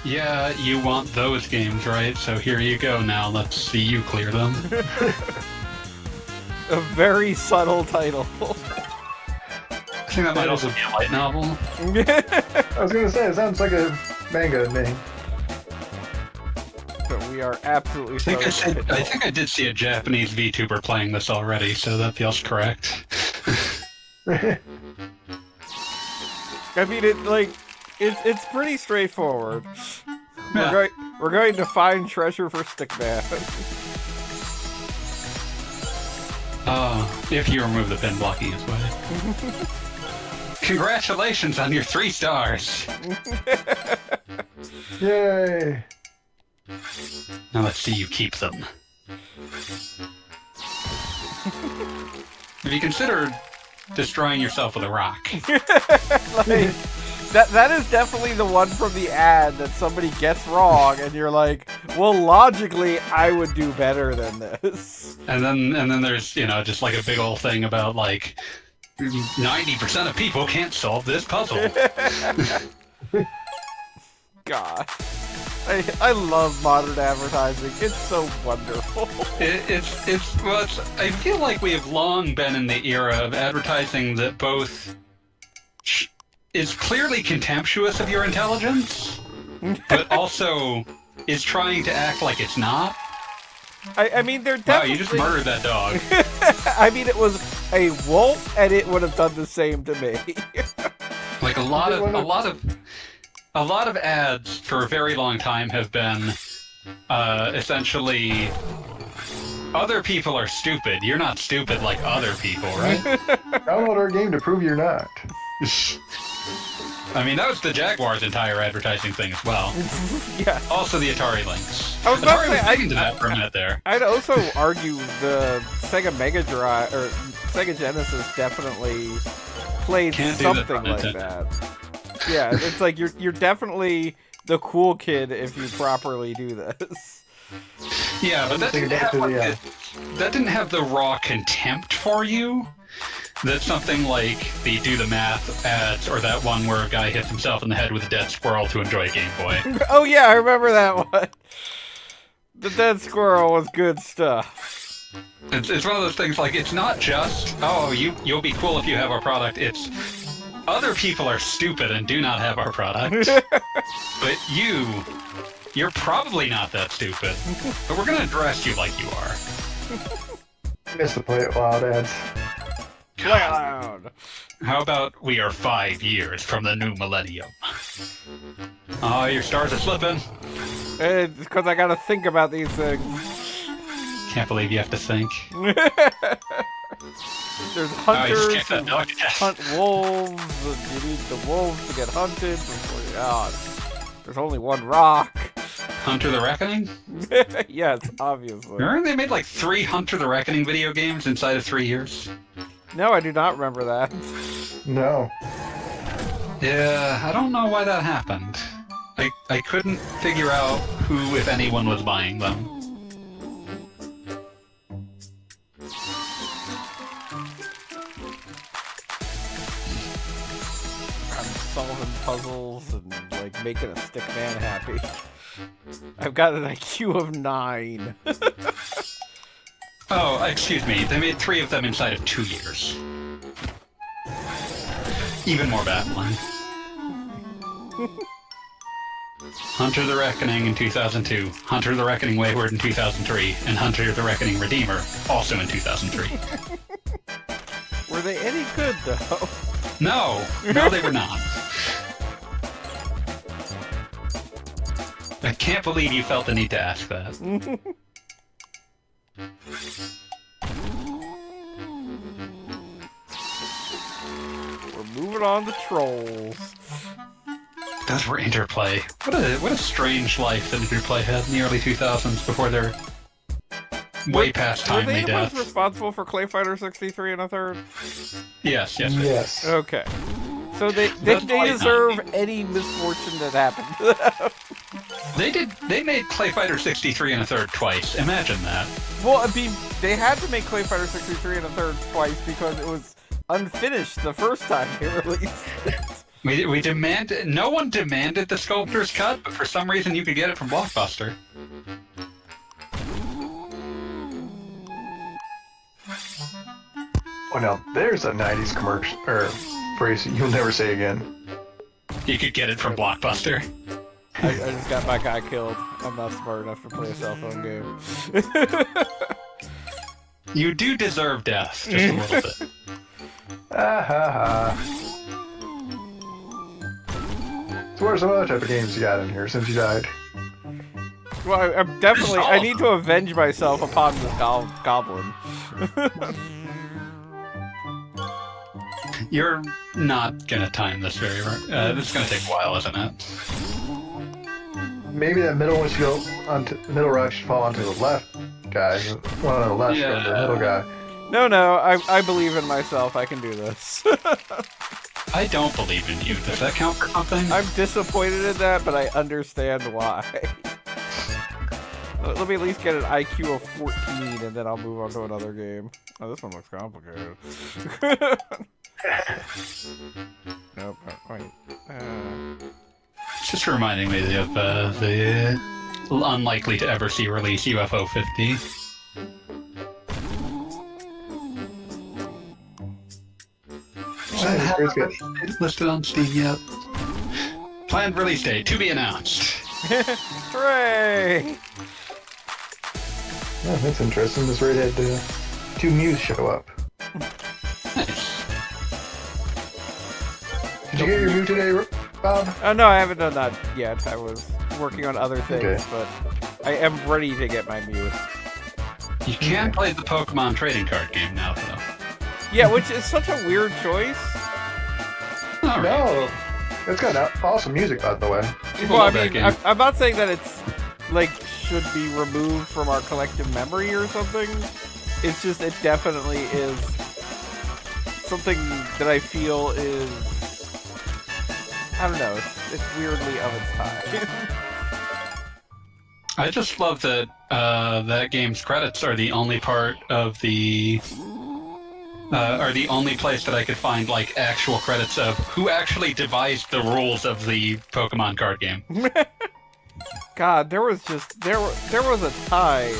Yeah, you want those games, right? So here you go now. Let's see you clear them. A very subtle title. I think that might also be a light novel. I was gonna say, it sounds like a manga to me. But we are absolutely. I think I did see a Japanese VTuber playing this already, so that feels correct. I mean, it's pretty straightforward. Yeah. We're going to find treasure for Stickman. If you remove the pin blocking as well. Congratulations on your 3 stars! Yay! Now let's see you keep them. Have you considered destroying yourself with a rock? Like, that is definitely the one from the ad that somebody gets wrong, and you're like, well, logically, I would do better than this. And then there's, just like a big old thing about, like, 90% of people can't solve this puzzle. God. I love modern advertising. It's so wonderful. I feel like we have long been in the era of advertising that both is clearly contemptuous of your intelligence, but also is trying to act like it's not. I mean, they're definitely... Wow, you just murdered that dog. I mean, it was a wolf, and it would have done the same to me. Like a lot of ads for a very long time have been essentially, other people are stupid. You're not stupid like other people, right? Download our game to prove you're not. I mean, that was the Jaguar's entire advertising thing as well. Yeah. Also the Atari links. I was about to say, Atari was big into that for a minute there. I'd also argue the Sega Mega Drive, or Sega Genesis definitely played something like that. Yeah, it's like you're definitely the cool kid if you properly do this. Yeah, but that didn't have the raw contempt for you that something like the do the math ads, or that one where a guy hits himself in the head with a dead squirrel to enjoy a Game Boy. Oh yeah, I remember that one. The dead squirrel was good stuff. It's one of those things, like, it's not just, oh, you'll be cool if you have our product, it's other people are stupid and do not have our product. But you're probably not that stupid. But we're gonna dress you like you are. Missed the Play It Loud ads. Play it loud. How about we are 5 years from the new millennium? Oh, your stars are slipping. It's because I gotta think about these things. Can't believe you have to think. There's hunters who hunt wolves, and you need the wolves to get hunted before there's only one rock. Hunter the Reckoning? Yes, obviously. Remember they made like 3 Hunter the Reckoning video games inside of 3 years? No, I do not remember that. No. Yeah, I don't know why that happened. I couldn't figure out who, if anyone, was buying them. Solving puzzles and like making a stick man happy. I've got an IQ of 9. Oh, excuse me. They made 3 of them inside of 2 years. Even more baffling. Hunter the Reckoning in 2002, Hunter the Reckoning Wayward in 2003, and Hunter the Reckoning Redeemer, also in 2003. Were they any good though? No, they were not. I can't believe you felt the need to ask that. We're moving on to trolls. Those were Interplay. What a strange life that Interplay had in the early 2000s before their way past timely death. Were they the ones death. responsible for Clay Fighter 63 and a third? Yes. Okay. So they deserve any misfortune that happened to them. They made Clay Fighter 63 and a third twice. Imagine that. Well, I mean, they had to make Clay Fighter 63 and a third twice because it was unfinished the first time they released it. We demanded. No one demanded the sculptor's cut, but for some reason you could get it from Blockbuster. Oh, now there's a 90s commercial, or phrase you'll never say again. You could get it from Blockbuster. I just got my guy killed. I'm not smart enough to play a cell phone game. You do deserve death, just a little bit. Ah ha ha. So what are some other type of games you got in here since you died? Well, I'm definitely. I need to avenge myself upon this goblin. You're not gonna time this very right. This is gonna take a while, isn't it? Maybe that middle one should go onto middle rock should fall onto the left guy. One on the left from the middle guy. No, I believe in myself. I can do this. I don't believe in you. Does that count for something? I'm disappointed in that, but I understand why. Let me at least get an IQ of 14, and then I'll move on to another game. Oh, this one looks complicated. Nope. Wait. It's just reminding me of the unlikely to ever see release UFO 50. Listed on Steam yet. Planned release date to be announced. Hooray! Oh, that's interesting. This raid had 2 Mews show up. Nice. Did you get your Mew today, Bob? No, I haven't done that yet. I was working on other things, Okay. but I am ready to get my Mew. You can play the Pokemon trading card game now, though. Yeah, which is such a weird choice. All right. No. It's got awesome music, by the way. People Well, I love that mean, game. I'm not saying that it's, like, should be removed from our collective memory or something. It's just, it definitely is something that I feel is, I don't know, it's weirdly of its time. I just love that that game's credits are the only part of the are the only place that I could find like actual credits of who actually devised the rules of the Pokemon card game. God, there was a time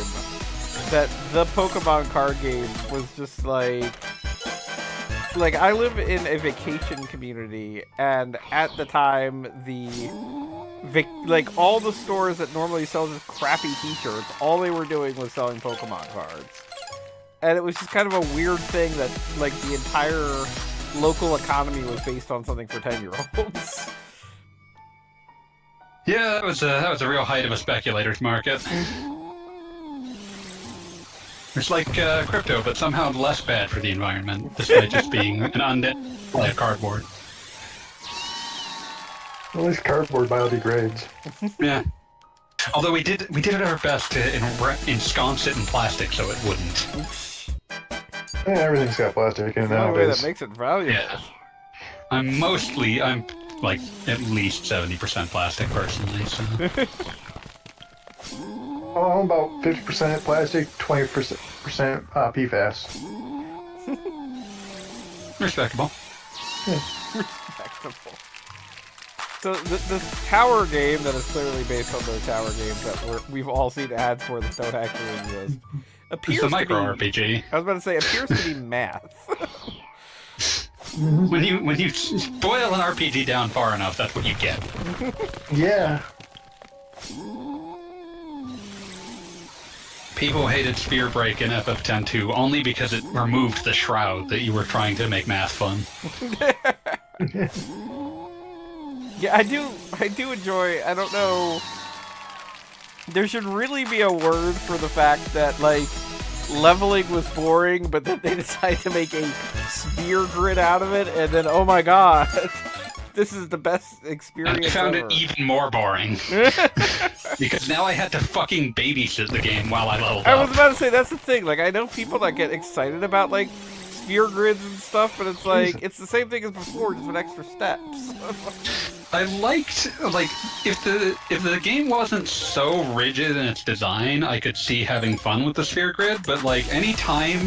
that the Pokemon card game was just like I live in a vacation community, and at the time all the stores that normally sell just crappy t-shirts, all they were doing was selling Pokemon cards. And it was just kind of a weird thing that, like, the entire local economy was based on something for 10-year-olds. Yeah, that was a real height of a speculator's market. It's like crypto, but somehow less bad for the environment, despite just being an undead cardboard. At least cardboard biodegrades. Yeah. Although we did our best to ensconce it in plastic so it wouldn't. Yeah, everything's got plastic in it The only way that nowadays. makes it valuable. Yeah. I'm like at least 70% plastic personally, so. Oh, I'm about 50% plastic, 20% PFAS. Respectable. Respectable. So this tower game that is clearly based on those tower games that we've all seen ads for that don't actually exist It's appears a to micro be. RPG. I was about to say appears to be math. When you boil an RPG down far enough, that's what you get. Yeah. People hated Spear Break in FF10-2 only because it removed the shroud that you were trying to make math fun. Yeah, I do enjoy. I don't know. There should really be a word for the fact that, like, leveling was boring, but then they decided to make a sphere grid out of it, and then, oh my god, this is the best experience And I found ever. it even more boring. Because now I had to fucking babysit the game while I leveled I up. was about to say, that's the thing, like, I know people that get excited about, like, sphere grids and stuff, but it's like it's the same thing as before, just with extra steps. I liked, like, if the game wasn't so rigid in its design, I could see having fun with the sphere grid, but, like, any time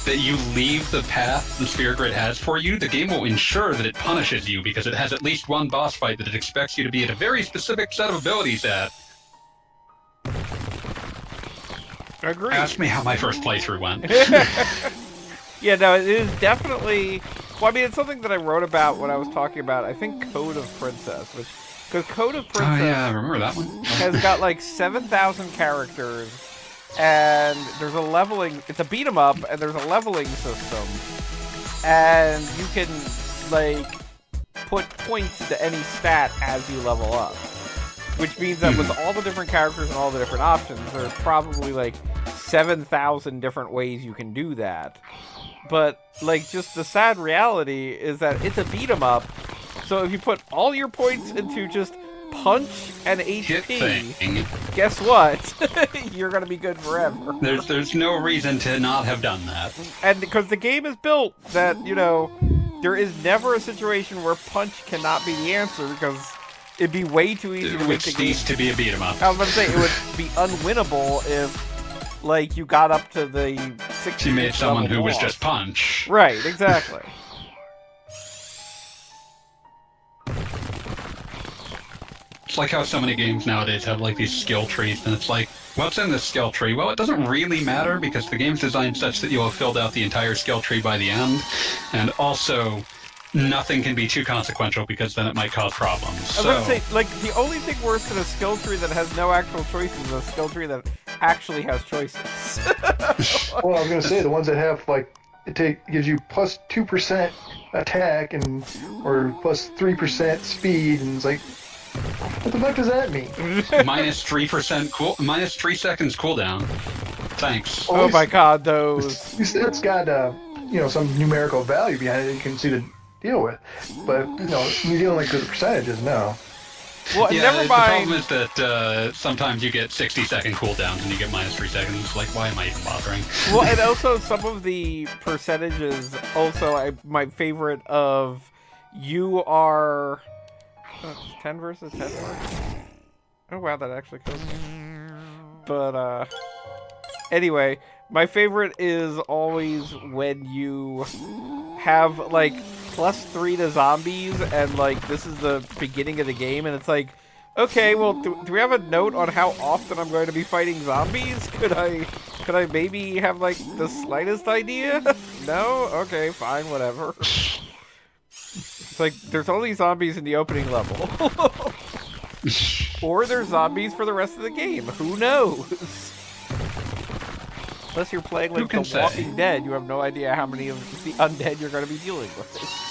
that you leave the path the sphere grid has for you, the game will ensure that it punishes you, because it has at least one boss fight that it expects you to be at a very specific set of abilities at. Agreed. Ask me how my first playthrough went. Yeah, no, it is definitely... Well, I mean, it's something that I wrote about when I was talking about, I think, Code of Princess, which... Because Code of Princess... Oh, yeah, I remember that one. has got, like, 7,000 characters, and there's a leveling... It's a beat-em-up, and there's a leveling system, and you can, like, put points to any stat as you level up. Which means that with all the different characters and all the different options, there's probably, like, 7,000 different ways you can do that. But, like, just the sad reality is that it's a beat-em-up, so if you put all your points into just punch and HP, guess what? You're gonna be good forever. There's no reason to not have done that. And because the game is built that, you know, there is never a situation where punch cannot be the answer, because it'd be way too easy to make the game. To be a beat-em-up. I was about to say, it would be unwinnable if, like, you got up to the 60th You made someone level who was boss. just punch. Right, exactly. It's like how so many games nowadays have, like, these skill trees, and it's like, what's in this skill tree? Well, it doesn't really matter, because the game's designed such that you'll have filled out the entire skill tree by the end, and also... nothing can be too consequential, because then it might cause problems. I was going to say, like, the only thing worse than a skill tree that has no actual choices is a skill tree that actually has choices. Well, I was gonna say the ones that have like gives you plus 2% attack and or plus 3% speed, and it's like, what the fuck does that mean? minus 3% minus 3 seconds cooldown. Thanks. Oh my god, those. It's got you know, some numerical value behind it you can see to deal with, but you know, you're dealing like with percentages, no. Well, Yeah, never the mind. problem is that sometimes you get 60-second cooldowns and you get minus 3 seconds. Like, why am I even bothering? Well, and also some of the percentages. Also, my favorite of you are 10 versus 10 mark. Oh wow, that actually kills me. But anyway, my favorite is always when you have like +3 to zombies, and like this is the beginning of the game, and it's like, okay, well, do we have a note on how often I'm going to be fighting zombies? Could I maybe have like the slightest idea? No? Okay, fine, whatever. It's like there's only zombies in the opening level. Or there's zombies for the rest of the game. Who knows? Unless you're playing like The Walking Dead, you have no idea how many of the undead you're going to be dealing with.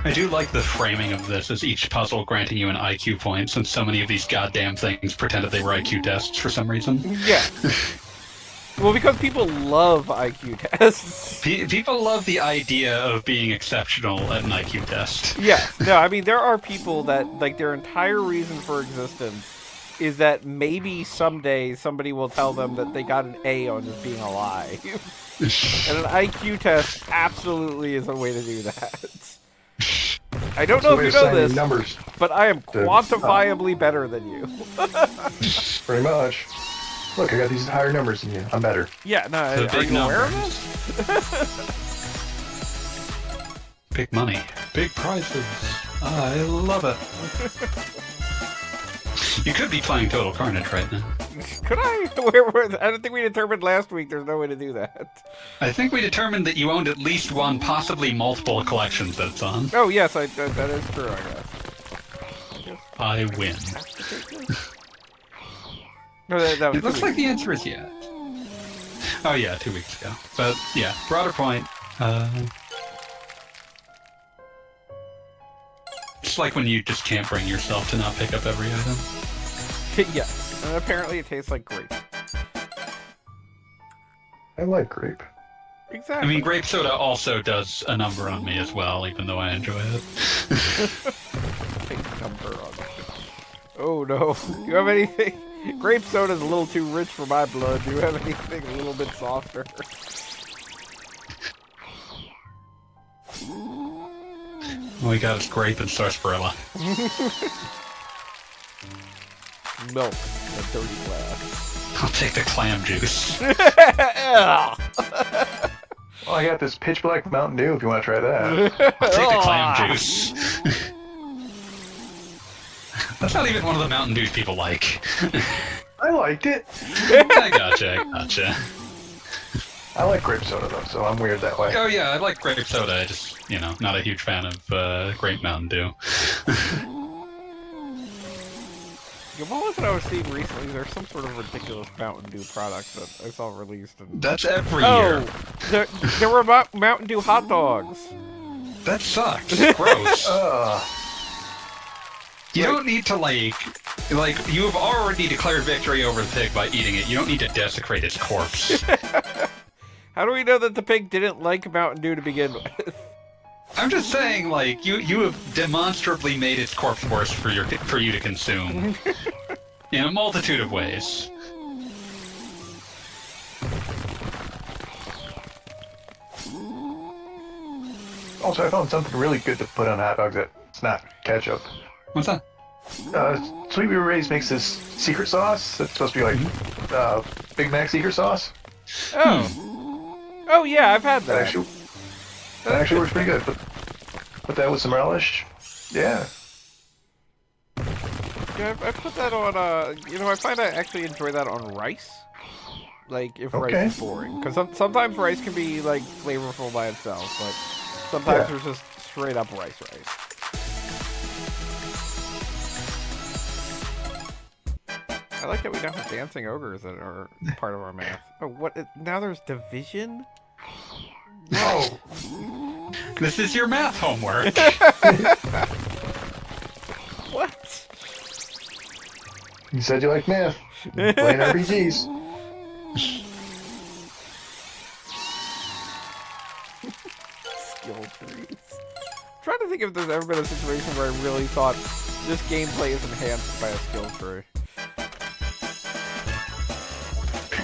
I do like the framing of this as each puzzle granting you an IQ point, since so many of these goddamn things pretended they were IQ tests for some reason. Yeah. Well, because people love IQ tests. People love the idea of being exceptional at an IQ test. Yes. No, I mean, there are people that, like, their entire reason for existence is that maybe someday somebody will tell them that they got an A on just being alive. And an IQ test absolutely is a way to do that. I don't know if you know this, numbers but I am quantifiably better than you. Pretty much. Look, I got these higher numbers than you. I'm better. Yeah, no, are you aware of this? Big money. Big prizes. I love it. You could be playing Total Carnage right now. Could I? I don't think we determined last week there's no way to do that. I think we determined that you owned at least one, possibly multiple collections that it's on. Oh, yes, that is true, I guess. I win. No, that was It looks like the answer is yes. Oh yeah, 2 weeks ago. But yeah, broader point. It's like when you just can't bring yourself to not pick up every item. Yes, and apparently it tastes like grape. I like grape. Exactly. I mean, grape soda also does a number on me as well, even though I enjoy it. Take a number on it. Oh no. Do you have anything? Grape soda's a little too rich for my blood. Do you have anything a little bit softer? All we got is grape and sarsaparilla. Milk in a dirty glass. I'll take the clam juice. Well, I got this pitch black Mountain Dew if you want to try that. I'll take the clam juice. That's not even one of the Mountain Dews people like. I liked it. I gotcha. I like grape soda though, so I'm weird that way. Oh yeah, I like grape soda. I just, not a huge fan of grape Mountain Dew. Yeah, what was it I was seeing recently? There's some sort of ridiculous Mountain Dew product that I saw released. And... That's every year. There were Mountain Dew hot dogs. That sucks. Gross. You don't need to, you have already declared victory over the pig by eating it. You don't need to desecrate its corpse. How do we know that the pig didn't like Mountain Dew to begin with? I'm just saying, you have demonstrably made its corpse worse for you to consume. In a multitude of ways. Also, I found something really good to put on hot dogs that's not ketchup. What's that? Sweet River Rays makes this secret sauce. It's supposed to be like Big Mac secret sauce. Oh yeah, I've had that. That actually works pretty good. Put that with some relish. Yeah. Yeah, I put that on, I find I actually enjoy that on rice. Like, if rice is boring. Because sometimes rice can be, flavorful by itself, but sometimes there's just straight up rice. I like that we now have dancing ogres that are part of our math. Oh, now there's division? Oh. This is your math homework. What? You said you like math. Playing RPGs. Skill trees. I'm trying to think if there's ever been a situation where I really thought this gameplay is enhanced by a skill tree.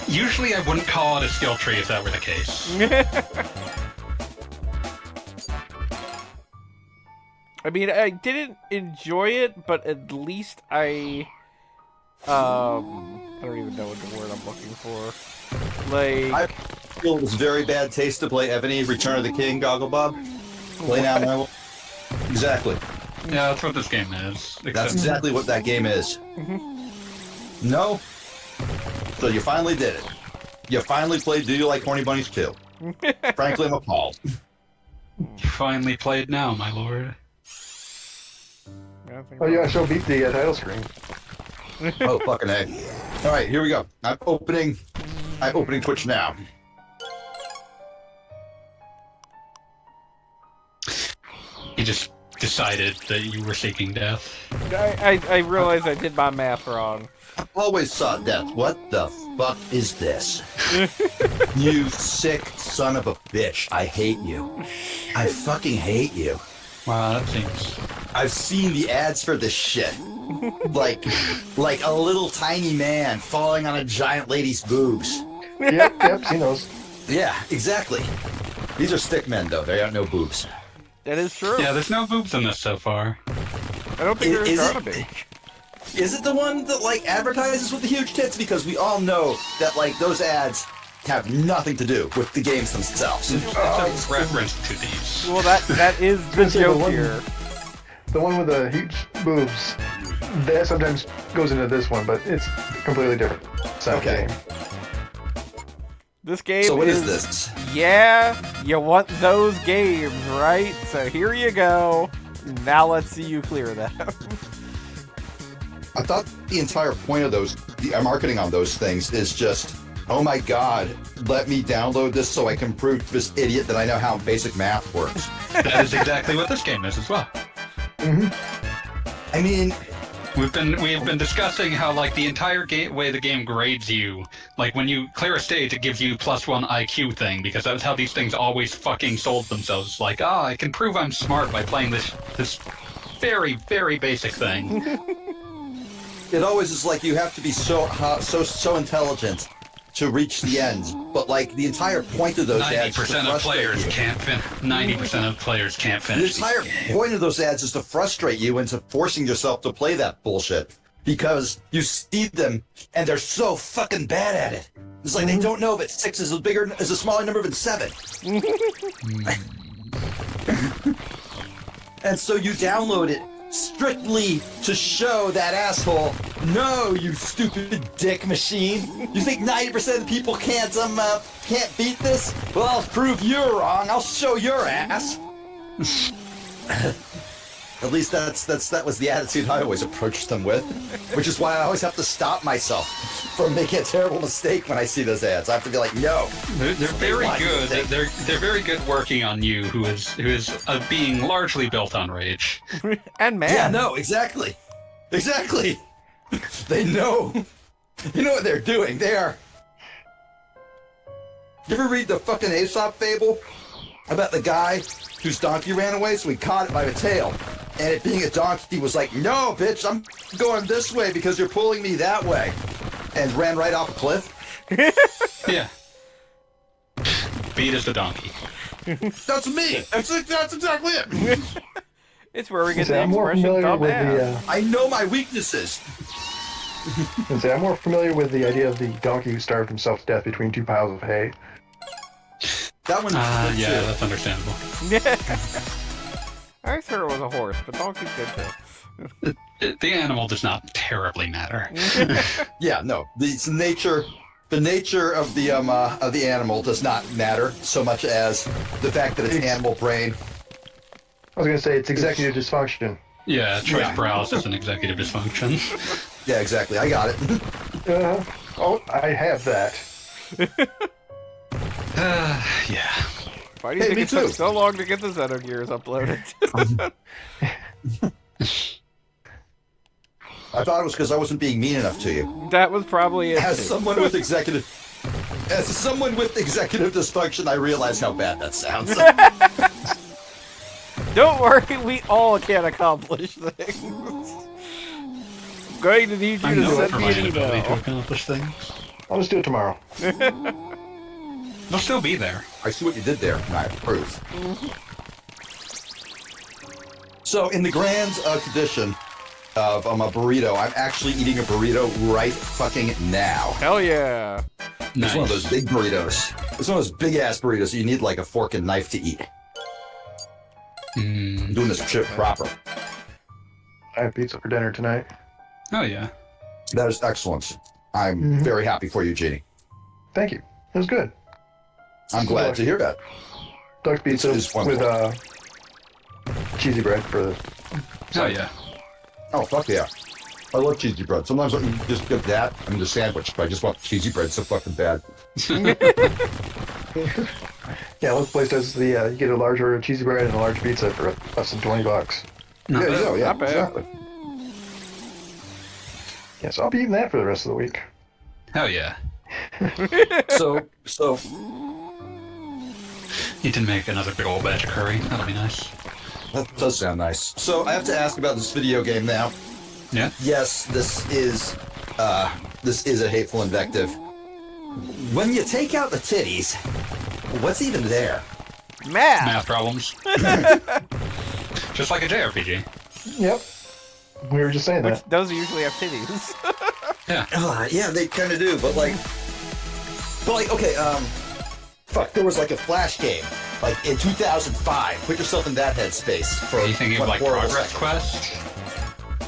Usually I wouldn't call it a skill tree if that were the case. I mean, I didn't enjoy it, but at least I don't even know what the word I'm looking for. I feel it was very bad taste to play Ebony Return of the King, Goggle Bob. Play now, my... Exactly. Yeah, that's what this game is. That's exactly what that game is. No? So you finally did it. You finally played Do You Like Horny Bunnies 2? Frankly, I'm appalled. You finally played now, my lord. Oh yeah, show beat the title screen. Oh, fucking A. Alright, here we go. I'm opening Twitch now. You just decided that you were seeking death. I realized I did my math wrong. I've always sought death. What the fuck is this? You sick son of a bitch. I hate you. I fucking hate you. Wow, that seems... I've seen the ads for this shit. Like a little tiny man falling on a giant lady's boobs. Yep, seen those. Yeah, exactly. These are stick men, though. They aren't no boobs. That is true. Yeah, there's no boobs in this so far. I don't think there's gonna be. Is it the one that, advertises with the huge tits? Because we all know that, those ads have nothing to do with the games themselves. It's a reference to these. Well, that is the joke here. The one with the huge boobs. That sometimes goes into this one, but it's completely different. Okay. Game. This game So what is this? Yeah, you want those games, right? So here you go. Now let's see you clear them. I thought the entire point of the marketing on those things is just, oh my god, let me download this so I can prove to this idiot that I know how basic math works. That is exactly what this game is as well. I mean... We have been discussing how, the entire way the game grades you, when you clear a stage, it gives you +1 IQ thing, because that's how these things always fucking sold themselves. I can prove I'm smart by playing this very, very basic thing. it always is like you have to be so intelligent to reach the end. But like the entire point of those ads is to 90% of frustrate players you. can't fin. 90% of players can't The finish. entire point of those ads is to frustrate you into forcing yourself to play that bullshit. Because you see them and they're so fucking bad at it. It's like they don't know that 6 is a smaller number than 7. And so you download it strictly to show that asshole, no, you stupid dick machine. You think 90% of the people can't beat this? Well, I'll prove you're wrong. I'll show your ass. At least that was the attitude I always approached them with, which is why I always have to stop myself from making a terrible mistake when I see those ads. I have to be like, no. They're very good. They're very good working on you, who is being largely built on rage. And man. Yeah, no, exactly. They know. You know what they're doing. They are. You ever read the fucking Aesop fable about the guy whose donkey ran away, so he caught it by the tail? And it being a donkey was like, no, bitch, I'm going this way because you're pulling me that way. And ran right off a cliff. Yeah. Beat as the donkey. That's me. That's exactly it. It's where we get the I'm more expression familiar with dumbass. the. I know my weaknesses. I'm more familiar with the idea of the donkey who starved himself to death between 2 piles of hay. That one's good Yeah, too. that's understandable. I thought it was a horse, but donkey's good too. The animal does not terribly matter. Yeah, no. The nature of the animal does not matter so much as the fact that it's animal brain. I was going to say it's executive dysfunction. Yeah, choice Yeah. browse is an executive dysfunction. Yeah, exactly. I got it. Oh, I have that. Yeah. Why do you Hey, think me it took too. so long to get the Xenogears uploaded? I thought it was because I wasn't being mean enough to you. That was probably it. As someone with executive dysfunction, I realize how bad that sounds. Don't worry, we all can accomplish things. I'm going to need you I to know send for me my an inability to email. accomplish things. I'll just do it tomorrow. They'll still be there. I see what you did there, and I approve. So, in the grand tradition of a burrito, I'm actually eating a burrito right fucking now. Hell yeah. It's one of those big burritos. It's one of those big ass burritos you need like a fork and knife to eat. I'm doing this shit proper. I have pizza for dinner tonight. Oh yeah. That is excellent. I'm very happy for you, Jeannie. Thank you. It was good. I'm glad to hear that. Duck pizza It's with wonderful. cheesy bread for the. Oh yeah. Oh, fuck yeah. I love cheesy bread. Sometimes I can just get that and the sandwich, but I just want cheesy bread so fucking bad. Yeah, local place does the. You get a large order of cheesy bread and a large pizza for less than $20. Not Yeah, bad. yeah, yeah, Not bad. exactly. Yeah, so I'll be eating that for the rest of the week. Hell yeah. So, You can make another big old batch of curry. That'll be nice. that does sound nice. So I have to ask about this video game now. Yeah. Yes, this is a hateful invective. When you take out the titties, what's even there? Math. Math problems. Just like a JRPG. Yep. We were just saying Which that. does usually have titties. Yeah. Yeah, they kind of do, but like, okay, fuck, there was like a Flash game, like in 2005. Put yourself in that headspace for Are you thinking of one like horrible Progress second. Quest?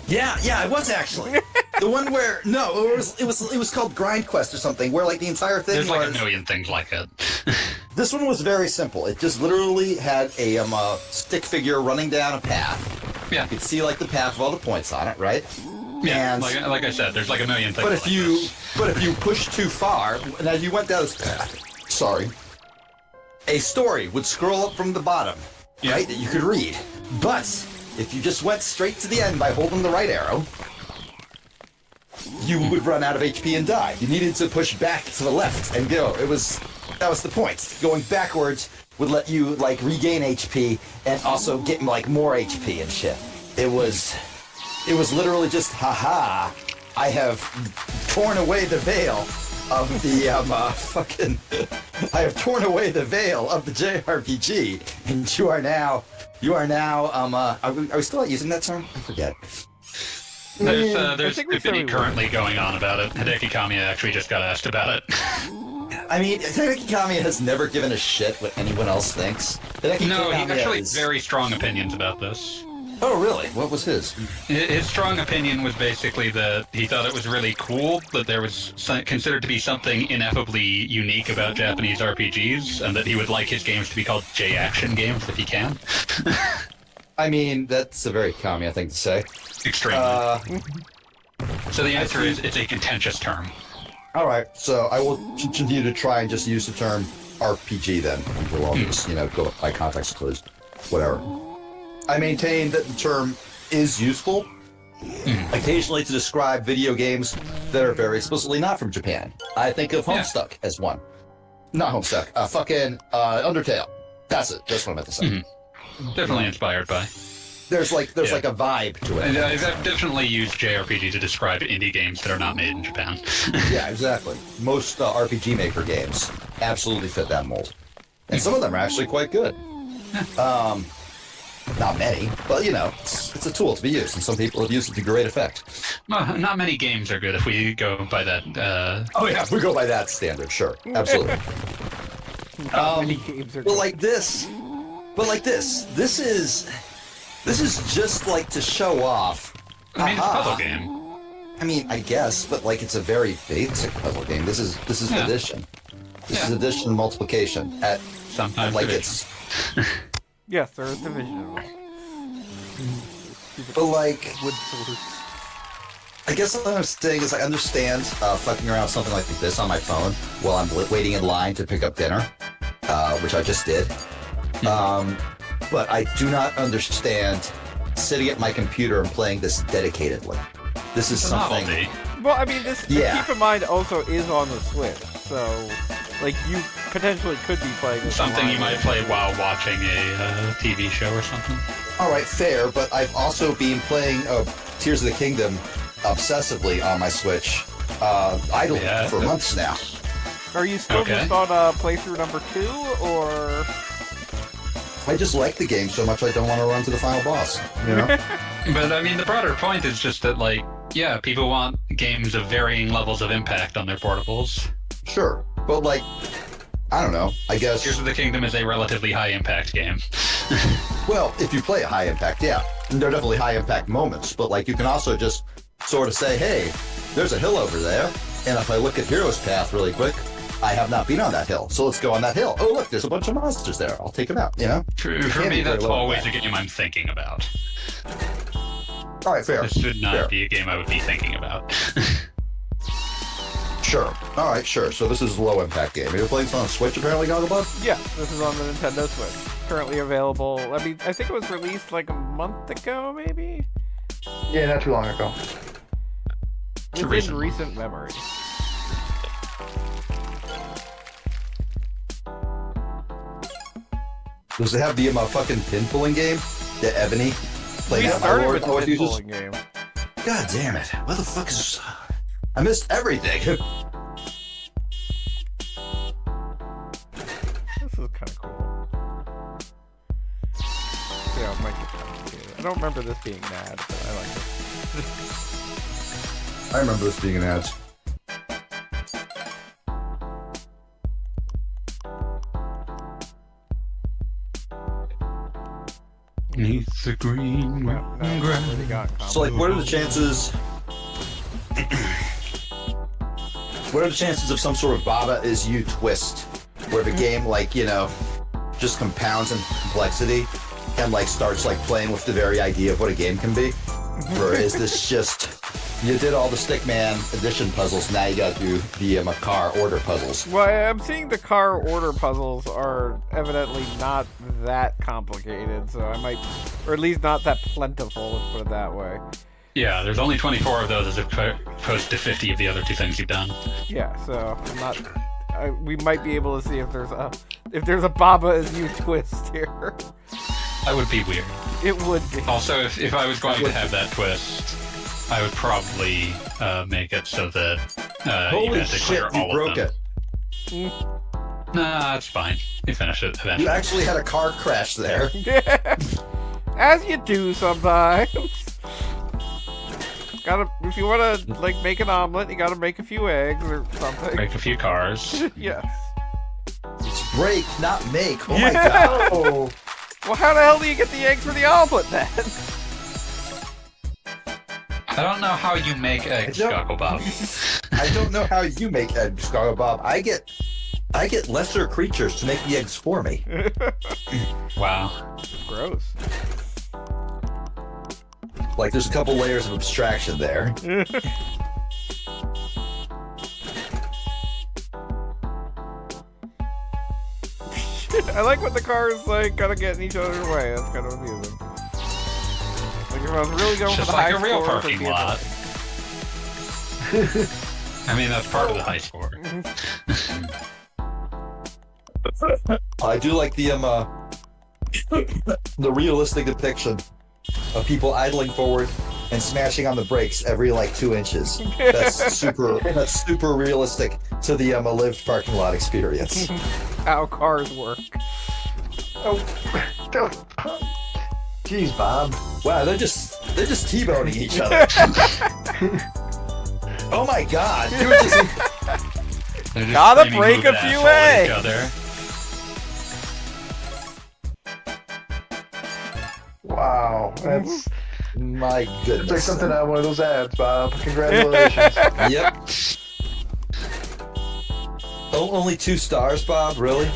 Yeah, it was actually the one where it was called Grind Quest or something, where like the entire thing There's was. like a million things like it. This one was very simple. It just literally had a stick figure running down a path. Yeah. You could see like the path with all the points on it, right? Yeah. And- Like I said, there's like a million things. But like if you push too far, and as you went down this path, a story would scroll up from the bottom, Yeah. right, that you could read. But if you just went straight to the end by holding the right arrow, you would run out of HP and die. You needed to push back to the left and go. That was the point. Going backwards would let you like regain HP and also get like more HP and shit. It was literally just haha. I have torn away the veil of the I have torn away the veil of the JRPG, and you are now are we still not using that term? I forget. There's debate currently going on about it. Hideki Kamiya actually just got asked about it. I mean, Hideki Kamiya has never given a shit what anyone else thinks. No, he actually has very strong opinions about this. Oh, really? What was his? His strong opinion was basically that he thought it was really cool that there was considered to be something ineffably unique about Japanese RPGs, and that he would like his games to be called J-action games if he can. I mean, that's a very Kamiya thing to say. Extremely. So the answer is, it's a contentious term. All right, so I will continue to try and just use the term RPG then. We'll all just, go by context clues, whatever. I maintain that the term is useful, occasionally to describe video games that are very explicitly not from Japan. I think of Homestuck as one. Not Homestuck, Undertale. That's it, that's what I meant to say. Mm-hmm. Definitely inspired by. There's like a vibe to it. And I've definitely used JRPG to describe indie games that are not made in Japan. Yeah, exactly. Most RPG Maker games absolutely fit that mold. And some of them are actually quite good. Not many, but it's a tool to be used, and some people have used it to great effect. Well, not many games are good if we go by that. Oh yeah, if we go by that standard, sure, absolutely. Many games are but like this, this is just like to show off. I mean, it's a puzzle game. I mean, I guess, but like it's a very basic puzzle game. This is addition. This is addition and multiplication at sometimes like division. It's. Yes, there is division. But like, wood swords. I guess what I'm saying is I understand fucking around with something like this on my phone while I'm waiting in line to pick up dinner, which I just did. But I do not understand sitting at my computer and playing this dedicatedly. This is something. Novelty. Well, I mean, this keep in mind also is on the Switch, so like you potentially could be playing this something you might play while watching a TV show or something. All right, fair, but I've also been playing Tears of the Kingdom obsessively on my Switch, idle for months now. Are you still just on playthrough number 2, or? I just like the game so much I don't want to run to the final boss, But I mean, the broader point is just that, like, yeah, people want games of varying levels of impact on their portables. Sure, but like, I don't know, I guess... Tears of the Kingdom is a relatively high-impact game. Well, if you play a high-impact, yeah. And there are definitely high-impact moments, but like, you can also just sort of say, hey, there's a hill over there, and if I look at Hero's Path really quick, I have not been on that hill, so let's go on that hill. Oh, look, there's a bunch of monsters there. I'll take them out, For me, that's always a game I'm thinking about. All right, fair. This should not be a game I would be thinking about. Sure. All right, sure. So this is a low-impact game. You're playing this on Switch, apparently, Goggle Bob? Yeah, this is on the Nintendo Switch. Currently available. I mean, I think it was released like a month ago, maybe? Yeah, not too long ago. Within recent memory. Does it have the fucking pin-pulling game? The Ebony? We started with the pin-pulling game. God damn it. What the fuck is... I missed everything. This is kind of cool. Yeah, it might get complicated. I don't remember this being mad, but I like it. I remember this being an ad. Neath the green grass. So, like, what are the chances... What are the chances of some sort of Baba is you twist, where the game, like, just compounds in complexity and, like, starts, like, playing with the very idea of what a game can be? Or is this just, you did all the Stickman addition puzzles, now you gotta do the car order puzzles? Well, I'm seeing the car order puzzles are evidently not that complicated, so I might, or at least not that plentiful, let's put it that way. Yeah, there's only 24 of those as opposed to 50 of the other two things you've done. Yeah, so I'm not. We might be able to see if there's a Baba as you twist here. That would be weird. It would be. Also, if I was going to have that twist, I would probably make it so that you Holy had to shit, clear you all broke of them. it. Nah, it's fine. You finish it eventually. You actually had a car crash there. As you do sometimes. If you want to like make an omelet, you gotta make a few eggs or something. Make a few cars. Yes. It's break, not make. Oh my god. Oh, Well, how the hell do you get the eggs for the omelet then? I don't know how you make eggs, don't- Goggle Bob. I don't know how you make eggs, Goggle Bob. I get lesser creatures to make the eggs for me. Wow. Gross. Like, there's a couple layers of abstraction there. I like when the cars like gotta get in each other's way. That's kind of amusing. Like if I was really going Just for the like high a real score, parking it'd be lot. I mean, that's part of the high score. I do like the realistic depiction of people idling forward and smashing on the brakes every like 2 inches. That's super realistic to the lived parking lot experience. How cars work. oh, jeez, Bob. Wow, they're just T-boning each other. Oh my god, you were just They're just Gotta screaming break a moving few asshole at each eggs. other. Wow, that's my it's like goodness. something out of one of those ads, Bob. Congratulations. Yep. Oh, only 2 stars, Bob. Really?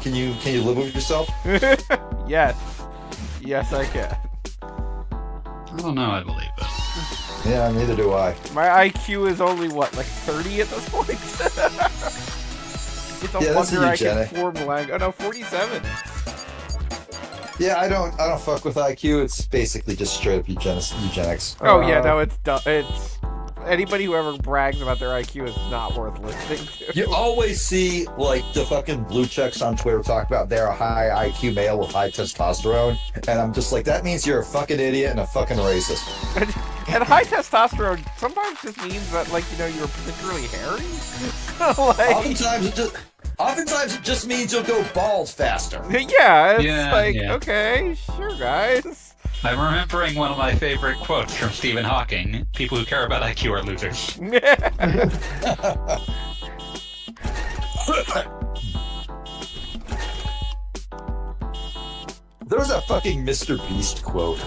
Can you live with yourself? Yes. Yes, I can. I don't know, I believe it. Yeah, neither do I. My IQ is only what, like 30 at this point? It's a Yeah, that's wonder I eugenic. can form language. Oh no, 47. Yeah, I don't fuck with IQ. It's basically just straight up eugenics. Oh yeah, no, it's dumb. It's anybody who ever brags about their IQ is not worth listening to. You always see like the fucking blue checks on Twitter talk about they're a high IQ male with high testosterone, and I'm just like, that means you're a fucking idiot and a fucking racist. And high testosterone sometimes just means that, like, you know, you're particularly hairy. So, like, Oftentimes it just means you'll go bald faster. yeah, it's Yeah, like, yeah. okay, sure, guys. I'm remembering one of my favorite quotes from Stephen Hawking. People who care about IQ are losers. There was a fucking Mr. Beast quote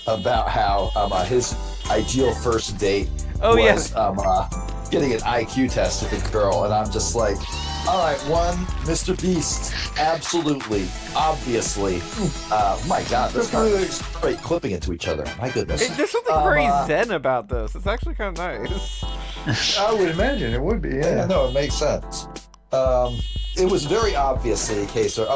about how his ideal first date Oh, was getting an IQ test with a girl, and I'm just like, all right, Mr. Beast, absolutely, obviously. My God, they're straight clipping into each other. My goodness. There's something very zen about this. It's actually kind of nice. I would imagine it would be, Yeah, yeah. no, it makes sense. It was very obviously a case of,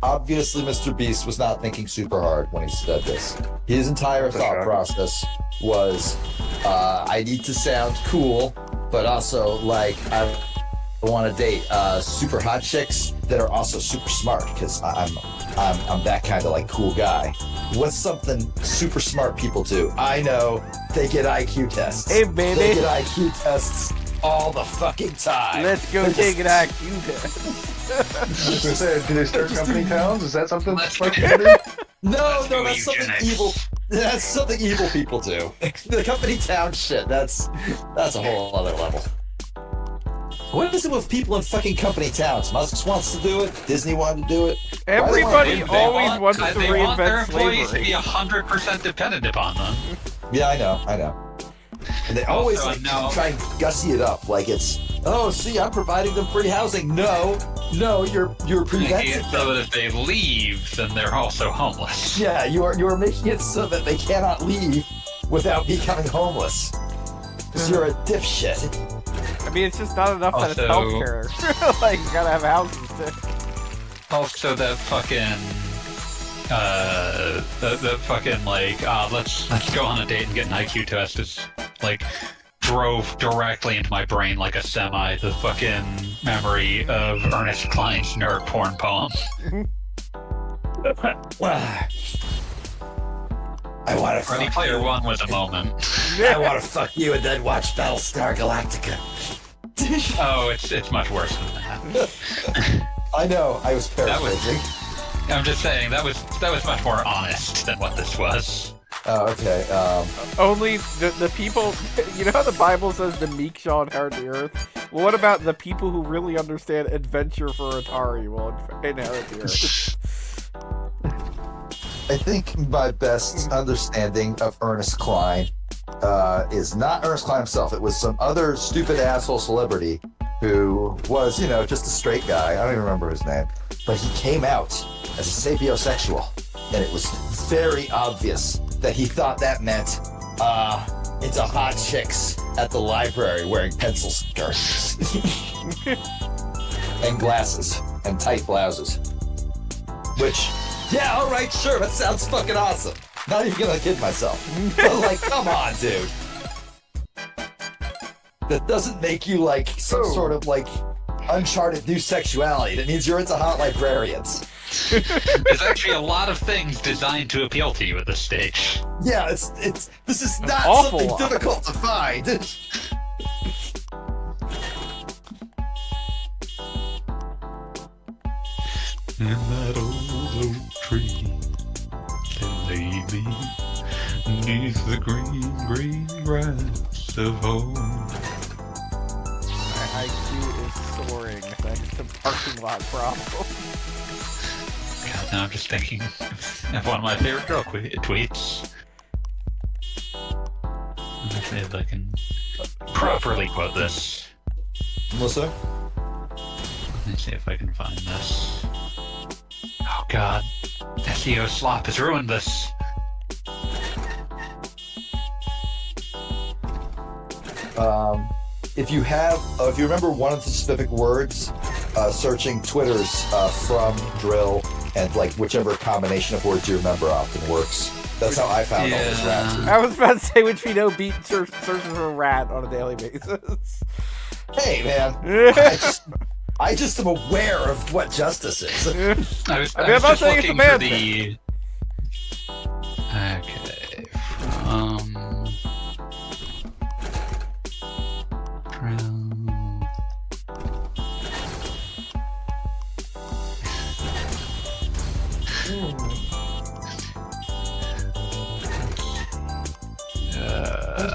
obviously Mr. Beast was not thinking super hard when he said this. His entire thought process was, I need to sound cool, but also, like, I want to date super hot chicks that are also super smart, because I'm that kind of, like, cool guy. What's something super smart people do? I know, they get IQ tests. Hey, baby. They get IQ tests all the fucking time. Let's go take an IQ test. I was gonna say, do they start company towns? Is that something Let's smart go. people do? No, do that's something eugenics. evil. That's something evil people do. The company town shit. That's a whole other level. What is it with people in fucking company towns? Musk wants to do it. Disney wanted to do it. Everybody They always wants to they want their reinvent employees slavery. to be 100% dependent upon them. Yeah, I know. And they always Also, like no. try and gussy it up like it's, oh, see, I'm providing them free housing. No, you're preventing them. So that if they leave, then they're also homeless. Yeah, you're making it so that they cannot leave without becoming homeless. Because you're a dipshit. I mean, it's just not enough that it's Also- healthcare. Like, you gotta have houses too. Also, that fucking, the fucking like, let's go on a date and get an IQ test is like drove directly into my brain like a semi. The fucking memory of Ernest Cline's nerd porn poem. I I want to Ready fuck Player you. One was a moment. I want to fuck you and then watch Battlestar Galactica. Oh, it's much worse than that. I know. I was That was- paraphrasing. I'm just saying that was much more honest than what this was. Oh, okay. Only the people, you know how the Bible says the meek shall inherit the earth? Well, what about the people who really understand adventure for Atari will inherit the earth? I think my best understanding of Ernest Cline is not Ernest Cline himself. It was some other stupid asshole celebrity who was, just a straight guy. I don't even remember his name. But he came out as a sapiosexual. And it was very obvious that he thought that meant into hot chicks at the library wearing pencil skirts. And glasses. And tight blouses. Which... yeah, all right, sure, that sounds fucking awesome. Not even gonna kid myself. But like, come on, dude. That doesn't make you like some sort of like uncharted new sexuality. That means you're into hot librarians. There's actually a lot of things designed to appeal to you at this stage. Yeah, it's this is not awful something lot. difficult to find. In that old oak tree, they lay me beneath the green, green grass of home. My IQ is soaring thanks to parking lot problem. God, now I'm just thinking of one of my favorite girl tweets. Let's see if I can properly quote this. Melissa? Let me see if I can find this. Oh god, SEO slop has ruined this. If you remember one of the specific words, searching Twitter's from drill and like whichever combination of words you remember often works. That's how I found all those raps. I was about to say which we know beat searches for a rat on a daily basis. Hey man, I just am aware of what justice is. I was I'm not just saying it's a looking bad for the...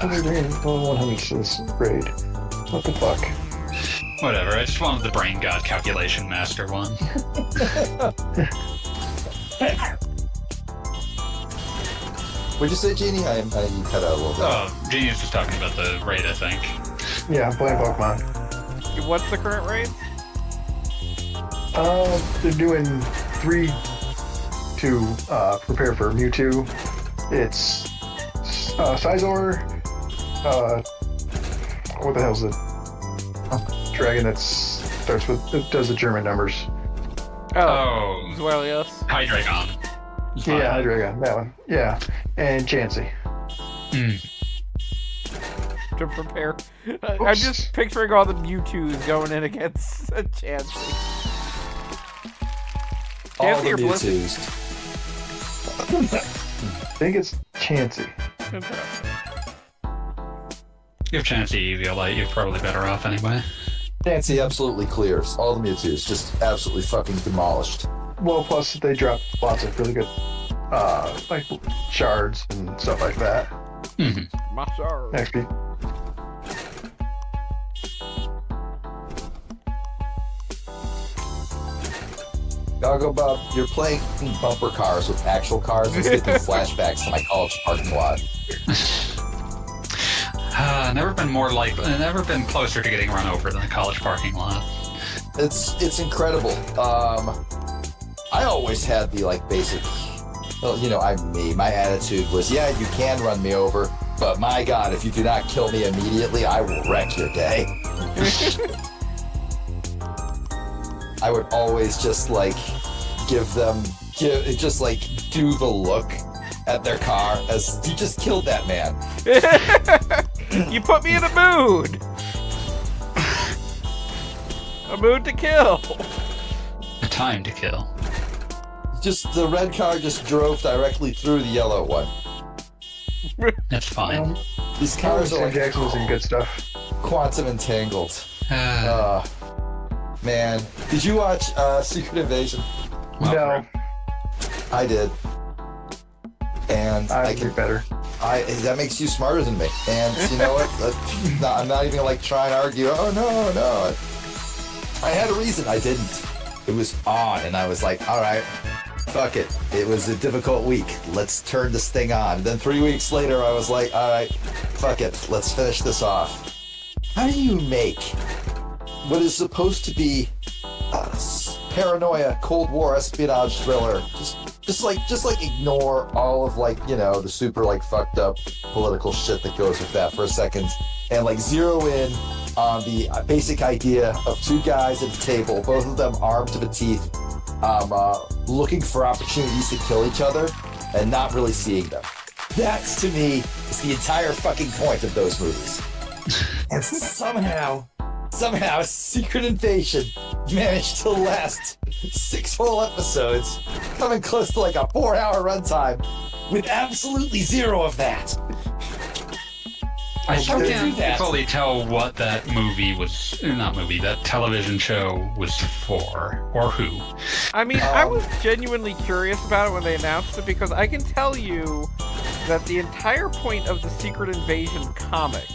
Okay, Only doing 100 to this raid. What the fuck? whatever, I just wanted the brain god calculation master one. What'd you say, Jeannie? I cut out a little bit. Oh, Genius was talking about the raid, I think. Yeah, I'm playing Pokemon. What's the current rate? They're doing 3 to prepare for Mewtwo. It's Sizor. What the hell's the dragon that does the German numbers? Oh, Zwellios. Hydreigon. Yeah, Hydreigon, that one. Yeah, and Chansey. To prepare. I'm just picturing all the Mewtwo's going in against Chansey. All the or Blizzard? Mewtwo's. I think it's Chansey. Interesting. Give Chansey Eviolite, you're probably better off anyway. Nancy absolutely clears. All the Mewtwo's just absolutely fucking demolished. Well, plus they drop lots of really good, like shards and stuff like that. Mashar. XP. Goggle Bob, you're playing bumper cars with actual cars. It's giving me flashbacks to my college parking lot. Never been closer to getting run over than a college parking lot. It's incredible. I always had the like basic, my attitude was, yeah, you can run me over, but my God, if you do not kill me immediately, I will wreck your day. I would always just like do the look at their car as you just killed that man. You put me in a mood. A mood to kill. A time to kill. Just the red car just drove directly through the yellow one. That's fine. These cars are Sam like Jackson was in good stuff. quantum entangled. Man, did you watch Secret Invasion? No, I did. And I can do better. That makes you smarter than me. And you know what? I'm not even like trying to argue. Oh no. I had a reason. I didn't. It was on, and I was like, all right, fuck it. It was a difficult week. Let's turn this thing on. Then 3 weeks later, I was like, all right, fuck it. Let's finish this off. How do you make what is supposed to be a paranoia, Cold War espionage thriller just like ignore all of like, you know, the super like fucked up political shit that goes with that for a second and like zero in on the basic idea of two guys at a table, both of them armed to the teeth, looking for opportunities to kill each other and not really seeing them. That, to me, is the entire fucking point of those movies. And somehow, Secret Invasion managed to last 6 whole episodes, coming close to like a 4-hour runtime, with absolutely zero of that. I still can't fully tell what that that television show was for, or who. I mean, I was genuinely curious about it when they announced it, because I can tell you that the entire point of the Secret Invasion comic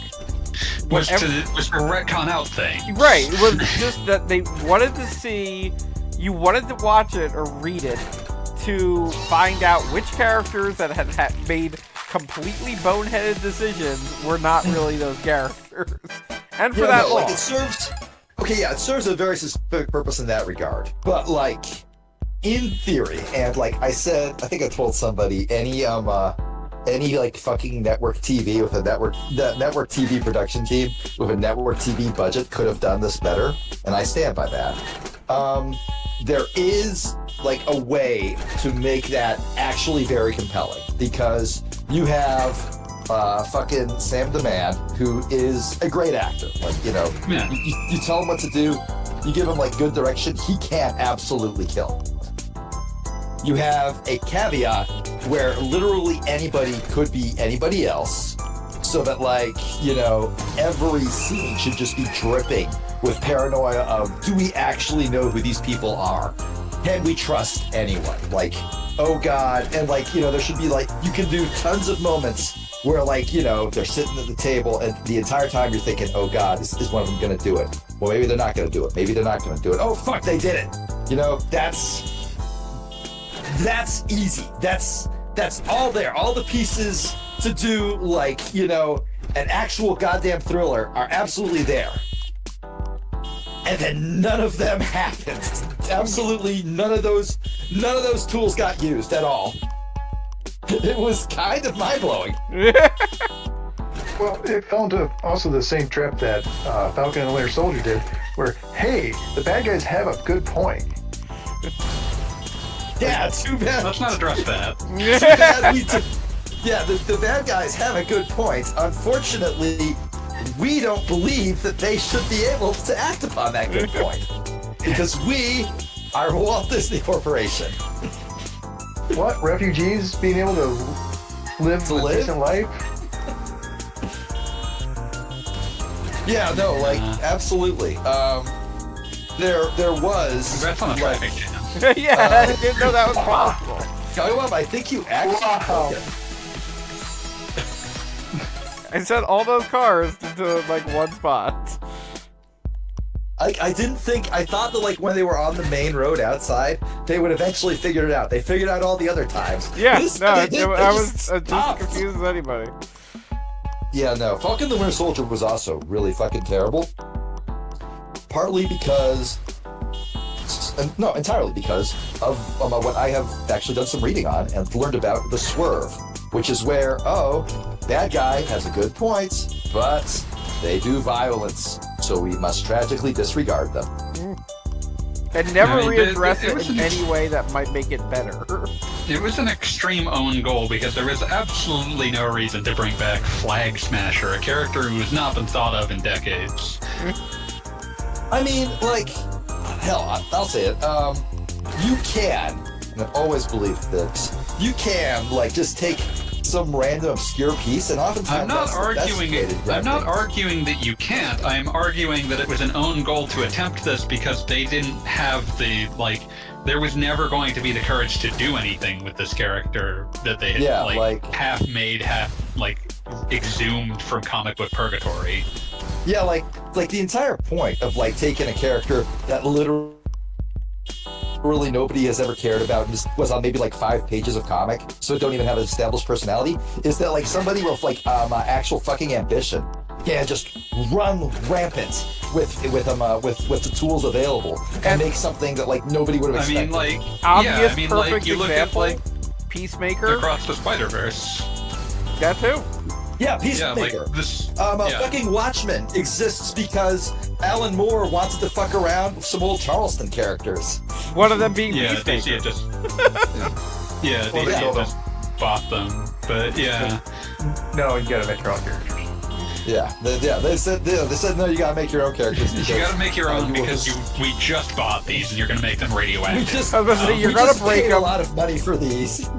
was to retcon out things. Right, it was just that they wanted to see, you wanted to watch it or read it to find out which characters that had made completely boneheaded decisions were not really those characters. And for that long. Like it serves a very specific purpose in that regard. But like, in theory, and like I said, I think I told somebody, any like fucking network TV with a network TV production team with a network TV budget could have done this better, and I stand by that. There is like a way to make that actually very compelling, because you have fucking Sam the Man, who is a great actor. Like, you know, you tell him what to do, you give him like good direction, he can absolutely kill. You have a caveat where literally anybody could be anybody else, so that like, you know, every scene should just be dripping with paranoia of, do we actually know who these people are? Can we trust anyone? Like, oh God. And like, you know, there should be like, you can do tons of moments where like, you know, they're sitting at the table and the entire time you're thinking, oh God, is one of them gonna do it? Well, maybe they're not gonna do it. Maybe they're not gonna do it. Oh fuck, they did it. You know, that's easy. That's all there. All the pieces to do like, you know, an actual goddamn thriller are absolutely there. And then none of them happened. Absolutely none of those tools got used at all. It was kind of mind-blowing. Well, it fell into also the same trap that Falcon and the Winter Soldier did, where, hey, the bad guys have a good point. Yeah, too bad. Let's not address that. Too bad the bad guys have a good point. Unfortunately, we don't believe that they should be able to act upon that good point. Because we are Walt Disney Corporation. What? Refugees being able to live a decent life? Yeah, no, like, absolutely. There was... Congrats on the traffic jam. Yeah, I didn't know that was possible. Goggle Bob, I think you actually... Wow. I sent all those cars into like one spot. I didn't think... I thought that, like, when they were on the main road outside, they would eventually figured it out. They figured out all the other times. Yeah, I just was as confused as anybody. Yeah, no. Falcon the Winter Soldier was also really fucking terrible. Partly because... No, entirely because of what I have actually done some reading on and learned about the swerve, which is where, bad guy has a good point, but they do violence, so we must tragically disregard them. And never readdress it in any way that might make it better. It was an extreme own goal, because there was absolutely no reason to bring back Flag Smasher, a character who has not been thought of in decades. I mean, like, hell, I'll say it. You can, and I've always believed this, you can, like, just take some random obscure piece, and oftentimes I'm not that's the best arguing. created I'm not rendering. arguing that you can't. I'm arguing that it was an own goal to attempt this because they didn't have the There was never going to be the courage to do anything with this character that they had half made, half exhumed from comic book purgatory. Yeah, like the entire point of taking a character that literally nobody has ever cared about and just was on maybe 5 pages of comic, so it don't even have an established personality, is that somebody with actual fucking ambition can just run rampant with the tools available and make something that nobody would have expected. Obvious perfect you look example, at Peacemaker. Across the Spider-Verse. That too. Yeah, Peacemaker. Yeah, Fucking Watchmen exists because Alan Moore wanted to fuck around with some old Charleston characters. One of them being DC Peacemaker. had just Well, they DC killed had just bought them, but yeah. No, you gotta make your own characters. Yeah, they said no, you gotta make your own characters. You gotta make your own because we just bought these and you're gonna make them radioactive. I was gonna say, you're gonna break paid a them. lot of money for these.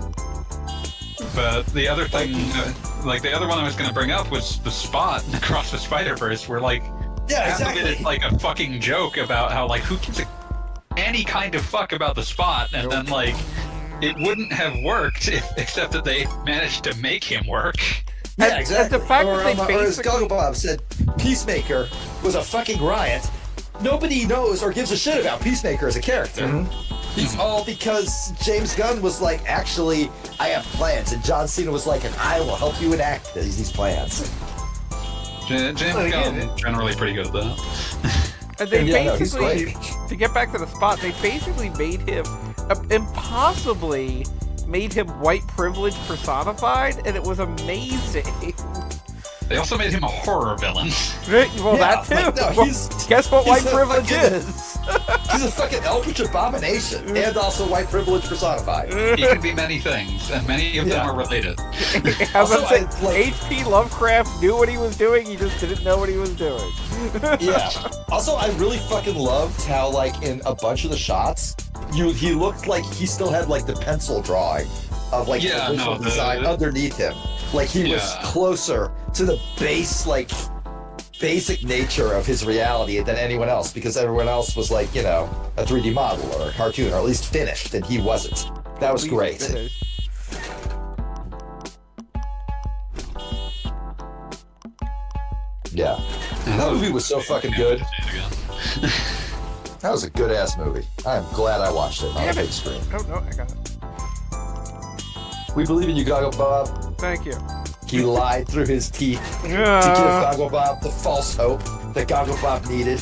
But the other thing, the other one I was gonna bring up was the Spot in Across the Spider-Verse, where Yeah, exactly. it's a fucking joke about how who gives any kind of fuck about the Spot, and then it wouldn't have worked except that they managed to make him work. Yeah, exactly. the fact or, that they or as basically- Goggle Bob said, Peacemaker was a fucking riot. Nobody knows or gives a shit about Peacemaker as a character. It's all because James Gunn was actually, I have plans, and John Cena was and I will help you enact these plans. James Gunn generally pretty good at that. And they he's basically, great. to get back to the Spot, they basically made him, impossibly made him white privilege personified, and it was amazing. They also made him a horror villain. Well, Yeah, that too. no, Well, he's- guess what he's white a privilege fucking- is? He's a fucking eldritch abomination, and also white privilege personified. He can be many things, and many of them Yeah. are related. I was Also, gonna say, H.P. Lovecraft knew what he was doing, he just didn't know what he was doing. Yeah. Also, I really fucking loved how, in a bunch of the shots, he looked like he still had, the pencil drawing of, the Yeah, visual no, design underneath him. He was Yeah. closer to the basic nature of his reality than anyone else, because everyone else was, a 3D model or a cartoon, or at least finished, and he wasn't. That was great. Yeah. That movie was so fucking good. That was a good ass movie. I'm glad I watched it on the big screen. Oh, no, I got it. We believe in you, Goggle Bob. Thank you. He lied through his teeth to give Goggle Bob the false hope that Goggle Bob needed.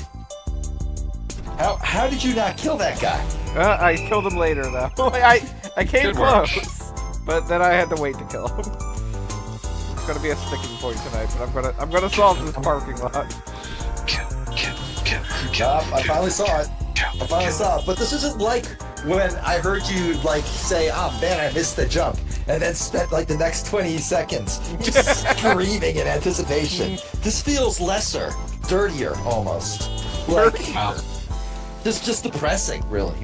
How did you not kill that guy? I killed him later, though. I came Good work. close, but then I had to wait to kill him. It's gonna be a sticking point tonight, but I'm gonna solve this parking lot. I finally saw it. But this isn't like when I heard you say, "Oh man, I missed the jump," and then spent the next 20 seconds just screaming in anticipation. This feels lesser, dirtier, almost. Wow. Just depressing, really.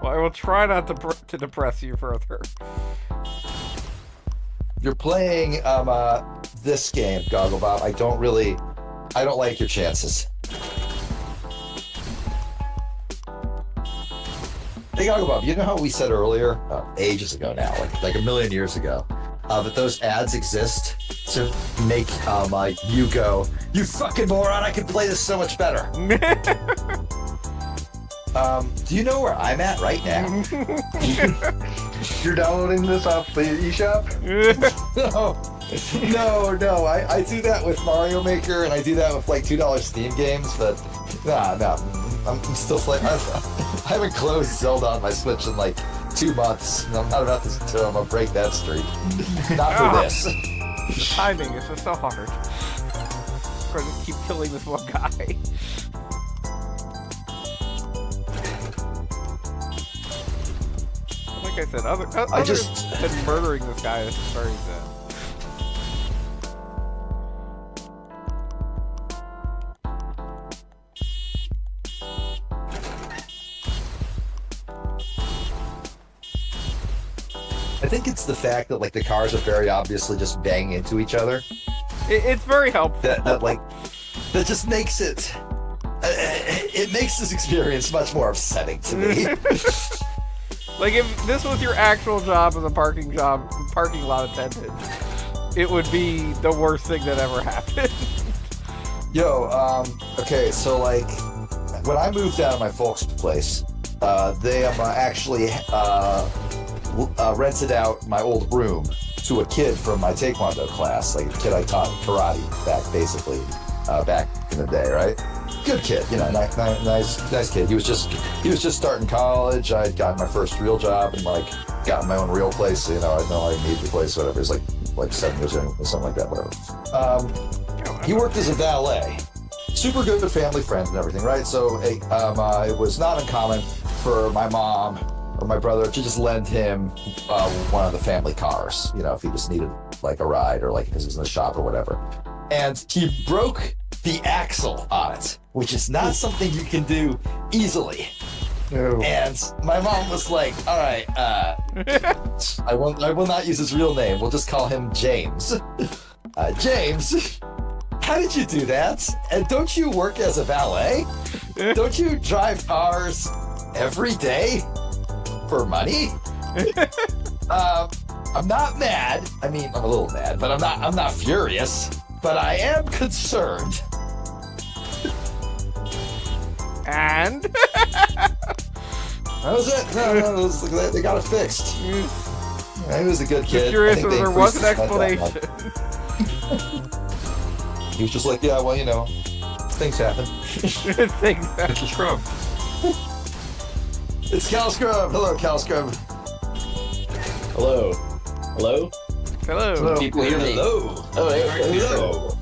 Well, I will try not to depress you further. You're playing this game, Goggle Bob. I don't like your chances. Hey, Goggle Bob, you know how we said earlier, ages ago now, like a million years ago, that those ads exist to make you go, "You fucking moron, I can play this so much better." Do you know where I'm at right now? You're downloading this off the eShop? No. I do that with Mario Maker, and I do that with $2 Steam games, but no. I'm still playing. I haven't closed Zelda on my Switch in 2 months. And I'm not about to I'm gonna break that streak. Not for this. Timing is just so hard. I'm gonna just keep killing this one guy. Like I said, other than murdering this guy is very sad. I think it's the fact that like the cars are very obviously just banging into each other. It's very helpful. That just makes it. It makes this experience much more upsetting to me. Like if this was your actual job as a parking lot attendant, it would be the worst thing that ever happened. Yo, okay, so like when I moved out of my folks' place, they actually rented out my old room to a kid from my Taekwondo class, like a kid I taught karate back in the day, right? Good kid, you know, nice kid. He was just starting college. I had gotten my first real job and like gotten my own real place. You know, I know I need the place, whatever. It's like 7 years in or something like that, whatever. He worked as a valet. Super good family friend and everything, right? So it was not uncommon for my mom or my brother to just lend him one of the family cars, you know, if he just needed like a ride or like because he was in the shop or whatever. And he broke the axle on it, which is not something you can do easily. No. And my mom was like, all right, I will not use his real name. We'll just call him James. James, how did you do that? And don't you work as a valet? Don't you drive cars every day for money? I'm not mad. I mean, I'm a little mad, but I'm not furious. But I am concerned. And that was it. No, they got it fixed. He was a good kid. Curious if there was an explanation. He was just like, yeah, well, you know, things happen. It's a scrub. It's Cal Scrub. Hello, Cal Scrub. Hello. Hello? Hello. People hear me? Hello. Oh, hey, Hello.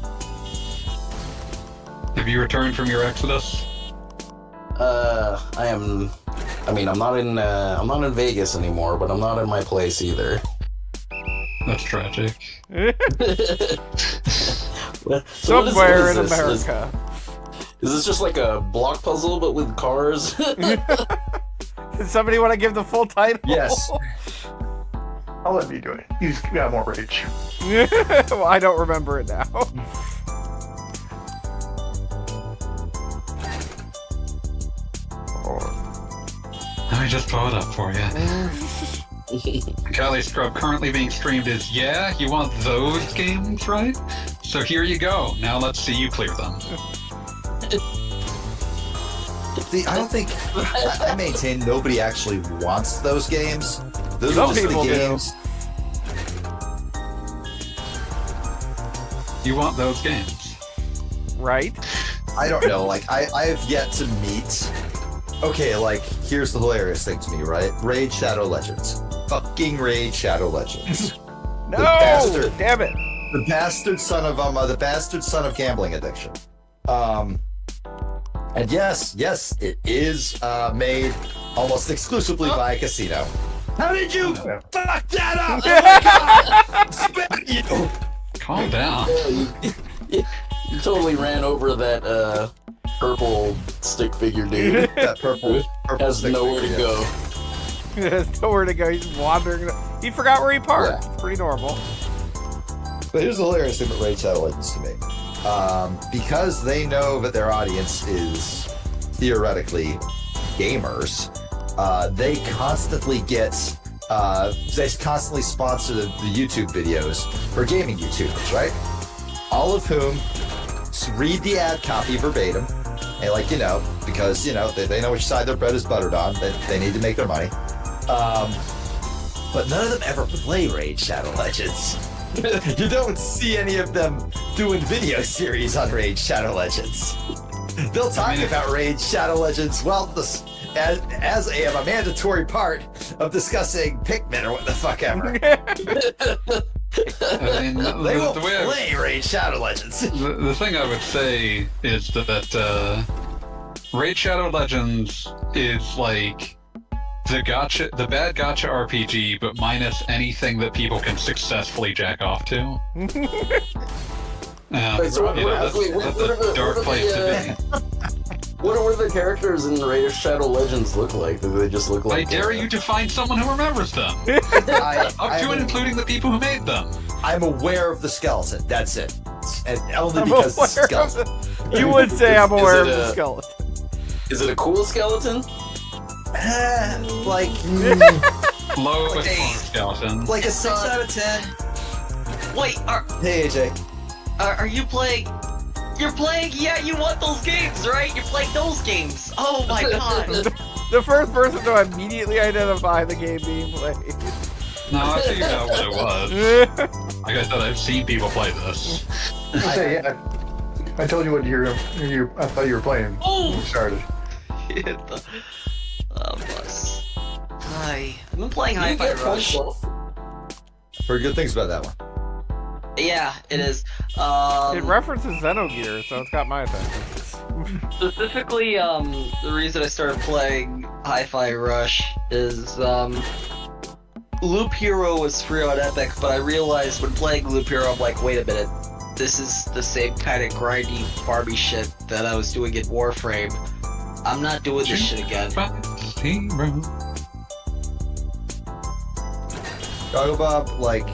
Have you returned from your exodus? I'm not in Vegas anymore, but I'm not in my place either. That's tragic. Somewhere in America. Is this just like a block puzzle but with cars? Does somebody want to give the full title? Yes. I'll let you do it. You just got more rage. Well, I don't remember it now. Let me just pull it up for you. Cali Scrub currently being streamed is, yeah, you want those games, right? So here you go. Now let's see you clear them. See, I don't think I maintain nobody actually wants those games. Those Some are just people the do. games. You want those games. Right? I don't know. Like I have yet to meet. Okay, like here's the hilarious thing to me, right? Raid Shadow Legends. Fucking Raid Shadow Legends. No! bastard. Damn it. The bastard son of gambling addiction. And yes, it is made almost exclusively by a casino. How did you fuck that up? Oh my God! Spit you! Calm down. You totally ran over that purple stick figure dude. That purple Has stick nowhere to figure, go. There's nowhere to go. He's wandering. He forgot where he parked. Yeah. It's pretty normal. But here's the hilarious thing about Raid Shadow Legends to me. Because they know that their audience is theoretically gamers, they constantly sponsor the YouTube videos for gaming YouTubers, right? All of whom read the ad copy verbatim, and like, you know, because, you know, they know which side their bread is buttered on, they need to make their money. But none of them ever play Raid Shadow Legends. You don't see any of them doing video series on Raid Shadow Legends. They'll talk about Raid Shadow Legends, well, as a mandatory part of discussing Pikmin or what the fuck ever. I mean, They won't the way play Raid Shadow Legends. the thing I would say is that Raid Shadow Legends is like the bad gotcha RPG, but minus anything that people can successfully jack off to. Wait, so what you know, are that's a dark place to be. What do the characters in Raid Shadow Legends look like? Do they just look I like? dare you to find someone who remembers them. Up to and including the people who made them. I'm aware of the skeleton. That's it. And only because it's a skeleton. You would say I'm aware of it the a- skeleton. Is it a cool skeleton? Like, Lowest Hey. form skeleton. like a 6 out of 10. Wait, Hey, AJ. are you playing? You're playing? Yeah, you want those games, right? You're playing those games. Oh my god. The first person to immediately identify the game being played. No, I figured out what it was. Like I said, I've seen people play this. I was gonna say, yeah, I told you what I thought you were playing when you started. Plus. Hi. I've been playing You Hi-Fi get Rush. Heard good things about that one. Yeah, it is. It references Xenogear, so it's got my attention. Specifically, the reason I started playing Hi-Fi Rush is, Loop Hero was free on Epic, but I realized when playing Loop Hero, I'm like, wait a minute, this is the same kind of grindy, farmy shit that I was doing in Warframe. I'm not doing this shit again. Goggle Bob, like,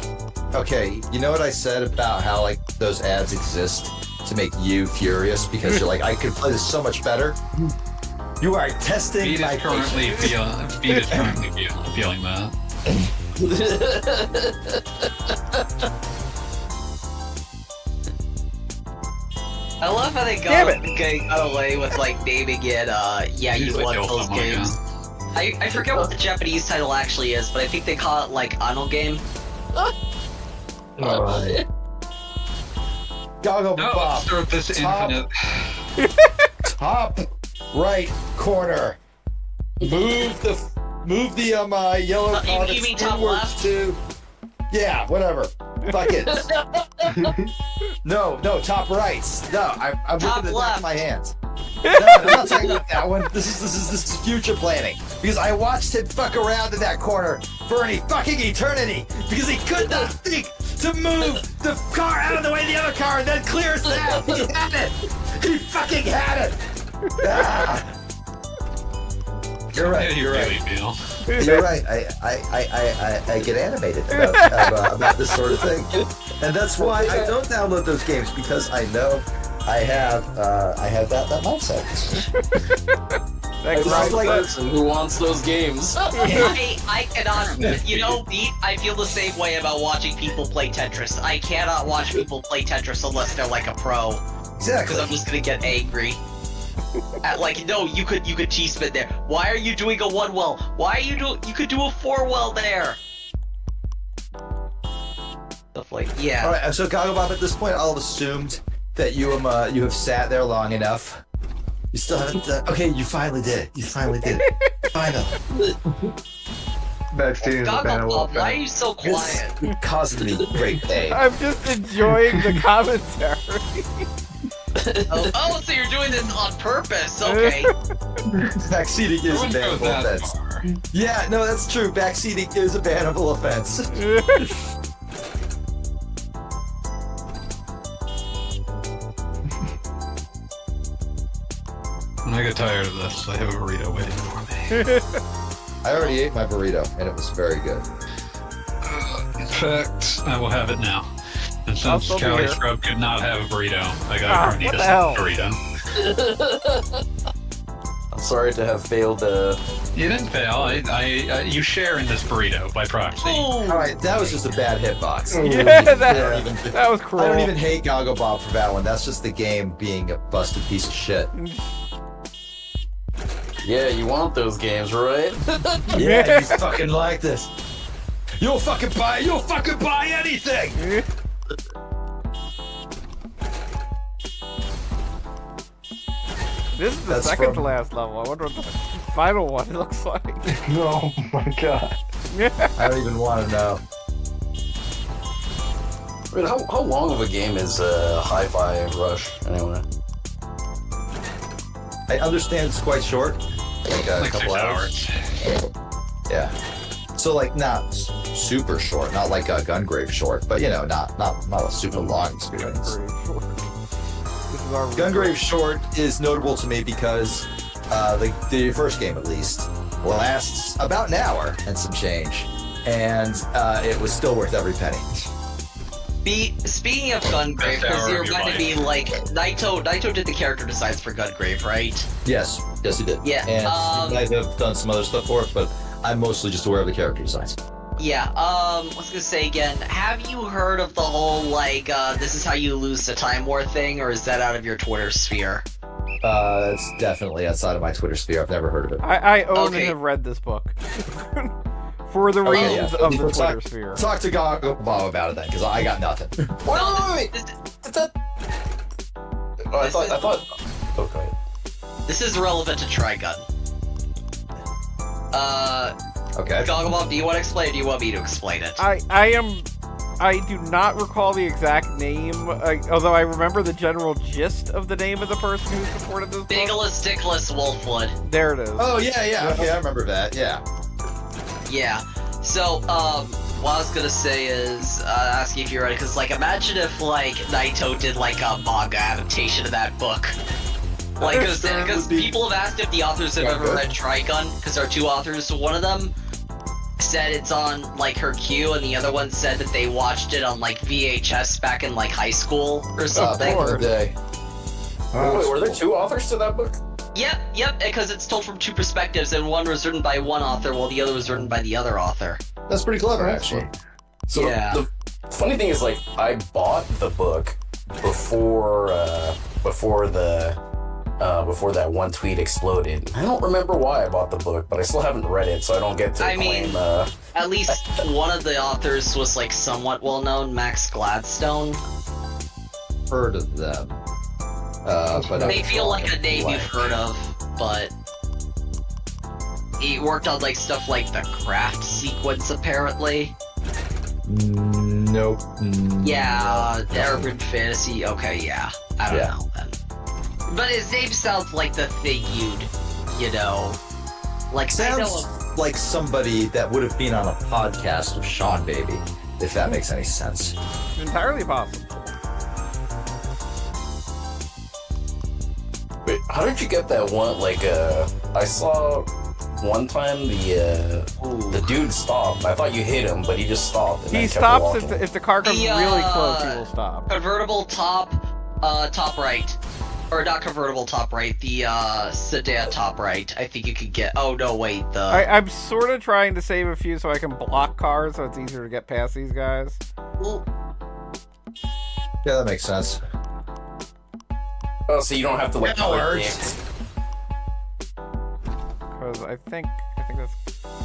okay, you know what I said about how, like, those ads exist to make you furious because you're like, I could play this so much better? You are testing Beat my is currently feeling that. I love how they Damn got away with, like, naming it, yeah, you Usually want kill those someone, games. I forget what the Japanese title actually is, but I think they call it, like, Ano Game. Goggle No, Bob, let's start this Top. infinite. top right corner. Move the yellow You comments mean top inwards left? to. Yeah, whatever. Fuck it. No, top right. No, I'm Top looking at the back left. of my hands. No, I'm not talking about that one. This is future planning. Because I watched him fuck around in that corner for an fucking eternity. Because he could not think to move the car out of the way of the other car and then clear his path. He had it. He fucking had it. Ah. You're right. You're right. Feel. You're right. I get animated about this sort of thing, and that's why I don't download those games because I know I have that mindset. That It's grinds like that- person who wants those games. I cannot, you know, Beat, I feel the same way about watching people play Tetris. I cannot watch people play Tetris unless they're like a pro, Exactly. because I'm just gonna get angry. Like, no, you could T-spin there. Why are you doing a 1 well? Why are you could do a 4 well there. Stuff like, yeah. All right. So Goggle Bob, at this point, I'll have assumed that you have sat there long enough. You still haven't done. Okay, you finally did it. You finally did it. Finally. Backstage is a Goggle bannable Bob, why are offense. you so This quiet? caused me great pain. I'm just enjoying the commentary. Oh, so you're doing this on purpose, okay. Backseating is a Wouldn't go bannable that offense. far. Yeah, no, that's true. Backseating is a bannable offense. When I get tired of this, I have a burrito waiting for me. I already ate my burrito, and it was very good. In fact, I will have it now. And I'll since still be Callie here. Scrub could not have a burrito, I Ah, got a what the hell? burrito. I'm sorry to have failed. You didn't fail. You share in this burrito by proxy. All right, that was just a bad hitbox. Yeah, I that don't even, was cruel. I don't even hate Goggle Bob for that one. That's just the game being a busted piece of shit. Yeah, you want those games, right? Yeah, you fucking like this. You'll fucking buy anything. This is the That's second to from- last level. I wonder what the final one looks like. Oh my god. I don't even want to know. Wait, how long of a game is Hi-Fi Rush anyway? I understand it's quite short, like a Like couple 6 hours. hours. Yeah. So like not super short, not like a Gungrave short, but you know, not a super long experience. This is our Gungrave Short is notable to me because the first game, at least, lasts about an hour and some change, and it was still worth every penny. Speaking of Gungrave, because you're going to be like Naito did the character designs for Gungrave, right? Yes, he did. Yeah. And he might have done some other stuff for it, but I'm mostly just aware of the character designs. Yeah, I was gonna say again, have you heard of the whole, like, this is how you lose the Time War thing, or is that out of your Twitter sphere? It's definitely outside of my Twitter sphere. I've never heard of it. I own Okay. and have read this book. For the reasons of the Twitter sphere. Talk to Goggle Bob about it then, because I got nothing. Wait. Did that? Oh, I thought. Okay. This is relevant to Trigun. Okay. Goggle Bob, do you want to explain it, or do you want me to explain it? I do not recall the exact name, although I remember the general gist of the name of the person who supported this book. Biggless Dickless Wolfwood. There it is. Oh, yeah. Okay, I remember that, yeah. Yeah. So, what I was gonna say is, ask you if you're ready, because, like, imagine if, like, Naito did, like, a manga adaptation of that book. Like, because people have asked if the authors have ever read Trigun, because there are two authors, so one of them said it's on, like, her queue, and the other one said that they watched it on, like, VHS back in, like, high school or something. Back in the day. Wait, were there two authors to that book? Yep, because it's told from two perspectives, and one was written by one author, while the other was written by the other author. That's pretty clever, actually. So Yeah. the funny thing is, like, I bought the book before that one tweet exploded. I don't remember why I bought the book, but I still haven't read it, so I don't get to claim. At least one of the authors was, like, somewhat well known, Max Gladstone. Heard of them. But They feel like a name you've heard of, but he worked on, like, stuff like the Craft sequence, apparently. Nope. Yeah, Urban Fantasy. Okay, yeah. I don't Yeah. know then. But his name sounds like the thing you know. Like, I know Sounds like somebody that would have been on a podcast with Sean Baby, if that makes any sense. Entirely possible. Wait, how did you get that one? Like, I saw one time the dude stopped. I thought you hit him, but he just stopped. And He then kept stops walking. if the car comes The, really close, he will stop. convertible top right. Or not convertible top right, the sedan top right. I think you could get. Oh no, wait. I'm sort of trying to save a few so I can block cars, so it's easier to get past these guys. Yeah, that makes sense. Oh, so you don't have to like. Cowards. Because I think that's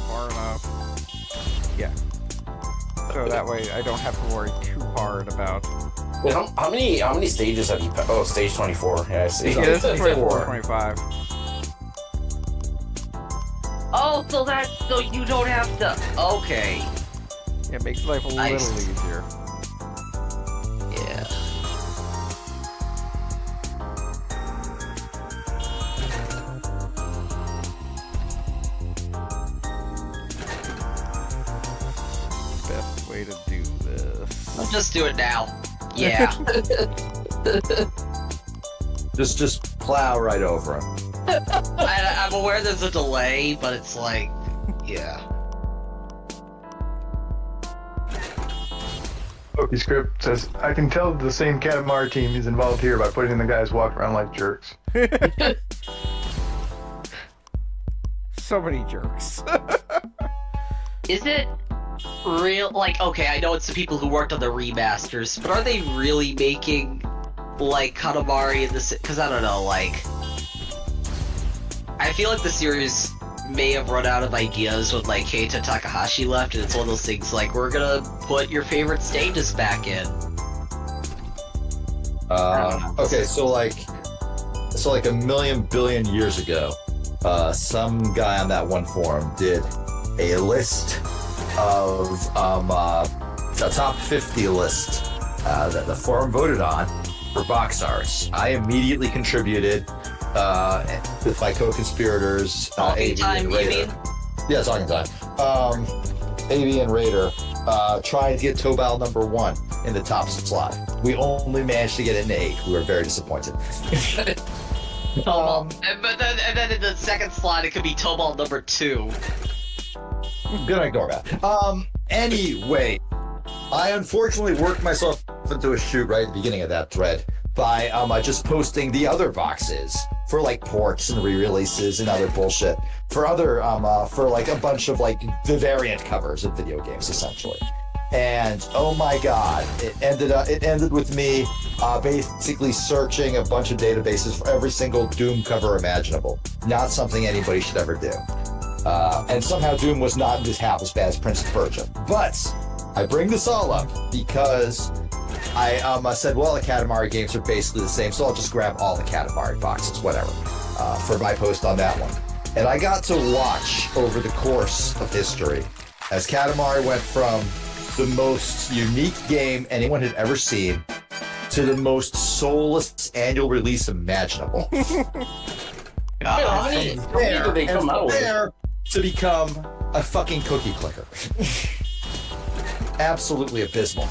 far enough. Yeah. So that way I don't have to worry too hard about. Wait, how many stages have you? Oh, stage 24. Yeah, I see. Yeah, this is 24, 25. Oh, so you don't have to. Okay. Yeah, it makes life a little easier. Yeah. Best way to do this. I'll just do it now. Yeah. Just plow right over him. I'm aware there's a delay, but it's like, yeah. Pokey Script says, I can tell the same Katamari team is involved here by putting the guys walk around like jerks. So many jerks. Is it real? Like, okay, I know it's the people who worked on the remasters, but are they really making, like, Katamari in this? Because I don't know, like, I feel like the series may have run out of ideas when, like, Keita Takahashi left, and it's one of those things like, we're gonna put your favorite stages back in. Okay, so like a million billion years ago, some guy on that one forum did a list of a top 50 list that the forum voted on for box arts. I immediately contributed with my co-conspirators, Talking AV time, and you Raider. mean? Yeah, talking time. AV and Raider trying to get Tobal number 1 in the top slot. We only managed to get into 8. We were very disappointed. And then in the second slot, it could be Tobal number 2. Gonna ignore that. Anyway, I unfortunately worked myself into a shoot right at the beginning of that thread by just posting the other boxes for like ports and re-releases and other bullshit for other for like a bunch of like the variant covers of video games essentially. And oh my god, it ended with me basically searching a bunch of databases for every single Doom cover imaginable. Not something anybody should ever do. And somehow Doom was not as bad as Prince of Persia. But I bring this all up because I said, well, the Katamari games are basically the same, so I'll just grab all the Katamari boxes, whatever, for my post on that one. And I got to watch over the course of history as Katamari went from the most unique game anyone had ever seen to the most soulless annual release imaginable. How many did they come out with? There to become a fucking cookie clicker. Absolutely abysmal.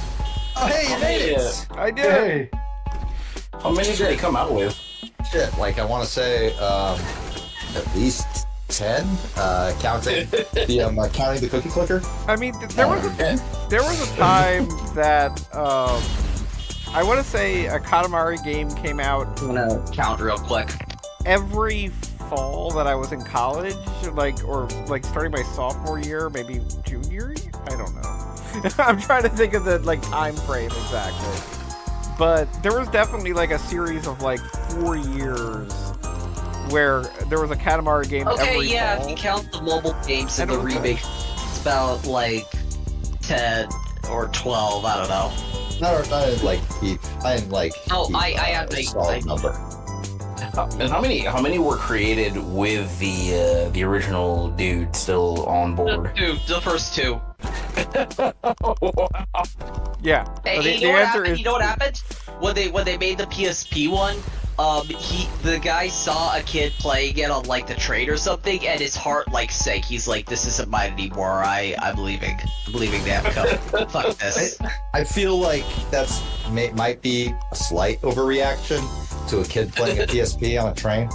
Oh, hey, you made it! I did. Hey, How many did they come out with? Shit, like I want to say at least 10, counting the cookie clicker. I mean, there was a time that I want to say a Katamari game came out I'm gonna count real quick. every fall that I was in college, like starting my sophomore year, maybe junior year? I don't know. I'm trying to think of the like time frame exactly. But there was definitely like a series of like 4 years where there was a Katamari game every fall. If you count the mobile games and the remake, it's about like 10 or 12, I don't know. I didn't like keep. I didn't like. Oh, keep, I had a the solid number. And how many were created with the original dude still on board? The first 2. Yeah. Hey, So the you know what answer happened? is You know what happened? When they made the PSP one, the guy saw a kid playing it on like the train or something, and his heart like sank. He's like, "This isn't mine anymore. I'm leaving. I'm leaving Namco. Fuck this." I feel like that's might be a slight overreaction to a kid playing a PSP on a train.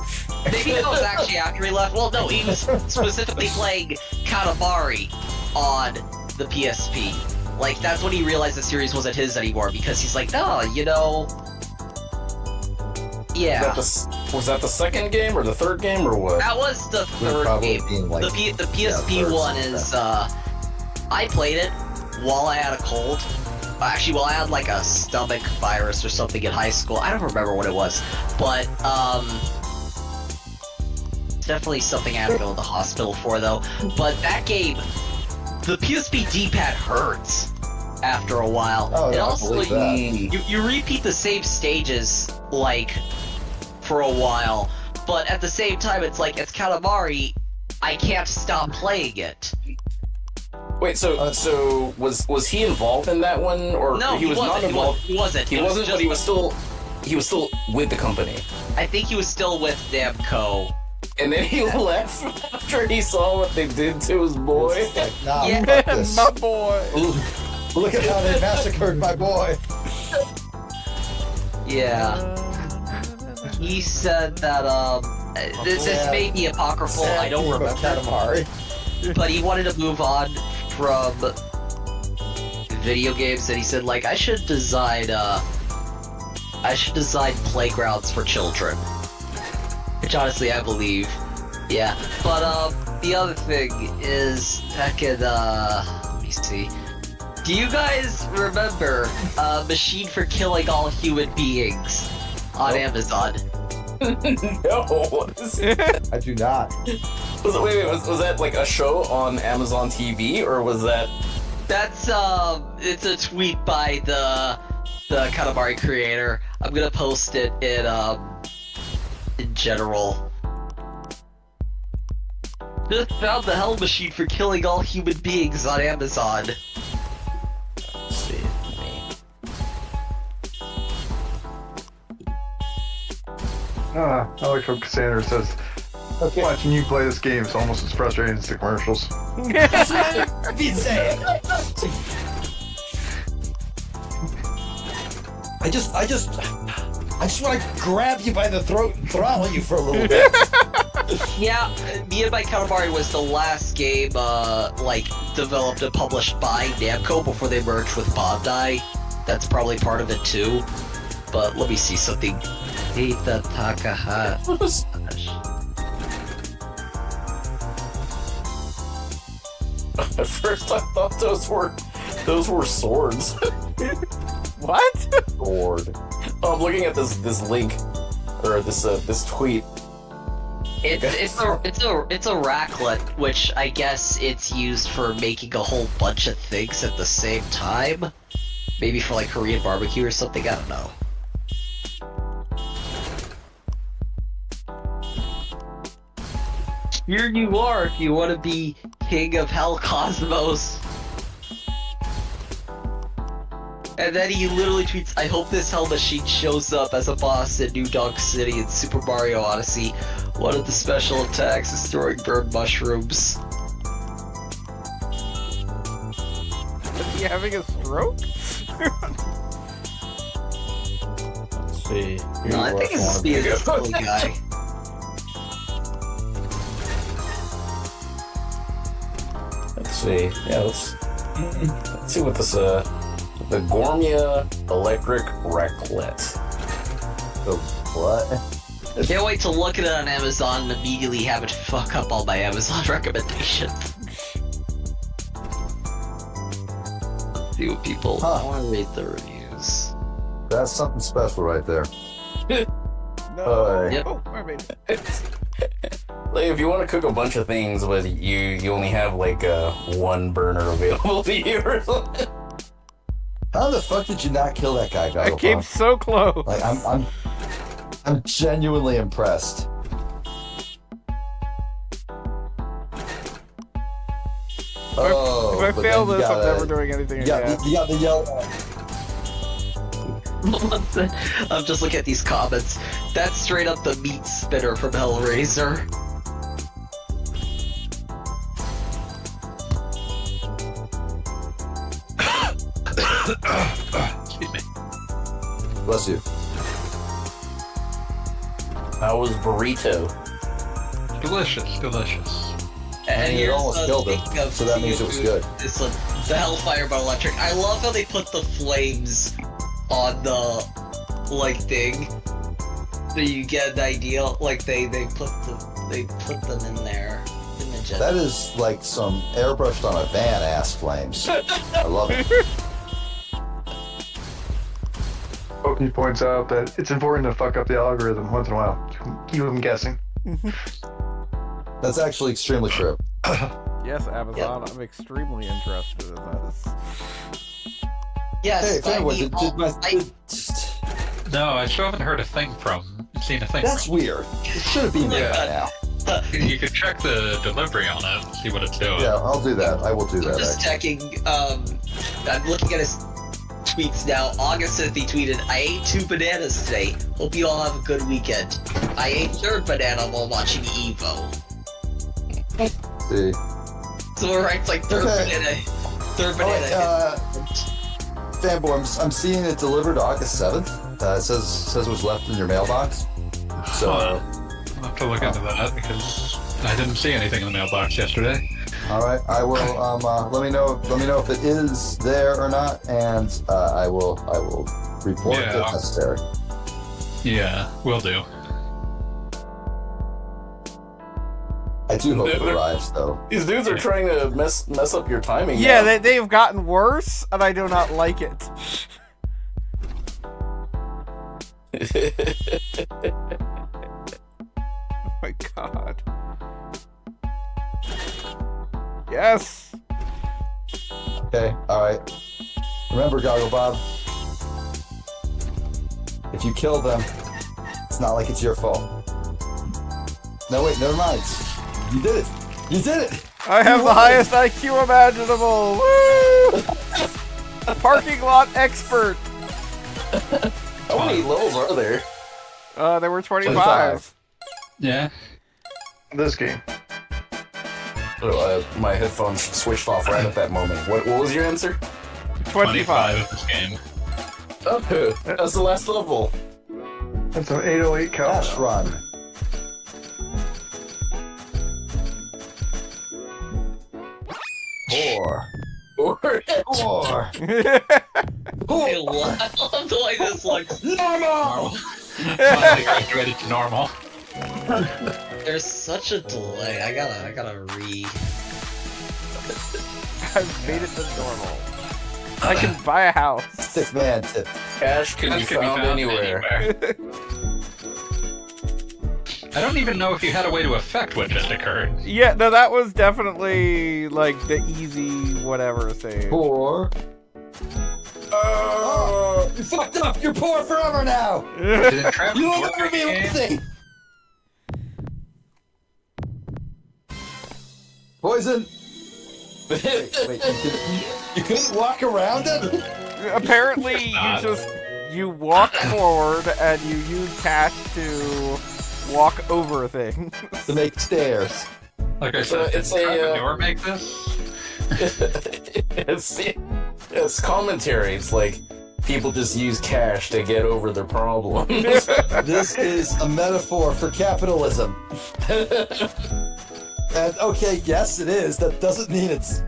Maybe that was actually after he left. Well, no, he was specifically playing Katamari on the PSP. Like, that's when he realized the series wasn't his anymore, because he's like, no, you know... Yeah. Was that the second game, or the third game, or what? That was the third game. Like, the PSP one is, I played it while I had a cold. Actually, while I had, like, a stomach virus or something in high school. I don't remember what it was. But, it's definitely something I had to go to the hospital for, though. But that game... The PSP D-pad hurts after a while. Oh, and yeah, also, I believe that. you repeat the same stages, like, for a while. But at the same time, it's like, it's Katamari, I can't stop playing it. Wait, so was he involved in that one, or No, he was not involved? He wasn't. He wasn't, but he was still with the company. I think he was still with Namco. And then he left after he saw what they did to his boy. It's like, nah, Yeah. fuck this. my boy. Look at how they massacred my boy. Yeah. He said that, this may be apocryphal, I don't Sad remember. game of Katamari. But he wanted to move on from video games, and he said, like, I should design playgrounds for children. Which honestly I believe. Yeah. But the other thing is back in let me see. Do you guys remember Machine for Killing All Human Beings on Amazon? No. I do not. Was that like a show on Amazon TV, or was that? That's it's a tweet by the Katamari creator. I'm gonna post it in general. Just found the Hell Machine for Killing All Human Beings on Amazon. Let's see. I like how Cassandra says, watching you play this game is almost as frustrating as the commercials. Be saying. I just want to grab you by the throat and throttle you for a little bit. Yeah, me and my Katamari was the last game, developed and published by Namco before they merged with Bandai. That's probably part of it too. But let me see something. Hita Takahashi. At first, I thought those were swords. What? Sword. Oh, I'm looking at this link or this tweet. It's a raclette, which I guess it's used for making a whole bunch of things at the same time. Maybe for like Korean barbecue or something. I don't know. Here you are if you want to be king of Hell Cosmos. And then he literally tweets, I hope this Hell Machine shows up as a boss in New Donk City in Super Mario Odyssey. One of the special attacks is throwing bird mushrooms. Is he having a stroke? Let's see. No, I think it's being a silly guy. Let's see. Yeah, let's see what this the Gormia Electric Raclette. The what? Can't wait to look at it on Amazon and immediately have it fuck up all my Amazon recommendations. Let's see what people. I want to read the reviews. That's something special right there. No. Yep. Oh, I made it. Like, if you want to cook a bunch of things, but you only have like one burner available to you or something. How the fuck did you not kill that guy, I Goggle came Bob? so close. Like, I'm genuinely impressed. Oh, if I but fail then you this, I'm gotta- never doing anything You got, again. you got the yellow. I'm just looking at these comments. That's straight up the meat spinner from Hellraiser. Excuse me. Bless you. How was burrito? Delicious, delicious. And You here's almost killed it, speaking of so that means it was good. This one, the Hellfire by Electric. I love how they put the flames on the thing, so you get an idea. Like they put them in there. That is like some airbrushed on a van ass flames. I love it. Pokey points out that it's important to fuck up the algorithm once in a while. Keep them guessing. That's actually extremely true. Yes, Amazon, I'm extremely interested in this. Yes, Hey, fanboy, No, I still haven't heard seen a thing that's from. weird. It should have been there by now. You could check the delivery on it, see what it's doing. Yeah, I'll do that. I will do I'm that. just Actually. checking. I'm looking at his tweets now. August 5th, he tweeted, I ate 2 bananas today. Hope you all have a good weekend. I ate 3rd banana while watching Evo. See. So it writes like 3rd Okay. banana. 3rd Oh, banana. Fanboy, I'm seeing it delivered August 7th. It says it was left in your mailbox. So, Huh. I'll have to look into that because I didn't see anything in the mailbox yesterday. all right, I will. Let me know. Let me know if it is there or not, and I will report if Yeah. necessary. Yeah, will do. I do hope it arrives, though. These dudes are trying to mess up your timing. Yeah, now. they've gotten worse, and I do not like it. Oh my god. Yes! Okay, all right. Remember, Goggle Bob. If you kill them, it's not like it's your fault. No, wait, never mind. You did it. You did it. I have the highest IQ imaginable! Woo! Parking lot expert! How many levels are there? There were 25. Yeah. This game. My headphones switched off right at that moment. What was your answer? 25. of this game. Oh, that's the last level. That's an 808 Dash countdown. run. Four. Or Four. Hey, what? I love the way this looks. Normal. Finally graduated to normal. There's such a delay. I gotta re. I've made it to normal. I can buy a house. Stick man tip. cash can be That could found anywhere. I don't even know if you had a way to affect what just occurred. Yeah, no, that was definitely like the easy whatever save. Four. Oh, you fucked up. You're poor forever now. Did it trap You will work never be again? anything. Poison. Wait, you couldn't walk around it? Apparently, you walk forward and you use cash to walk over things. To make stairs. Like I So said, did it's the a, door make this? it's commentary. It's like people just use cash to get over their problems. This is a metaphor for capitalism. And okay, yes, it is. That doesn't mean it's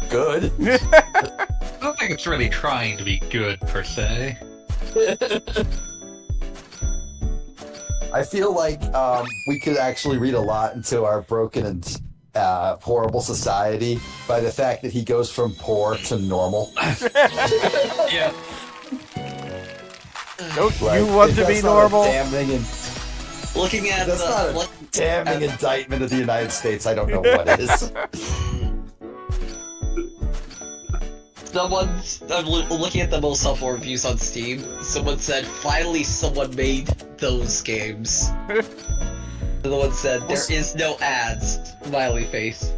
good. I don't think it's really trying to be good per se. I feel like we could actually read a lot into our broken and horrible society by the fact that he goes from poor to normal. Yeah. Don't Like, you want if to be that's not a normal? Looking at That's not a damning indictment of the United States. I don't know what it is. I'm looking at the most helpful reviews on Steam. Someone said, finally someone made those games. The one said, there is no ads. Smiley face.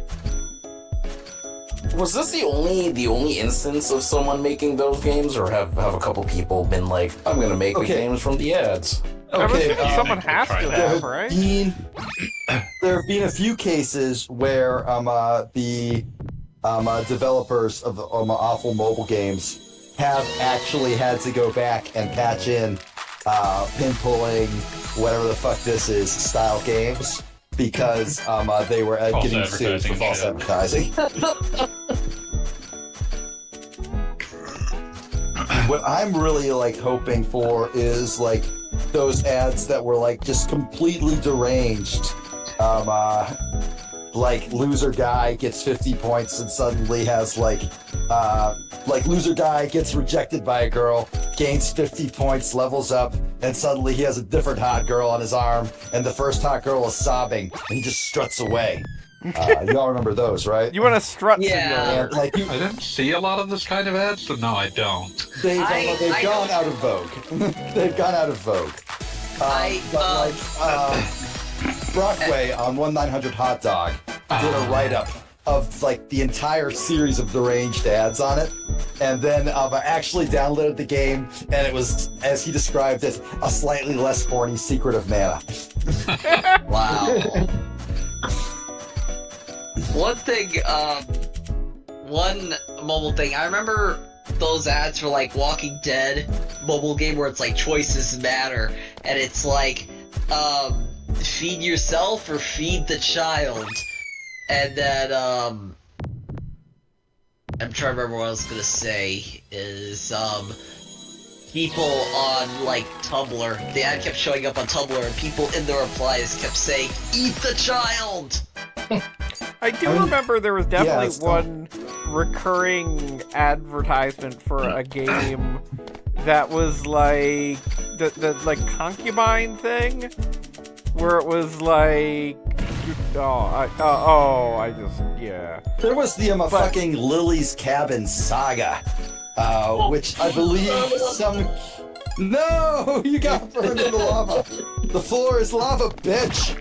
Was this the only instance of someone making those games, or have a couple people been like, I'm gonna make the Okay. games from the ads? I was Okay, thinking someone has to have, right? there have been a few cases where the developers of awful mobile games have actually had to go back and patch in pin pulling, whatever the fuck this is, style games because they were False getting sued for advertising, false shit. advertising. What I'm really like hoping for is like those ads that were like just completely deranged. Like loser guy gets 50 points and suddenly has like loser guy gets rejected by a girl, gains 50 points, levels up, and suddenly he has a different hot girl on his arm, and the first hot girl is sobbing, and he just struts away. Y'all remember those, right? You want to strut? Yeah. And like I didn't see a lot of this kind of ads, so no, I don't. they've I gone know. out of vogue. They've gone out of vogue. Brockway on 1-900 Hot Dog did a write-up of like the entire series of deranged ads on it, and then I actually downloaded the game, and it was, as he described it, a slightly less horny Secret of Mana. Wow. One mobile thing, I remember those ads for like Walking Dead mobile game where it's like choices matter, and it's like, feed yourself or feed the child. And then, I'm trying to remember what I was gonna say, is, people on, like, Tumblr, the ad kept showing up on Tumblr, and people in the replies kept saying, eat the child! I do remember there was definitely it's one recurring advertisement for a game that was like the like concubine thing, where it was like, yeah. There was the fucking Lily's Cabin saga, which I believe some. No, you got burned in the lava. The floor is lava, bitch.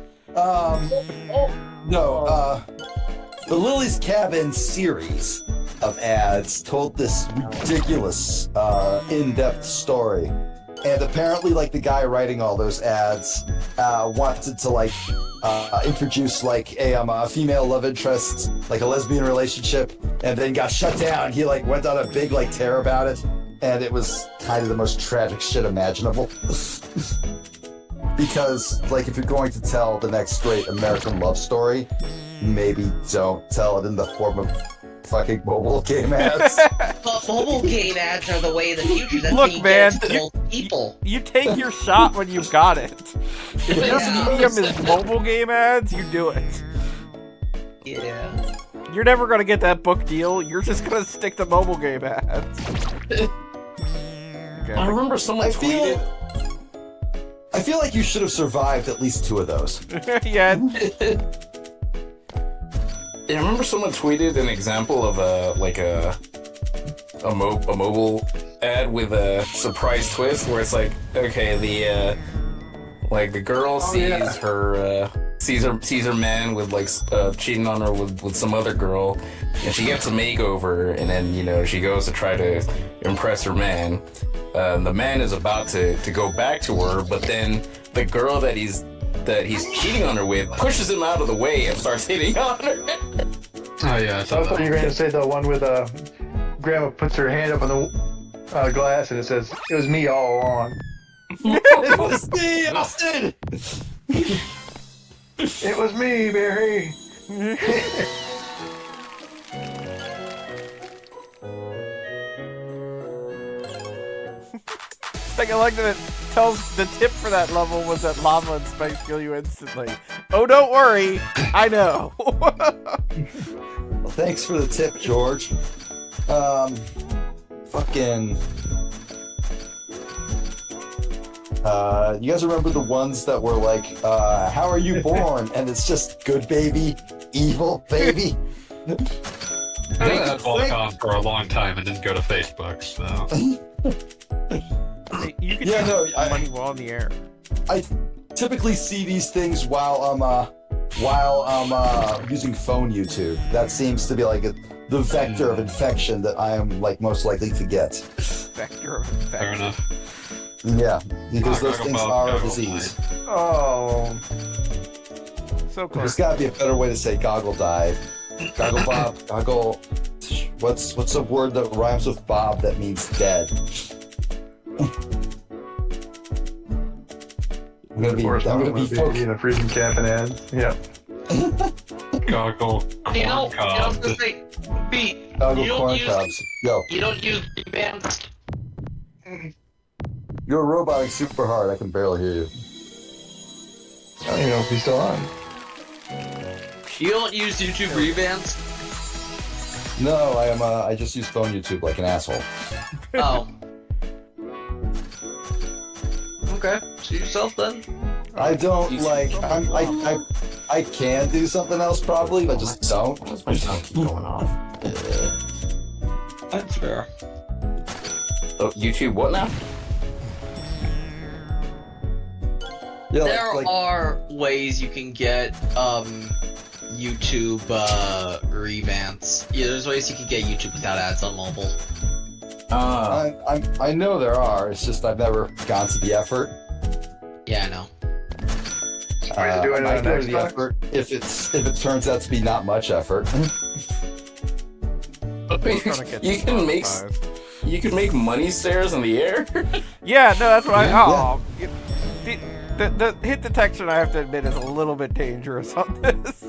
The Lily's Cabin series of ads told this ridiculous, in-depth story. And apparently, like, the guy writing all those ads wanted to, like, introduce, like, a female love interest, like a lesbian relationship, and then got shut down. He, like, went on a big, like, tear about it. and it was kind of the most tragic shit imaginable. Because, like, if you're going to tell the next great American love story, maybe don't tell it in the form of fucking mobile game ads. But mobile game ads are the way of the future. That's Look, when you man, get to most people. You take your shot when you've got it. If your Yeah. medium is mobile game ads, you do it. Yeah. You're never gonna get that book deal. You're just gonna stick to mobile game ads. I Okay. remember someone tweeted. I feel like you should have survived at least 2 of those. Yeah. I remember someone tweeted an example of a mobile ad with a surprise twist where it's like, okay, the girl sees her man with cheating on her with some other girl, and she gets a makeover, and then she goes to try to impress her man. The man is about to go back to her, but then the girl that he's cheating on her with pushes him out of the way and starts hitting on her. Oh yeah, I thought you were going to say the one with Grandma puts her hand up on the glass and it says, "It was me all along." It was me, Austin! It was me, Barry. Like, I like that it tells the tip for that level was that lava and spikes kill you instantly. Oh, don't worry, I know. Well, thanks for the tip, George. Fucking... you guys remember the ones that were like, how are you born? And it's just good baby, evil baby. I had Volcom for a long time and didn't go to Facebook, so... You can Yeah, no, money while in the air. I typically see these things while I'm using phone YouTube. That seems to be like the vector of infection that I am like most likely to get. Vector of infection. Fair enough. Yeah, because those Goggle things Bob, are a Goggle disease. Oh. So There's close. gotta be a better way to say goggle dive. Goggle Bob, goggle. What's a word that rhymes with Bob that means dead? I'm gonna be focused. in a freezing camp and ads. Yeah. Goggle corn You know, I was cob. gonna say, Pete, Goggle you don't corn use cobs. Yo, you don't use advanced. you're roboting super hard. I can barely hear you. I don't even know if he's still on. You don't use YouTube revamps. No, I am. I just use phone YouTube like an asshole. Oh. Okay, so yourself then. I don't like. I can do something else probably, but just don't. What's my sound keep going off? That's fair. Oh, YouTube, what now? Yeah, There like are ways you can get YouTube revamps. Yeah, there's ways you can get YouTube without ads on mobile. I know there are. It's just I've never gone to the effort. Yeah, I know. Ways to do I it might on go an to the Xbox? effort if it turns out to be not much effort. You can make money stairs in the air. Yeah, no, that's what I. Yeah. Oh, the hit detection, I have to admit, is a little bit dangerous on this.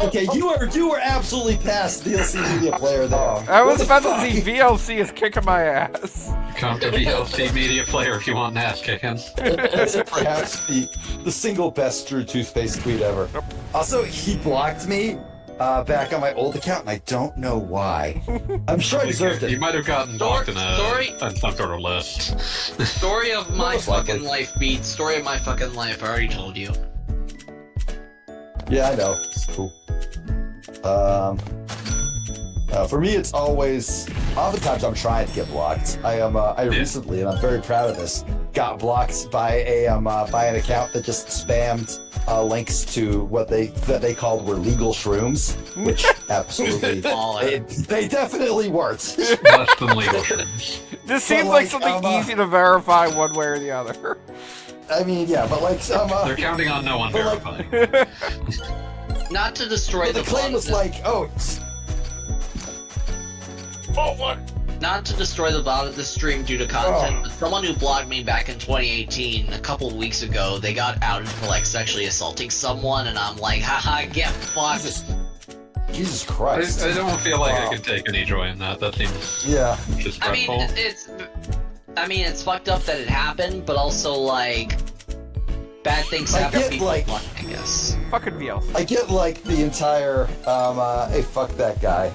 Okay, you were absolutely past DLC media player there. I was What the about to fuck? see VLC is kicking my ass. Come to VLC Media Player if you want an ass kicking. That's perhaps the single best Drew Toothpaste tweet ever. Also, he blocked me back on my old account, and I don't know why. I'm sure I deserved You it. might have gotten blocked in Story- on some sort of list. Story of my Most fucking likely. life, Beat. Story of my fucking life. I already told you. Yeah, I know. It's cool. For me, it's always. Oftentimes, I'm trying to get blocked. I recently, and I'm very proud of this, got blocked by an account that just spammed links to what they called were legal shrooms, which absolutely they definitely weren't. Less than legal shrooms. This seems like, like something I'm, easy to verify one way or the other. I mean, yeah, but like They're counting on no one But like- verifying. Not to destroy the the claim was fun- like, oh. Not to destroy the vibe of the stream due to content, but someone who blogged me back in 2018, a couple of weeks ago, they got outed for like sexually assaulting someone, and I'm like, haha, get fucked. Jesus Christ. I don't feel like I could take any joy in that. That seems just I mean, dreadful. it's fucked up that it happened, but also like bad things happen to people, I guess. Fucking VLC. I get like the entire hey fuck that guy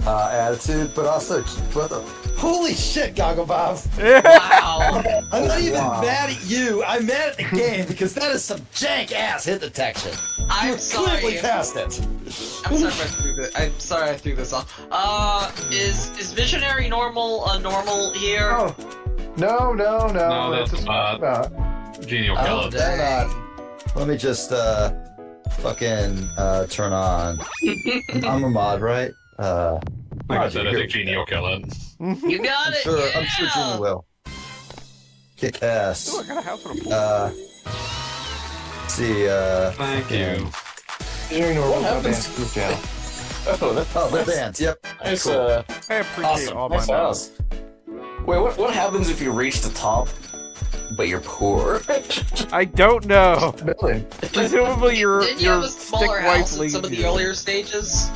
attitude, but also what the holy shit, Goggle Bob. Wow. I'm not even mad at you. I'm mad at the game because that is some jank ass hit detection. I'm sorry. Clearly past it. I'm sorry I threw this off. Is Visionary normal here? Oh. No. No, that's It's not. Genial Oh, killer. dang. Let me just fucking turn on. I'm a mod, right? Like I said, I think Genie will kill it. You got it. I'm sure Genie will. Kick ass. Ooh, I got a house with a pool. See, Thank you. Engineering normal What advanced happens? group channel. Oh, that's Oh, the bands, yep. nice. Cool. I appreciate Awesome. all my Nice mods. house. Wait, what happens if you reach the top, but you're poor? I don't know. Building. Presumably your Didn't you have a stick smaller wife house in leaves some of the you. earlier stages?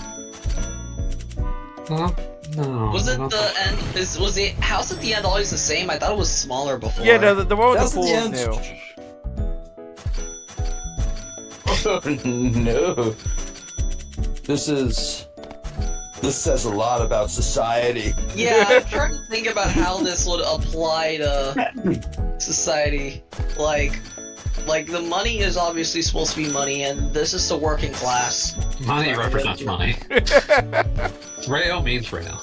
Huh? No. Was it not the end? Was the house at the end always the same? I thought it was smaller before. Yeah, no, the one with That's the pool the is end. new. No. This says a lot about society. Yeah, I'm trying to think about how this would apply to society. Like the money is obviously supposed to be money, and this is the working class. Money represents money. Rail means rail.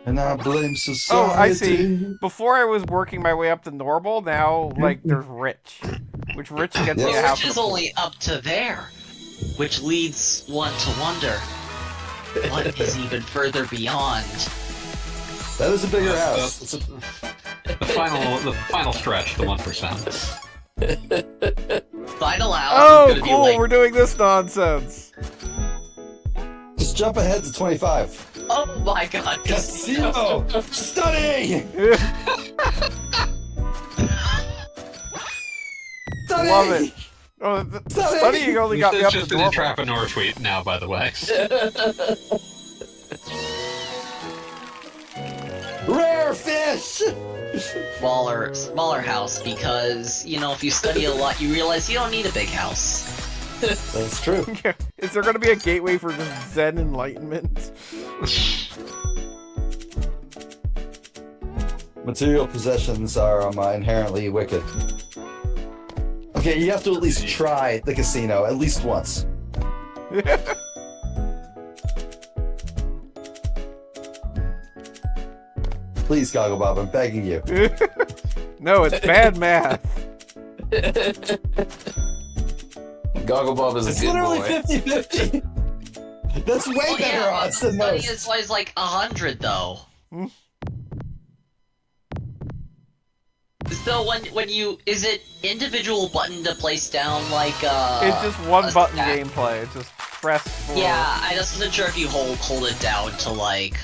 And I blame society. Oh, I see. Before I was working my way up to normal, now, like, there's rich. Which rich gets Yeah. me a house Which with is a pool. only up to there, which leads one to wonder what is even further beyond. That is a bigger house. It's a, The final stretch, the 1%. Final house Oh, is gonna cool, be like, we're doing this nonsense. just jump ahead to 25. oh my god, Casino! Study! Study! Love it. Oh, Study! studying only got me It's up to just an normal. Intrapreneur tweet now, by the way. Rare fish! smaller house, because, you know, if you study a lot, you realize you don't need a big house. That's true. Is there gonna be a gateway for just Zen enlightenment? Material possessions are inherently wicked. Okay, you have to at least try the casino at least once. Please, Goggle Bob, I'm begging you. No, it's bad math. Goggle Bob is a It's good literally boy. 50-50. That's way Well, better yeah, odds than study most. is always like 100 though. So when you is it individual button to place down like It's just one a button stack? gameplay. It's just press for... Yeah, I just wasn't sure if you hold it down to like.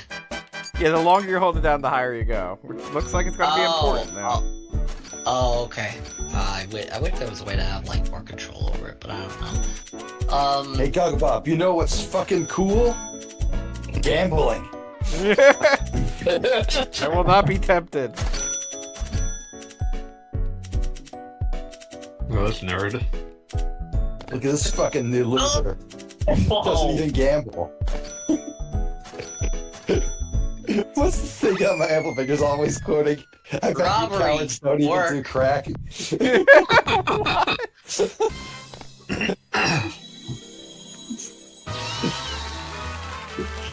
Yeah, the longer you hold it down, the higher you go. Which looks like it's gonna be important now. Oh, okay. I wish there was a way to have like more control over it, but I don't know. Hey, Goggle Bob, you know what's fucking cool? Gambling. I will not be tempted. Oh, this nerd. Look at this fucking new loser. Doesn't even gamble. What's the thing on my ample fingers always quoting? I bet you Robbery, cowards don't even work. do crack.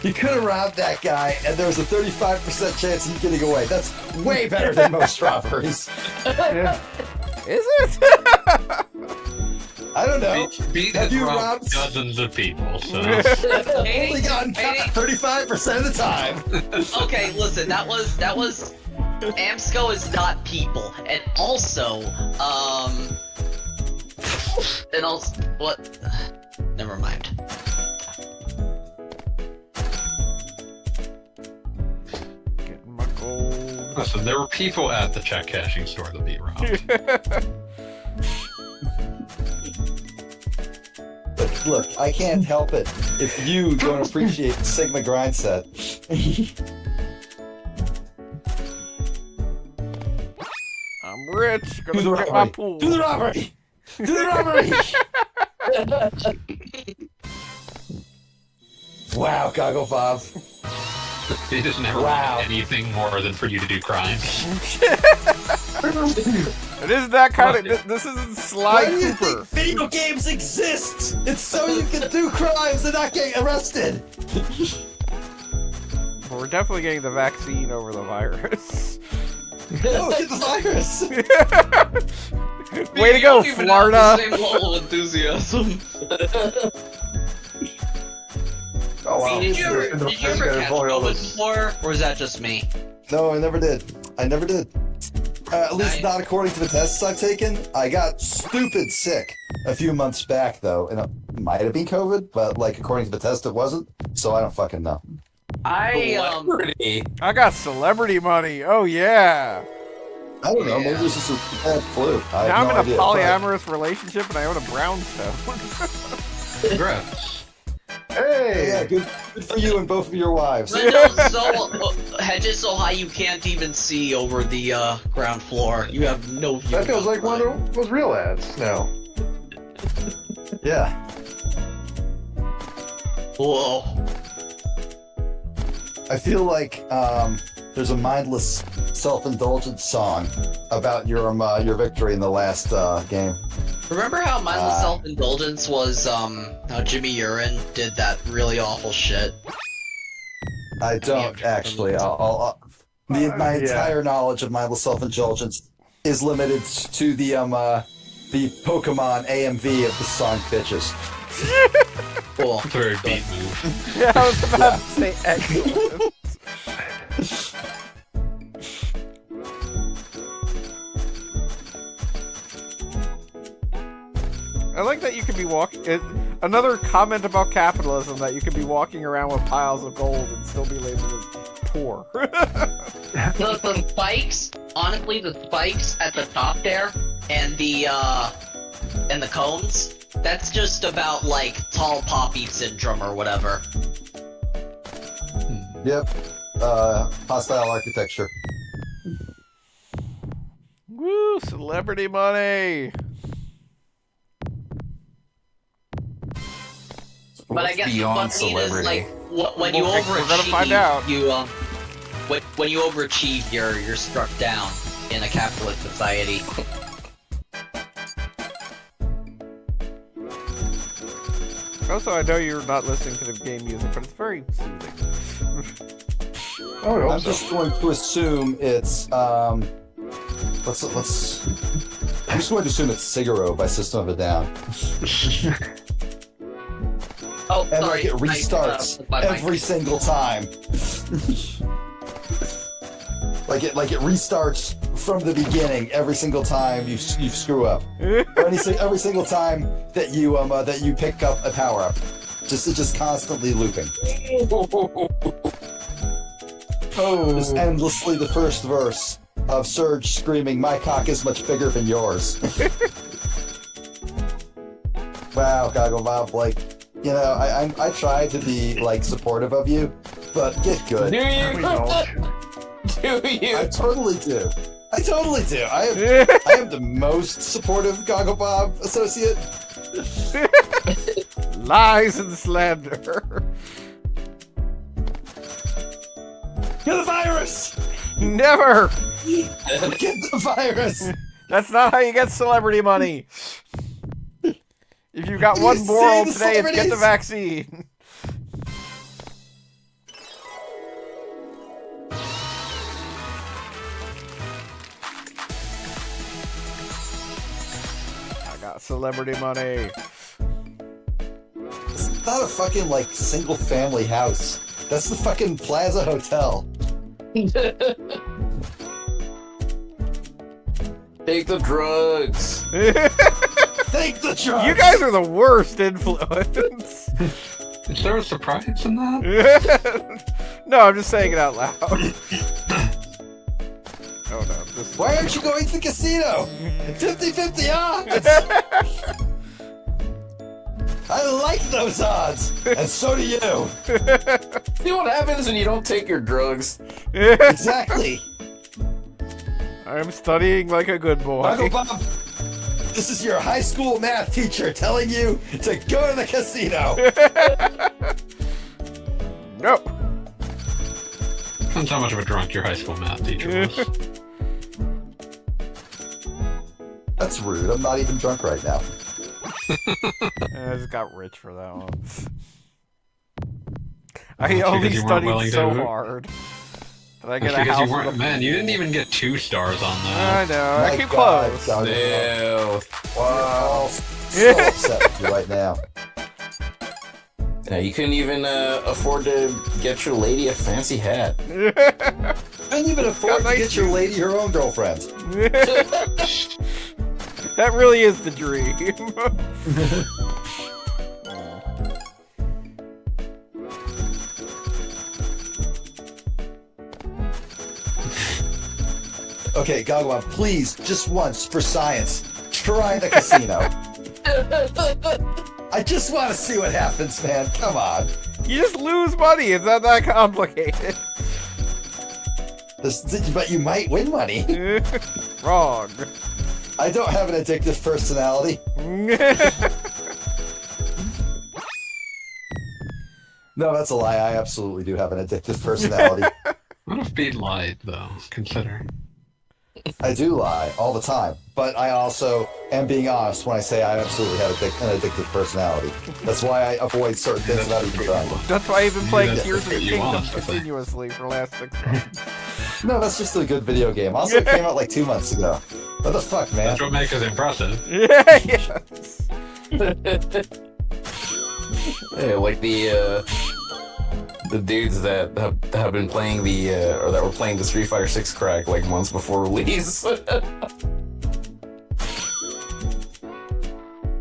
You could have robbed that guy, and there was a 35% chance of you getting away. That's way better than most robberies. Yeah. Is it? I don't know. Beat Have has you robbed robbed- dozens of people, so... Only gotten caught 35% of the time. Okay, listen, that was Amsco is not people, and also what? Never mind. Listen, there were people at the check cashing store that beat Rob. Look, I can't help it if you don't appreciate the Sigma grind set. I'm rich. Do Gonna the get my robbery! pool. Do the robbery! Do the robbery! Wow, Goggle Bob. He just never Wow. wanted anything more than for you to do crimes. It isn't that kind of. This isn't Sly Why do you Cooper. think video games exist? It's so you can do crimes and not get arrested. We're definitely getting the vaccine over the virus. Oh, get the virus! Way to go, You don't even have the Florida! same level of enthusiasm. Oh wow. Did you ever There's no- catch there's gotta avoid all COVID those- before, or is that just me? No, I never did. At least Nice. not according to the tests I've taken. I got stupid sick a few months back, though, and it might have been COVID, but like according to the test, it wasn't. So I don't fucking know. Celebrity. I got celebrity money. Oh yeah. I don't know. Maybe Yeah. it was just a bad flu. I Now have I'm no in idea, a polyamorous relationship and I own a brownstone. Congrats. but- Hey! Yeah, good for you and both of your wives. Windows so hedges so high you can't even see over the ground floor. You have no view. That feels like one of those real ads now. Yeah. Whoa. I feel like there's a mindless, self-indulgent song about your victory in the last game. Remember how mindless self-indulgence was, how Jimmy Urine did that really awful shit? I don't actually. My Yeah. entire knowledge of mindless self-indulgence is limited to the Pokemon AMV of the song "Bitches." Cool. It's a very beat move. Yeah, I was about to say excellent. I like that you could be walking. Another comment about capitalism that you could be walking around with piles of gold and still be labeled as poor. The spikes, honestly, the spikes at the top there, and the cones, that's just about like tall poppy syndrome or whatever. Yep. Hostile architecture. Woo! Celebrity money. But I What's guess beyond what I mean is celebrity? like when you We're overachieve, gonna find out. you when you overachieve, you're struck down in a capitalist society. Also, I know you're not listening to the game music, but it's very soothing. I would hope I'm so. just going to assume it's let's. I'm just going to assume it's Siguro by System of a Down. Oh, And sorry. like it restarts my mic. every single time. like it restarts from the beginning every single time you screw up. Or every single time that you pick up a power up. It's just constantly looping. Just endlessly the first verse of Surge screaming, "My cock is much bigger than yours." Wow, Goggle Bob, like, you know, I try to be like supportive of you, but get good. Do you? We don't. Do you? I totally do. I am the most supportive Goggle Bob associate. Lies and slander. Get the virus! Never. Get the virus! That's not how you get celebrity money. If you've got Do one you moral see the today, it's get the celebrities? vaccine. I got celebrity money. It's not a fucking like single family house. That's the fucking Plaza Hotel. Take the drugs. Take the drugs! You guys are the worst influence. Is there a surprise in that? No, I'm just saying it out loud. Why aren't you going to the casino? 50-50 odds! I like those odds! And so do you! See what happens when you don't take your drugs? Exactly! I'm studying like a good boy. Goggle Bob, this is your high school math teacher telling you to go to the casino! No. Depends how much of a drunk your high school math teacher was. That's rude, I'm not even drunk right now. I just got rich for that one. I Well, only because you weren't willing studied so to- hard. Did I That's get a because house you with weren't, a... man, you didn't even get 2 stars on I that. know, My I keep God, close. Goggle Bob. Ew. Wow. So upset with you right now. Yeah, you couldn't even afford to get your lady a fancy hat. Couldn't even afford to nice get your lady her own girlfriend. That really is the dream. Okay, Goggle Bob, please, just once, for science, try the casino. I just want to see what happens, man. Come on. You just lose money. It's not that complicated. But you might win money. Wrong. I don't have an addictive personality. No, that's a lie. I absolutely do have an addictive personality. What if Beat lied, though? Consider. I do lie all the time, but I also am being honest when I say I absolutely have an addictive personality. That's why I avoid certain things without even trying. That's why I've been playing That's Tears of the what you Kingdom want, I think. continuously for the last 6 months. No, that's just a good video game. Also, it came out like 2 months ago. What the fuck, man? That's what makes it impressive. Yeah, yes. Yeah, like the dudes that have been playing or that were playing the Street Fighter 6 crack like months before release.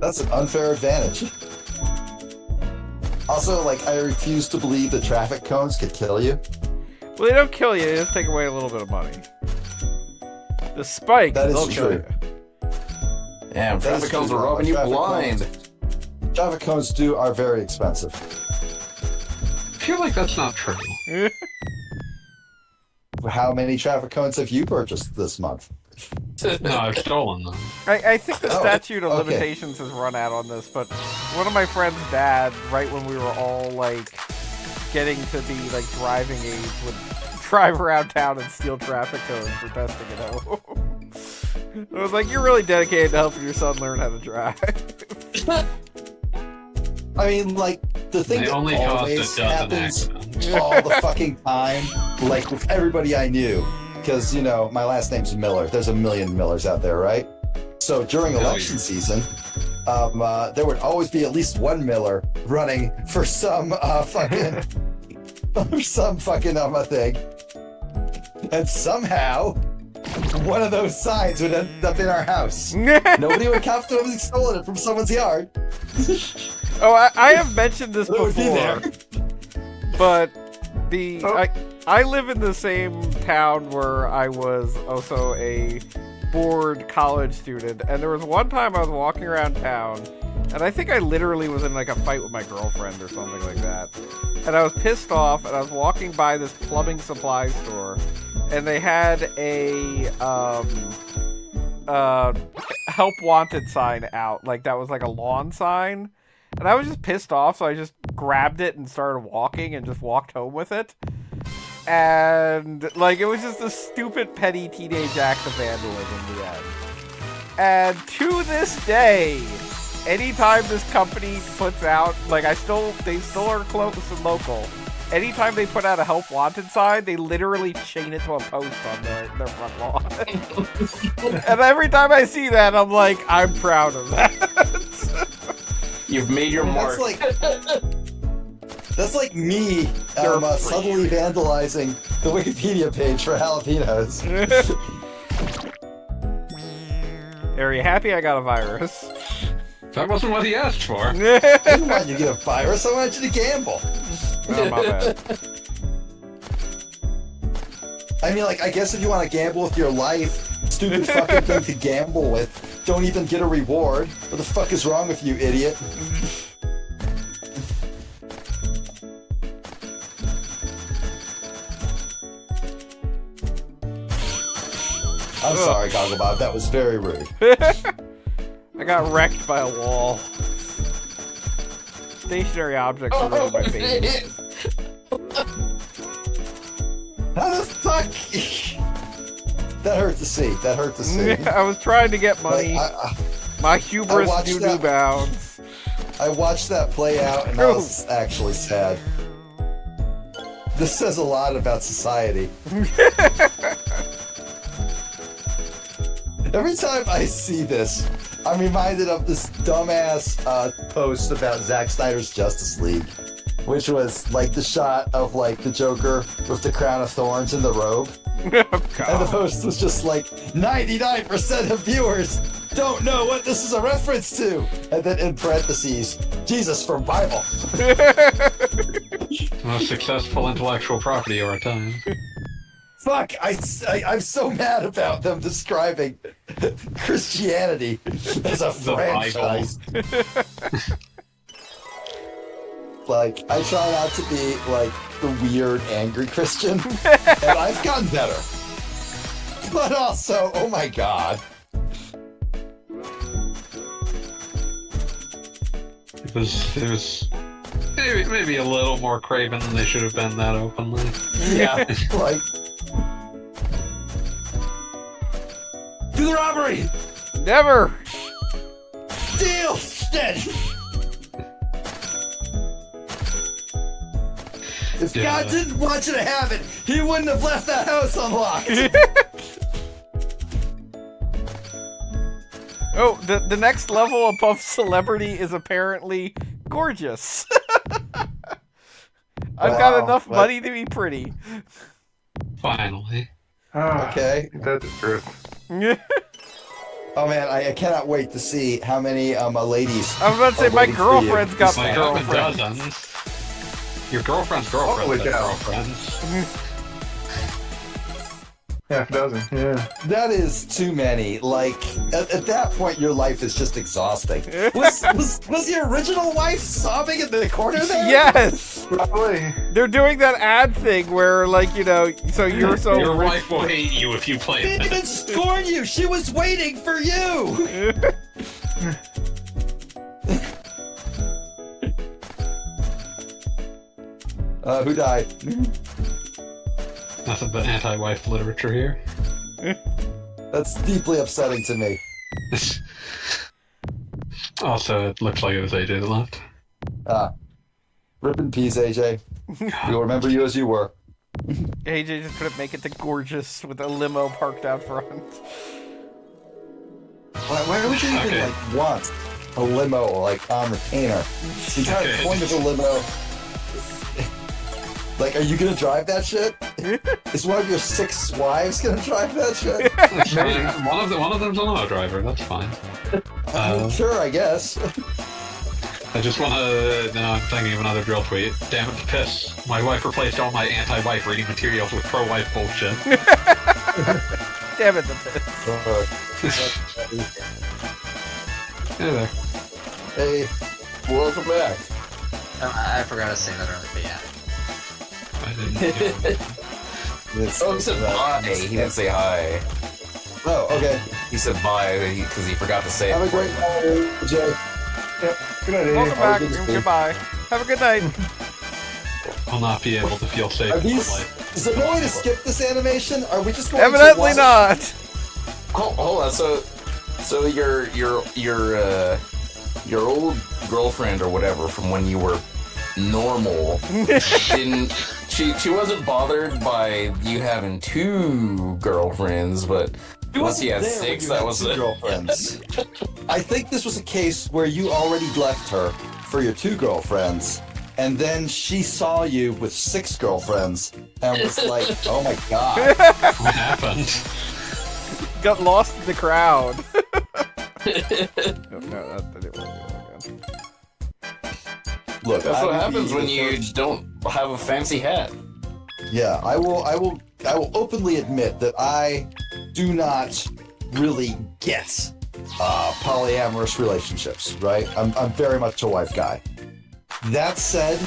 That's an unfair advantage. Also, like, I refuse to believe that traffic cones could kill you. Well, they don't kill you. They just take away a little bit of money. The spikes, That is they'll kill true. you. Damn, That is traffic cones true, are rubbing you traffic blind. cones. Traffic cones are very expensive. I feel like that's not true. How many traffic cones have you purchased this month? No, I've stolen them. I think the Oh, statute of okay. limitations has run out on this, but one of my friend's dad, right when we were all, like, getting to be, like, driving age, would drive around town and steal traffic cones for testing it out. I was like, you're really dedicated to helping your son learn how to drive. I mean, like, the thing They that only caused a always dozen happens accidents. all the fucking time, like with everybody I knew, because, you know, my last name's Miller. There's a million Millers out there, right? So during election season, there would always be at least one Miller running for some fucking for some fucking thing, and somehow one of those signs would end up in our house. Nobody would have to have stolen it from someone's yard. Oh, I have mentioned this It would be before, there. but Oh. I live in the same town where I was also a bored college student, and there was one time I was walking around town, and I think I literally was in like a fight with my girlfriend or something like that, and I was pissed off, and I was walking by this plumbing supply store, and they had a help wanted sign out, like that was like a lawn sign. And I was just pissed off, so I just grabbed it and started walking and just walked home with it. And, like, it was just a stupid, petty teenage act of vandalism in the end. And to this day, anytime this company puts out, like, they still are close and local. Anytime they put out a help wanted sign, they literally chain it to a post on their front lawn. And every time I see that, I'm like, I'm proud of that. You've made your mark. That's like me They're free. subtly vandalizing the Wikipedia page for jalapenos. Are you happy I got a virus? That wasn't what he asked for. I didn't want you to get a virus, I wanted you to gamble. Oh, my bad. I mean, like, I guess if you want to gamble with your life Stupid fucking thing to gamble with. Don't even get a reward. What the fuck is wrong with you, idiot? I'm sorry, Goggle Bob. That was very rude. I got wrecked by a wall. Stationary objects are really my favorite. How the fuck? That hurt to see. That hurt to see. I was trying to get money. Like, My hubris watched knew that- no bounds. I watched that play out, and I was actually sad. This says a lot about society. Every time I see this, I'm reminded of this dumbass post about Zack Snyder's Justice League, which was like the shot of like the Joker with the crown of thorns and the robe. Oh, And the God. post was just like, 99% of viewers don't know what this is a reference to. And then in parentheses, Jesus from Bible. Most successful intellectual property of our time. Fuck, I'm so mad about them describing Christianity as a The franchise. Like, I try not to be like the weird, angry Christian, and I've gotten better. But also, oh my god. It was maybe a little more craven than they should have been that openly. Yeah, like... Do the robbery! Never! Steal! Shit! If Yeah. God didn't want you to have it, he wouldn't have left that house unlocked! Oh, the next level above celebrity is apparently gorgeous. I've got Wow, enough what? money to be pretty. Finally. Ah, Okay. That's the truth. Oh man, I cannot wait to see how many ladies. I was about to say, are my waiting for you. girlfriend's got It's my like up in girlfriend. dozens. Your girlfriend's girlfriend. Holy has cow. girlfriends. Half dozen. Yeah. That is too many. Like at that point, your life is just exhausting. Was your original wife sobbing in the corner there? Yes! Probably. They're doing that ad thing where, like, you know, so you're so Your rich. wife will hate you if you play She didn't even this. scorn you. She was waiting for you. Who died? Nothing but anti-wife literature here. That's deeply upsetting to me. Also, it looks like it was AJ that left. Rip in peace, AJ. We'll remember you as you were. AJ just couldn't make it to gorgeous with a limo parked out front. Why would you even Okay. like want a limo like on retainer? The entire Okay. point of a limo. Like, are you gonna drive that shit? Is one of your 6 wives gonna drive that shit? That's fine. One of them's a limo driver. That's fine. Sure, I guess. I just want to. No, I'm thinking of another drill tweet. Damn it, piss! My wife replaced all my anti-wife reading materials with pro-wife bullshit. Damn it, the piss. Hey there. Hey, Welcome back. I forgot to say that earlier, but yeah. I didn't. it's, Oh, he said bye. He didn't say hi. Oh, okay. He said bye because he forgot to say Have a it. great night, Jay. Yep. Good night, Welcome Dave. back. good to see you. Goodbye. Have a good night. I'll not be able to feel safe Are in my these? life. Is there no way to skip this animation? Are we just going Evidently to watch? not. Hold on. So your old girlfriend or whatever from when you were normal didn't she wasn't bothered by you having 2 girlfriends, but She once you had wasn't there when 6, you that had was 2 it. girlfriends. I think this was a case where you already left her for your 2 girlfriends, and then she saw you with 6 girlfriends and was like, "Oh my god!" What happened? Got lost in the crowd. No, that didn't work. Look, That's I what would happens be when the you first- don't have a fancy hat. Yeah, I will openly admit that I do not really get polyamorous relationships, right? I'm very much a wife guy. That said,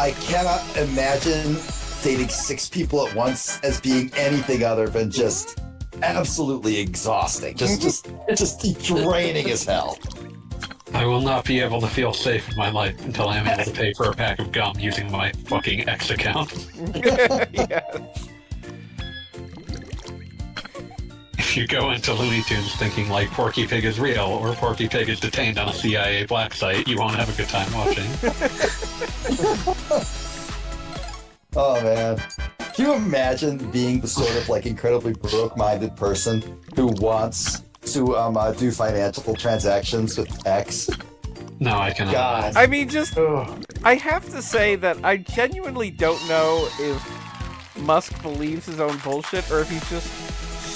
I cannot imagine dating 6 people at once as being anything other than just absolutely exhausting. It's just draining as hell. I will not be able to feel safe in my life until I am able to pay for a pack of gum using my fucking X account. Yeah. If you go into Looney Tunes thinking like Porky Pig is real or Porky Pig is detained on a CIA black site, you won't have a good time watching. Oh man. Can you imagine being the sort of like incredibly broke-minded person who wants to do financial transactions with X? No, I cannot. God. I mean, just Ugh. I have to say that I genuinely don't know if Musk believes his own bullshit or if he's just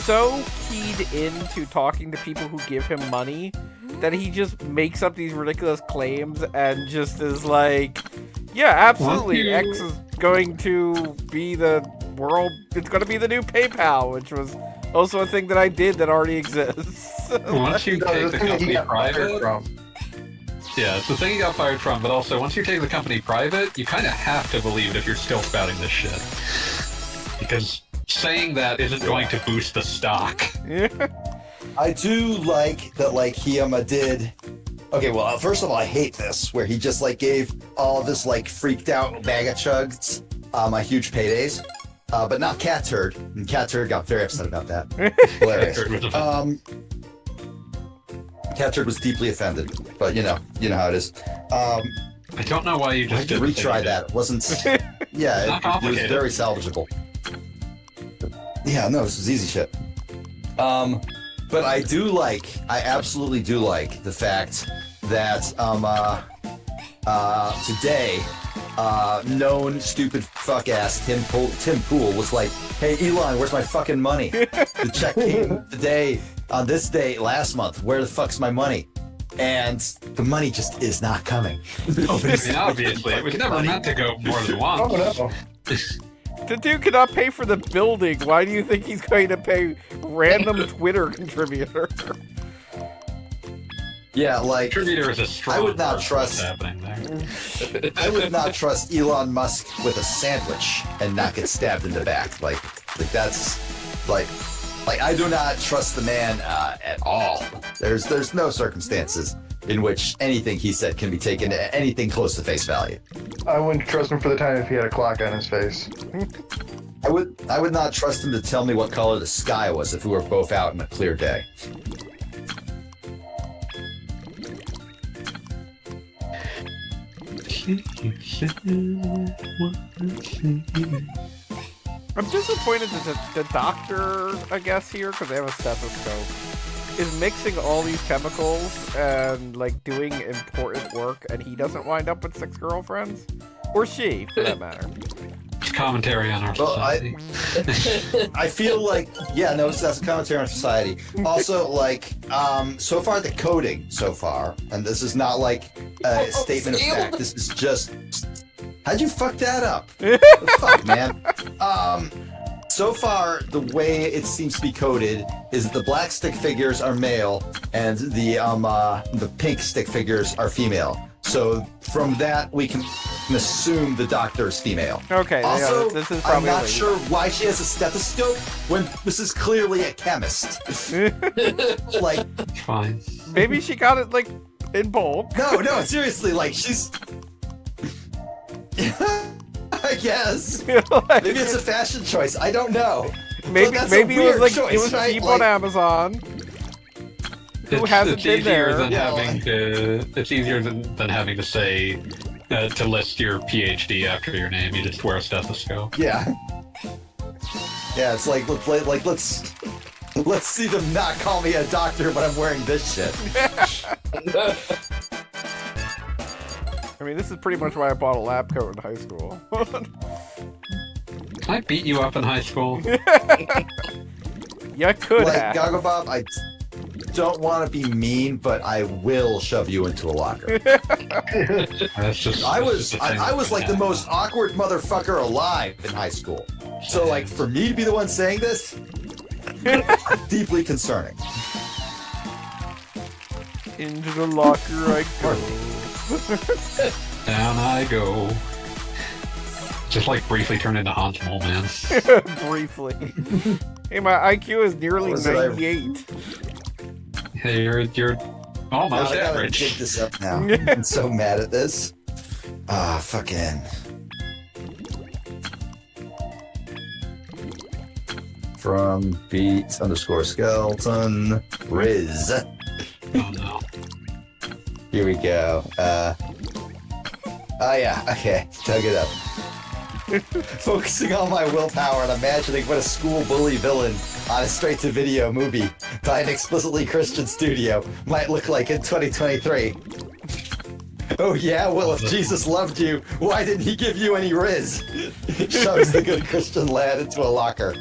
so keyed into talking to people who give him money that he just makes up these ridiculous claims and just is like, yeah, absolutely, X is going to be the world, it's going to be the new PayPal, which was also a thing that I did that already exists. Once you No, take the the thing that he company got fired private, from. yeah, it's the thing you got fired from, but also once you take the company private, you kind of have to believe it if you're still spouting this shit. Because saying that isn't going to boost the stock. I do like that, like, he did. Okay, well, first of all, I hate this, where he just, like, gave all of this, like, freaked out MAGA chugs a huge paydays, but not Cat Turd. And Cat Turd got very upset about that. Hilarious. Cat Turd was deeply offended, but you know how it is. I don't know why you I just had to did the thing retry you that. It wasn't. Yeah, Not it was complicated. very salvageable. Yeah, no, this was easy shit. But I absolutely do like the fact that today, known stupid fuck ass Tim Pool was like, "Hey Elon, where's my fucking money? The check came today on this day last month. Where the fuck's my money?" And the money just is not coming. I mean, obviously, it was never meant to go more than Oh once. no. The dude cannot pay for the building. Why do you think he's going to pay random Twitter contributor? Yeah, like Contributor is a strong I would not word for trust- what's happening there. I would not trust Elon Musk with a sandwich and not get stabbed in the back. Like that's like I do not trust the man at all. There's no circumstances in which anything he said can be taken anything close to face value. I wouldn't trust him for the time if he had a clock on his face. I would not trust him to tell me what color the sky was if we were both out on a clear day. I'm disappointed that the doctor, I guess here, because they have a stethoscope, is mixing all these chemicals and like doing important work, and he doesn't wind up with 6 girlfriends, or she, for that matter. It's commentary on our Well, society. I feel like, yeah, no, that's a commentary on society. Also, like, so far the coding so far, and this is not like a statement of fact. This is just, how'd you fuck that up? The fuck, man. So far, the way it seems to be coded is the black stick figures are male and the pink stick figures are female. So from that, we can assume the doctor is female. Okay, Also, yeah, this is I'm probably not sure why she has a stethoscope when this is clearly a chemist. Like, Fine. Maybe she got it like in bulk. no, seriously, like she's. I guess Like, maybe it's a fashion choice. I don't know. maybe that's a maybe it was weird like choice, it was right? cheap Like- on Amazon. Who hasn't it's been easier there? Than Yeah, having to, it's easier than having to say to list your PhD after your name. You just wear a stethoscope. Yeah. Yeah, it's like let's see them not call me a doctor, but I'm wearing this shit. I mean, this is pretty much why I bought a lab coat in high school. I beat you up in high school. You could Like have. Goggle Bob, I don't want to be mean, but I will shove you into a locker. That's just. I that's was just a thing I was that like can the happen. most awkward motherfucker alive in high school. So like for me to be the one saying this, Deeply concerning. Into the locker I go. Down I go. Just like briefly turn into Hans Mole Man. Briefly. Hey, my IQ is nearly Was it I- 98. Hey, you're almost I gotta average. dig this up now. I'm so mad at this. Ah, fucking. From beat_skeleton Riz. Oh no. Here we go. Oh yeah, okay. Dug it up. Focusing on my willpower and imagining what a school bully villain on a straight-to-video movie by an explicitly Christian studio might look like in 2023. Oh yeah? Well, if Jesus loved you, why didn't he give you any Riz? Shoves the good Christian lad into a locker.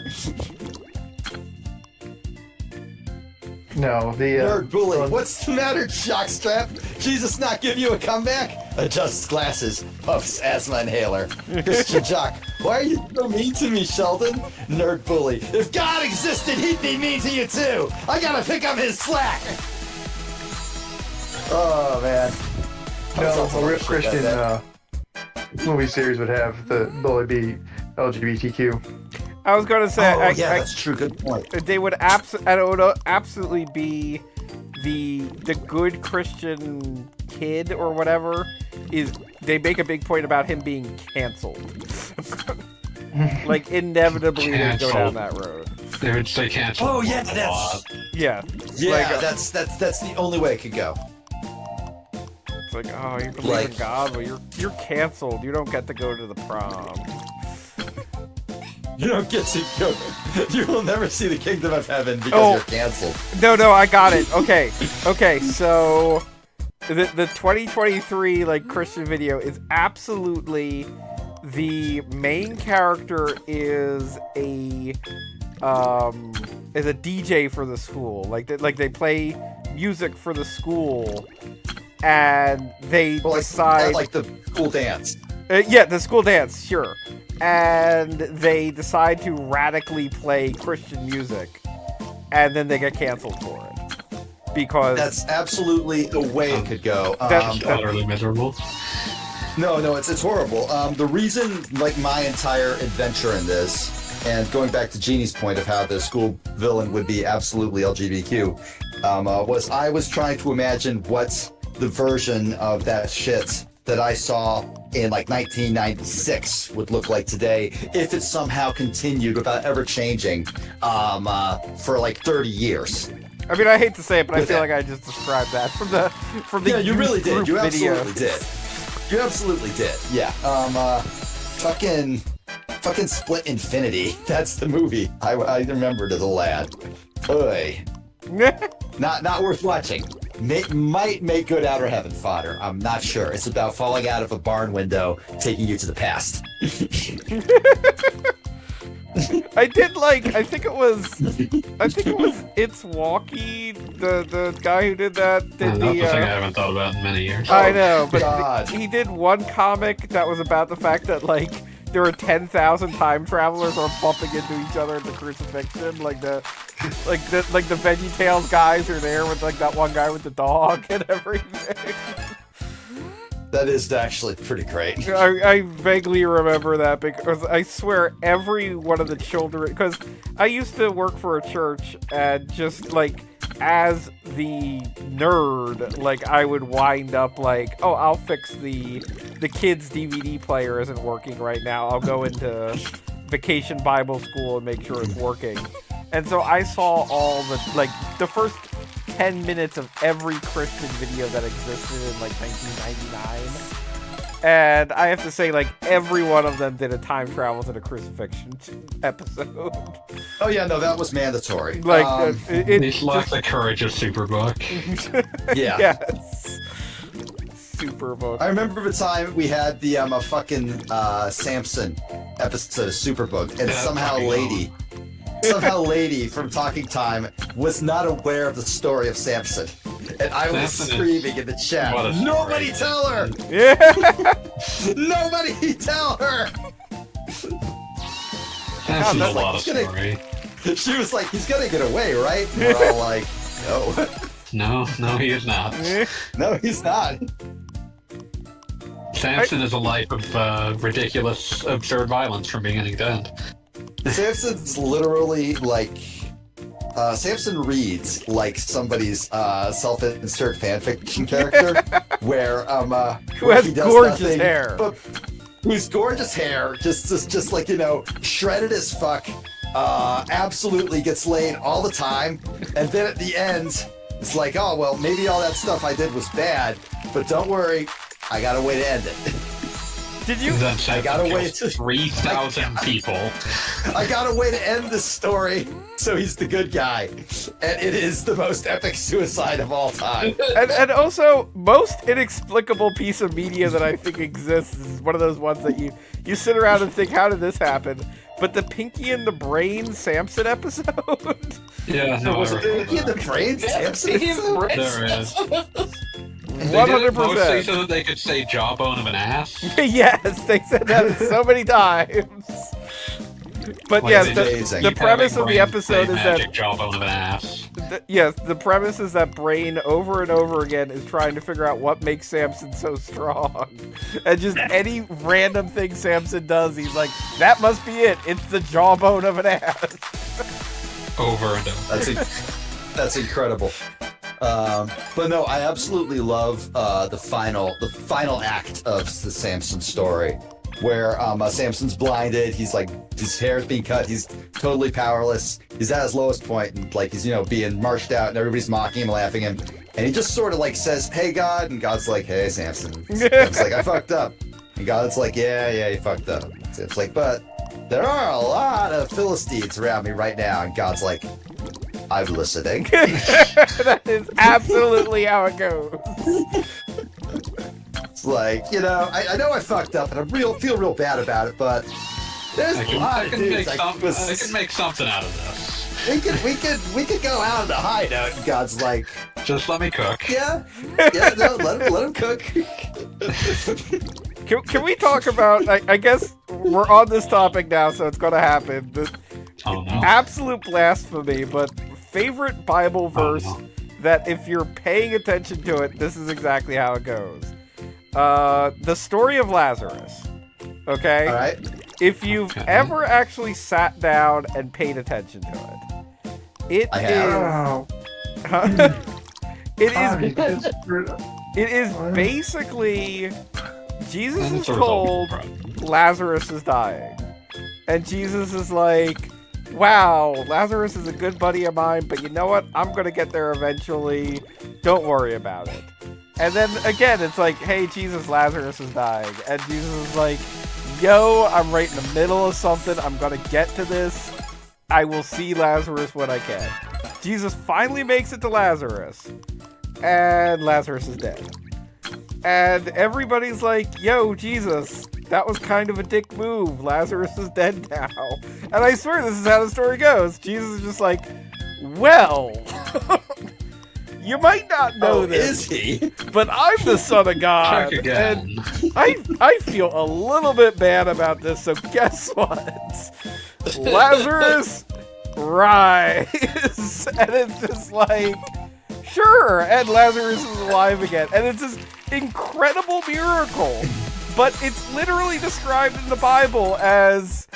No, the Nerd bully. What's the matter, jockstrap? Jesus not give you a comeback? Adjusts glasses, puffs asthma inhaler. Christian jock. Why are you so mean to me, Sheldon? Nerd bully. If God existed, he'd be mean to you too. I gotta pick up his slack. Oh man. no, a real Christian movie series would have the bully be LGBTQ. I was gonna say, Oh yeah, that's true. Good point. they would absolutely be the good Christian kid or whatever. They make a big point about him being canceled. Like inevitably they go down that road. They would say cancel. Oh yeah, a that's lot. Yeah. yeah. Like, That's the only way it could go. It's like, oh, you believe in Like- God, but you're canceled. You don't get to go to the prom. You don't get to go. You will never see the kingdom of heaven because Oh. you're canceled. No, I got it. Okay, so the 2023 like Christian video is absolutely the main character is a DJ for the school. Like they play music for the school, and they Well, decide like the school dance. yeah, the school dance, sure. And they decide to radically play Christian music, and then they get canceled for it. Because That's absolutely the way it could go. That's- Utterly miserable. No, it's horrible. The reason, like, my entire adventure in this, and going back to Jeannie's point of how the school villain would be absolutely LGBTQ, was I was trying to imagine what the version of that shit that I saw in like 1996 would look like today if it somehow continued without ever changing for like 30 years. I mean, I hate to say it, but I With feel that- like I just described that from the Yeah, you youth really did. group You video. absolutely did. You absolutely did. Yeah. Fucking Split Infinity. That's the movie. I remembered as a lad. Oy. Not worth watching. Might make good outer heaven fodder. I'm not sure. It's about falling out of a barn window, taking you to the past. I think it was It's Walkie, the guy who did that did That's the the thing I haven't thought about in many years. I know, but God. he did one comic that was about the fact that like there were 10,000 time travelers are bumping into each other in the crucifixion, like the VeggieTales guys are there with like that one guy with the dog and everything. That is actually pretty great. I vaguely remember that because I swear every one of the children, because I used to work for a church and just like as the nerd, like I would wind up like, oh, I'll fix the kids' DVD player isn't working right now. I'll go into Vacation Bible School and make sure it's working. And so I saw all the first 10 minutes of every Christian video that existed in like 1999. And I have to say, like, every one of them did a time travel to the crucifixion episode. Oh yeah, no, that was mandatory. Like, it He's lacked the courage of Superbook. Yeah. Yes. Superbook. I remember the time we had the fucking Samson episode of Superbook, and Yeah, somehow lady from Talking Time was not aware of the story of Samson. And I was Samson is- screaming in the chat, what a nobody story. tell her! Yeah. Nobody tell her! That's a that's lot of gonna- story. She was like, he's gonna get away, right? And we're all like, no. No, he is not. No, he's not. Samson is a life of ridiculous, absurd violence from beginning to end. Samson's literally like Samson reads like somebody's self-insert fanfiction character where Who where has he does gorgeous nothing, hair. but whose gorgeous hair just like, you know, shredded as fuck, absolutely gets laid all the time, and then at the end it's like, oh well, maybe all that stuff I did was bad, but don't worry, I got a way to end it. Did you? I got a way to 3,000 people. I got a way to end this story, so he's the good guy, and it is the most epic suicide of all time. And also, most inexplicable piece of media that I think exists is one of those ones that you sit around and think, how did this happen? But the Pinky and the Brain Samson episode? Yeah, no, Was I it remember Pinky and the that. Brain Samson? There is. They did it 100%. mostly so that they could say jawbone of an ass. Yes, they said that so many times. But Like, yes, they just the keep premise having of the Brain episode say is that magic jawbone of an ass. yes, the premise is that Brain over and over again is trying to figure out what makes Samson so strong. And just any random thing Samson does, he's like, that must be it. It's the jawbone of an ass. Over and over. That's incredible. But no, I absolutely love the final act of the Samson story, where Samson's blinded. He's like, his hair's being cut. He's totally powerless. He's at his lowest point, and like he's, you know, being marched out, and everybody's mocking him, laughing him, and he just sort of like says, "Hey God," and God's like, "Hey Samson." It's like, "I fucked up," and God's like, "Yeah, you fucked up." It's like, "But there are a lot of Philistines around me right now," and God's like, "I'm listening." That is absolutely how it goes. It's like, you know, I know I fucked up, and I feel real bad about it, but there's I a can, lot I of can, dudes make, I I can make something out of this. we could go out on a high note, and God's like, Just let me cook. yeah, no, let him cook. Can we talk about, I guess we're on this topic now, so it's going to happen. The Oh no. absolute blasphemy, but favorite Bible verse that if you're paying attention to it, this is exactly how it goes. The story of Lazarus. Okay? All right, If you've Okay. ever actually sat down and paid attention to it, I have. Oh, it Tommy, is because it is basically Jesus And is it's a result. told Lazarus is dying. And Jesus is like, wow, Lazarus is a good buddy of mine, but you know what? I'm going to get there eventually. Don't worry about it. And then again, it's like, hey, Jesus, Lazarus is dying. And Jesus is like, yo, I'm right in the middle of something. I'm going to get to this. I will see Lazarus when I can. Jesus finally makes it to Lazarus. And Lazarus is dead. And everybody's like, yo, Jesus, that was kind of a dick move. Lazarus is dead now. And I swear this is how the story goes. Jesus is just like, well, you might not know this, is he? but I'm the Son of God. Check again. And I feel a little bit bad about this, so guess what? Lazarus, rise. And it's just like, sure, and Lazarus is alive again. And it's this incredible miracle. But it's literally described in the Bible as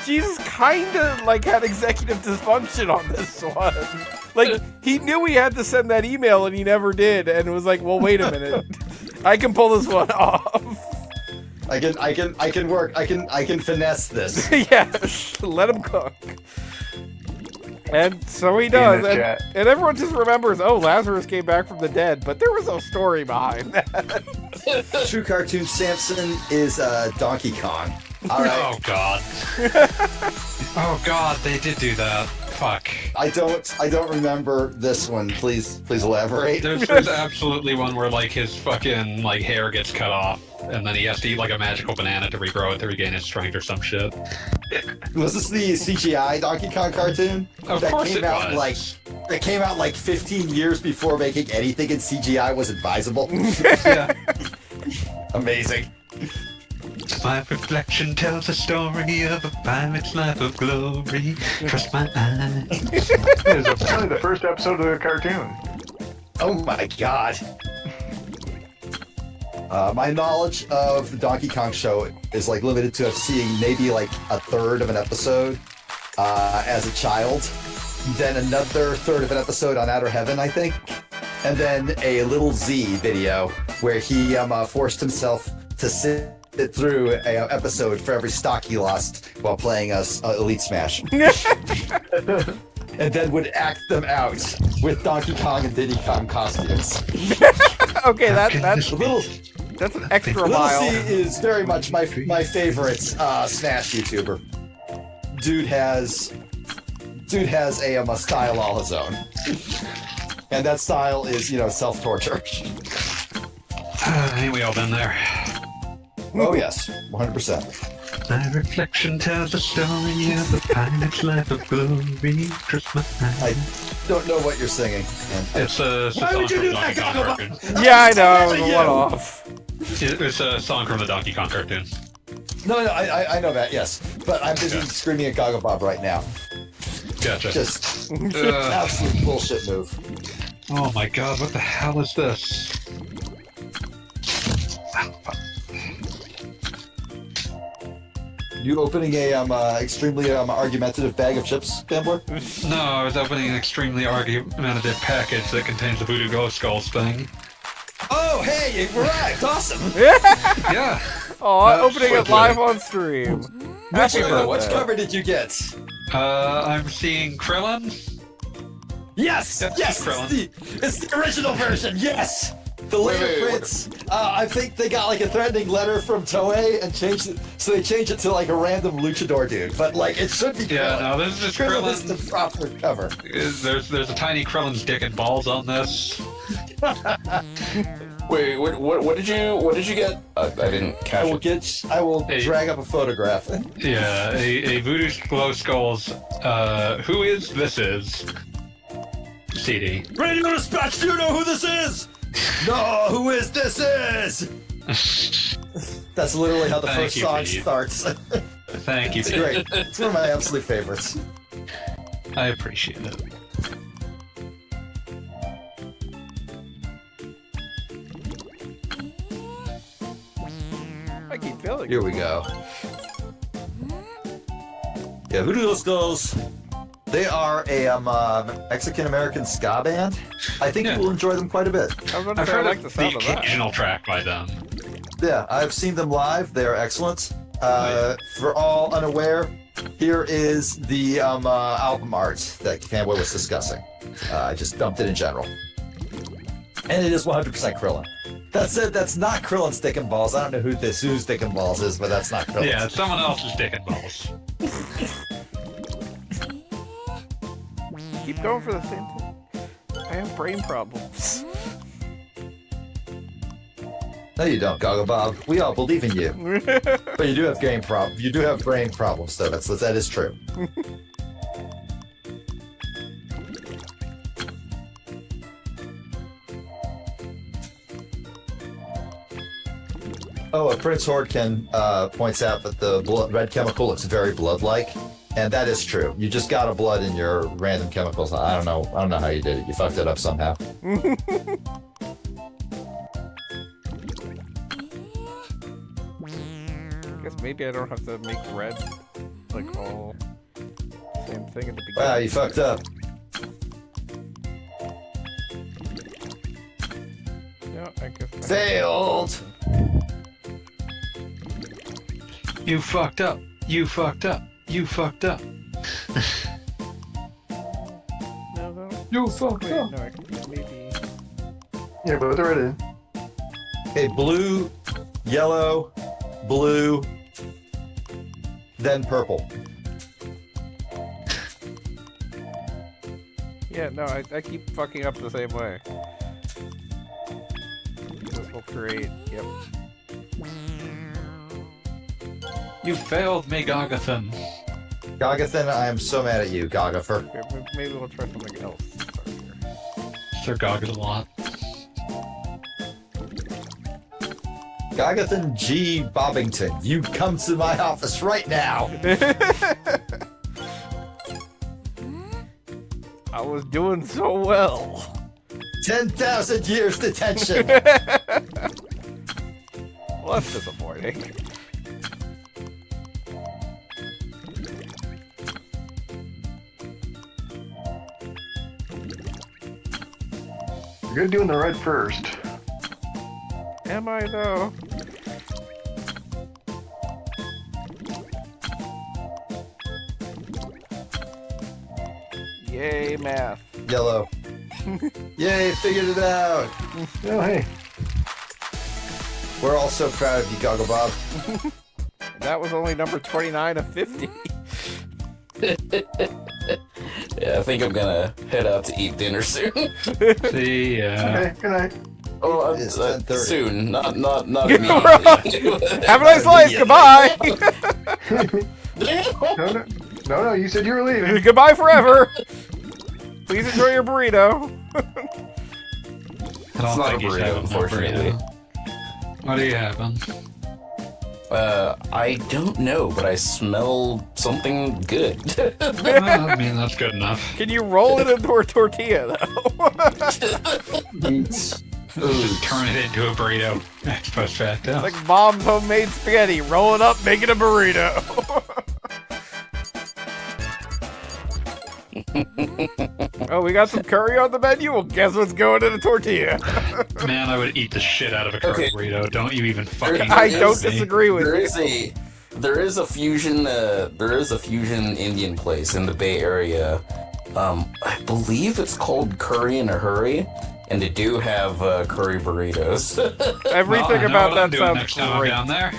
Jesus kind of like had executive dysfunction on this one. Like, he knew he had to send that email and he never did. And it was like, well, wait a minute. I can pull this one off. I can finesse this. Yes, let him cook. And so he does. And everyone just remembers, oh, Lazarus came back from the dead. But there was no story behind that. True cartoon Samson is Donkey Kong. All right. Oh god. Oh god, they did do that. Fuck. I don't remember this one. Please elaborate. There's absolutely one where like his fucking like hair gets cut off, and then he has to eat like a magical banana to regrow it to regain his strength or some shit. Was this the CGI Donkey Kong cartoon? Of that course came it out was. that came out like 15 years before making anything in CGI was advisable. Yeah. Amazing. My reflection tells a story of a pirate's life of glory. Trust my eyes. It is probably the first episode of the cartoon. Oh my god. My knowledge of the Donkey Kong show is like limited to seeing maybe like a third of an episode as a child, then another third of an episode on Outer Heaven, I think, and then a Little Z video where he forced himself to sit through an episode for every stock he lost while playing Elite Smash. And then would act them out with Donkey Kong and Diddy Kong costumes. Okay, that's A little... That's an extra Little mile. C is very much my favorite Smash YouTuber. Dude has a style all his own, and that style is self-torture. Ain't we all been there? Oh yes, 100%. My reflection tells a story of a pirate's life of glory. Trust my I eyes. don't know what you're singing. It's a Why song would you from the do that, Donkey Kong Goggle Bob? cartoon. Yeah, I know. It was a You. one-off. It's a song from the Donkey Kong cartoon. No, I know that. Yes, but I'm busy screaming at Goggle Bob right now. Gotcha. Just Ugh. absolute bullshit move. Oh my god, what the hell is this? You opening a extremely argumentative bag of chips, Gambler? No, I was opening an extremely argumentative package that contains the Voodoo Ghost Skulls thing. Oh, hey, you arrived! Awesome. Yeah. Oh, opening it sweet. live on stream. Happy Which birthday. cover did you get? I'm seeing Krillin. Yes, Yep, yes, Krillin. it's the original version. Yes, the later wait, prints. I think they got like a threatening letter from Toei and changed it, so they changed it to like a random luchador dude. But like it should be. Yeah, Krillin. no, this is just Krillin is the Krillin. proper cover. There's a tiny Krillin's dick and balls on this. Wait, what did you get? I didn't catch it. I will Hey. drag up a photograph. Yeah, a Voodoo Glow Skulls. Who is this is? CD. Radio Dispatch, do you know who this is? No, who is this is? That's literally how the Thank first you, song Pete. starts. Thank you. It's great. It's one of my absolute favorites. I appreciate it. I keep feeling Here we go. Yeah, Voodoo Skulls. They are a Mexican-American ska band. I think Yeah. you will enjoy them quite a bit. I was gonna I've say I heard like of the the sound of that. occasional track by them. Yeah, I've seen them live. They are excellent. Oh, For all unaware, here is the album art that Fanboy was discussing. I just dumped it in general. And it is 100% Krillin. That said, that's not Krillin's Dick and Balls. I don't know whose Dick and Balls is, but that's not Krillin's. Yeah, it's someone else's dick and balls. Keep going for the same thing. I have brain problems. No, you don't, Goggle Bob. We all believe in you. But you do have brain problems, though. That is true. Oh, Prince Hordkin points out that the red chemical looks very blood-like, and that is true. You just got a blood in your random chemicals. I don't know how you did it. You fucked it up somehow. Guess maybe I don't have to make red like all same thing at the beginning. Wow, you fucked up. Yeah, I guess. Failed. You fucked up. You fucked up. You fucked up. No, no. You fucked Wait, no, I can maybe. Yeah, but they're in. Okay, blue, yellow, blue, then purple. Yeah, no, I keep fucking up the same way. This will create. Yep. You failed me, Gogathan. Gogathan, I am so mad at you, Gogother. Maybe we'll try something else. Start here. Sir Gogat a lot. Gogathan G. Bobbington, you come to my office right now. I was doing so well. 10,000 years detention. Well, that's disappointing. You're good doing the right first. Am I though? Yay, math. Yellow. Yay, figured it out. Oh, hey. We're all so proud of you, Goggle Bob. That was only number 29 of 50. Yeah, I think I'm gonna head out to eat dinner soon. See ya. Okay, good night. Oh, It's 10:30. soon, not You're immediately. Have a nice life. Goodbye. No, you said you were leaving. Goodbye forever. Please enjoy your burrito. I It's don't not a think he's burrito, having a unfortunately. burrito. What are you having? I don't know, but I smell something good. Well, I mean, that's good enough. Can you roll it into a tortilla though? Eats food. Just turn it into a burrito. Ex post facto. Like mom's homemade spaghetti. Roll it up, make it a burrito. Oh, we got some curry on the menu? Well, guess what's going in a tortilla? Man, I would eat the shit out of a curry Okay. burrito. Don't you even fucking. I There don't is disagree with you. There is a fusion Indian place in the Bay Area. I believe it's called Curry in a Hurry, and they do have curry burritos. Everything Well, I know about what I'm that doing sounds next time I'm great. down there.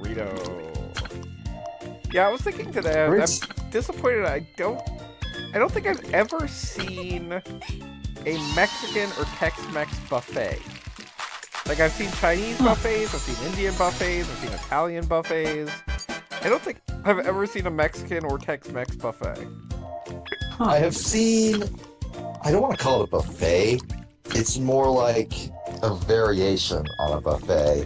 Burrito. Yeah, I was thinking today. I'm Where's- disappointed. I don't think I've ever seen a Mexican or Tex-Mex buffet. Like I've seen Chinese buffets, I've seen Indian buffets, I've seen Italian buffets. I don't think I've ever seen a Mexican or Tex-Mex buffet. I have seen. I don't want to call it a buffet. It's more like a variation on a buffet.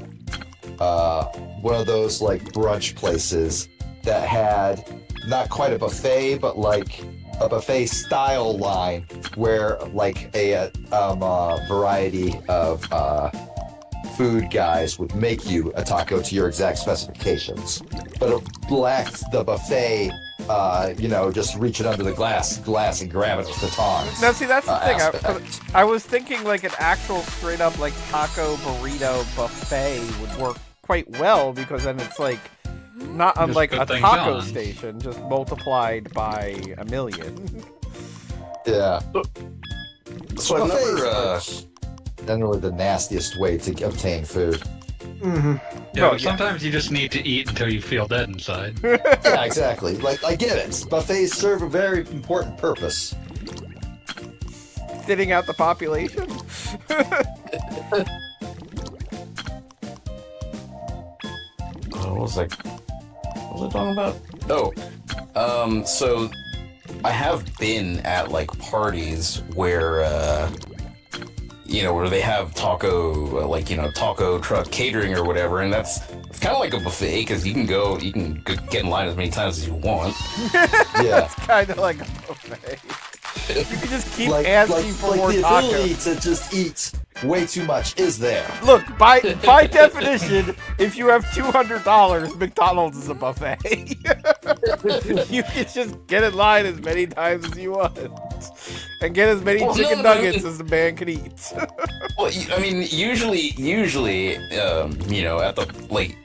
One of those like brunch places that had not quite a buffet, but like a buffet style line where like a variety of food guys would make you a taco to your exact specifications, but it lacked the buffet. Just reach it under the glass and grab it with the tongs. Now, see, that's the thing. aspect. I was thinking like an actual straight up like taco burrito buffet would work quite well because then it's like not Just unlike put a things taco on. station, just multiplied by a million. Yeah. So I've never. Buffets are generally the nastiest way to obtain food. Mm-hmm. Yeah, Oh, but sometimes you just need to eat until you feel dead inside. Yeah, exactly. Like, I get it. Buffets serve a very important purpose. Thinning out the population. What was I talking about? Oh, so I have been at like parties where, where they have taco truck catering or whatever, and it's kind of like a buffet because you can get in line as many times as you want. Yeah. Kind of like a buffet. You can just keep like asking for more the tacos. ability to just eat way too much is there. Look, by definition, if you have $200, McDonald's is a buffet. You can just get in line as many times as you want, and get as many Well, chicken no, nuggets as the man can eat. Well, I mean, usually, at the like.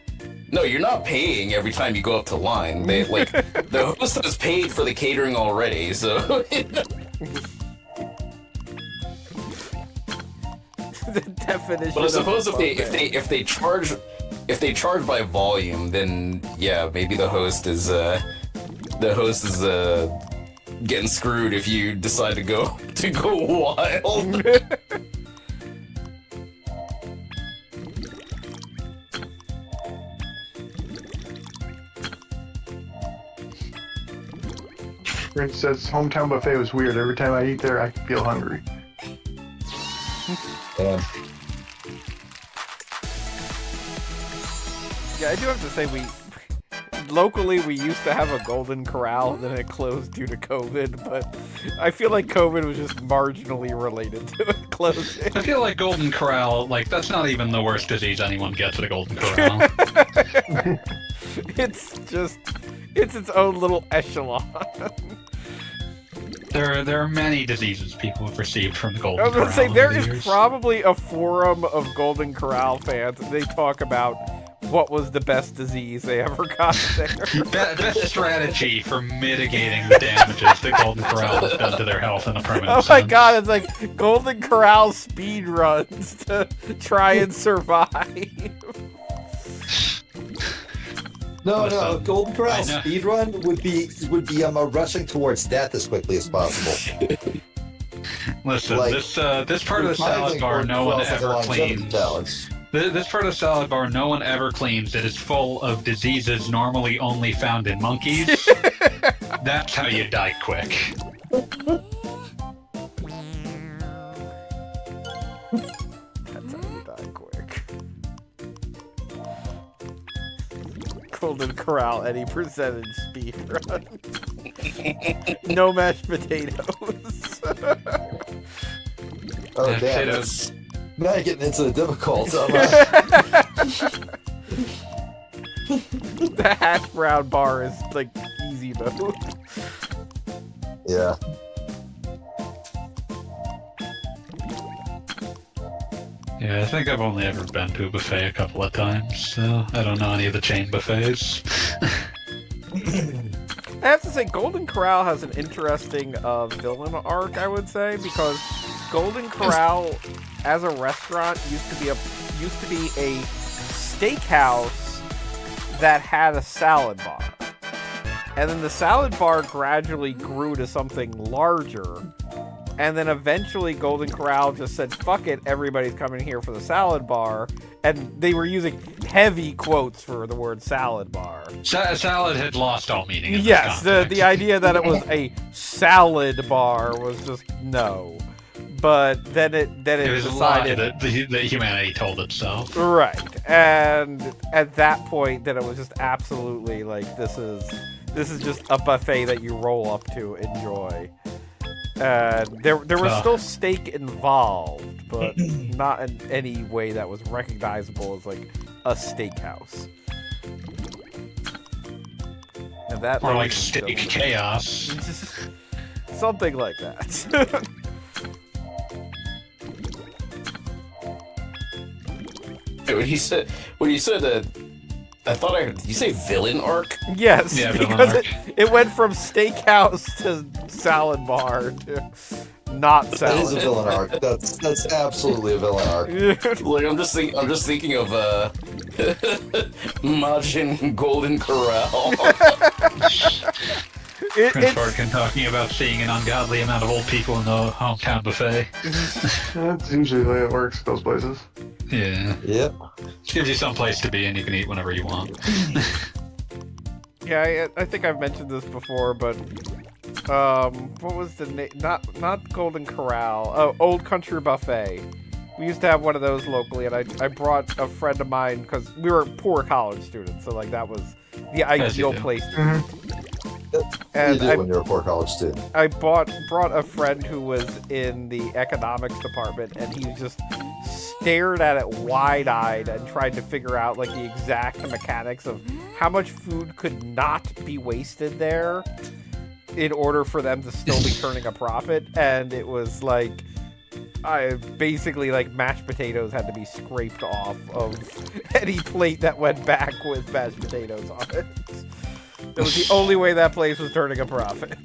No, you're not paying every time you go up to line. They like the host has paid for the catering already, so The definition. But I suppose of if they charge by volume, then yeah, maybe the host is getting screwed if you decide to go to go wild. Rich says hometown buffet was weird. Every time I eat there, I feel hungry. Damn. Yeah, I do have to say locally we used to have a Golden Corral, then it closed due to COVID, but I feel like COVID was just marginally related to it closing. I feel like Golden Corral, like, that's not even the worst disease anyone gets at a Golden Corral. It's its own little echelon. There are many diseases people have received from the Golden I was Corral. gonna say, there over the is years. probably a forum of Golden Corral fans, and they talk about what was the best disease they ever got there. Best strategy for mitigating the damages that Golden Corral has done to their health in a permanent Oh my sense. god, it's like Golden Corral speed runs to try and survive. No, Listen, Golden Corral I know. speedrun would be rushing towards death as quickly as possible. Listen, Like, this part of the salad bar no one ever cleans. This part of the salad bar no one ever cleans. It is full of diseases normally only found in monkeys. That's how you die quick. That's how you die quick. Golden Corral, any percentage speed run. No mashed potatoes. Oh Yeah, damn! potatoes. Now you're getting into the difficult. The hash brown bar is like easy mode. Yeah. Yeah, I think I've only ever been to a buffet a couple of times, so I don't know any of the chain buffets. I have to say, Golden Corral has an interesting villain arc, I would say, because Golden Corral, as a restaurant, used to be a steakhouse that had a salad bar, and then the salad bar gradually grew to something larger, and then eventually Golden Corral just said, "Fuck it, everybody's coming here for the salad bar." And they were using heavy quotes for the word salad bar. Salad had lost all meaning. In Yes, this the idea that it was a salad bar was just no. But then it It was a lie decided that humanity told itself. right, and at that point, then it was just absolutely like this is just a buffet that you roll up to enjoy. There was still steak involved, but not in any way that was recognizable as like a steakhouse. And that Or like ladies and steak gentlemen, chaos. something like that. Hey, when you said I thought I heard, did you say villain arc? Yes, Yeah, villain because arc. it went from steakhouse to salad bar to not That is a salad. villain arc. That's absolutely a villain arc. Like I'm just thinking of Majin Golden Corral. Prince Barkin talking about seeing an ungodly amount of old people in the hometown buffet. That's usually the way it works at those places. Yeah. Yep. Gives you some place to be and you can eat whenever you want. Yeah, I think I've mentioned this before, but what was the name? Not Golden Corral. Oh, Old Country Buffet. We used to have one of those locally, and I brought a friend of mine because we were poor college students, so like that was the ideal do. place to Mhm. You And do when you're a poor college student. I brought a friend who was in the economics department, and he just stared at it wide-eyed and tried to figure out like the exact mechanics of how much food could not be wasted there in order for them to still be turning a profit. And it was like, I basically like mashed potatoes had to be scraped off of any plate that went back with mashed potatoes on it. It was the only way that place was turning a profit.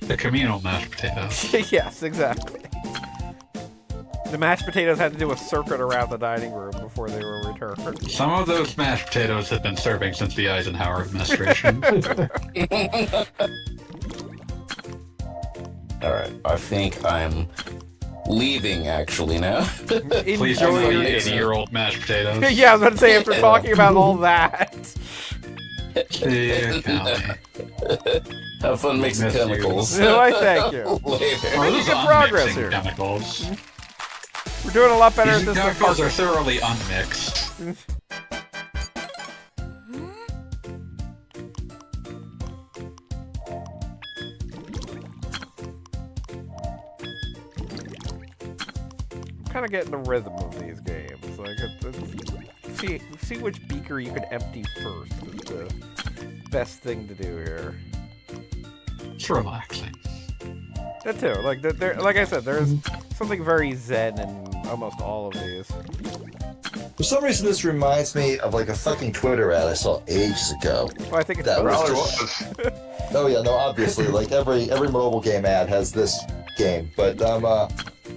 The communal mashed potatoes. Yes, exactly. The mashed potatoes had to do a circuit around the dining room before they were returned. Some of those mashed potatoes have been serving since the Eisenhower administration. Alright, I think I'm leaving actually now. Please Enjoy enjoy your 80-year-old mashed potatoes. Yeah, I was about to say, after talking about all that. Yeah, Callie. Have fun mixing Miss you. chemicals. No, I thank you. Later. Or making those good progress unmixing here. chemicals. We're doing a lot better at These this than chemicals are Parker. thoroughly unmixed. I'm kind of getting the rhythm of these games. Like, see which beaker you can empty first is the best thing to do here. It's relaxing. That too. Like, like I said, there's something very zen in almost all of these. For some reason, this reminds me of like a fucking Twitter ad I saw ages ago. Well, I think it's That both. Probably was. Oh yeah, no, obviously, like every mobile game ad has this game, but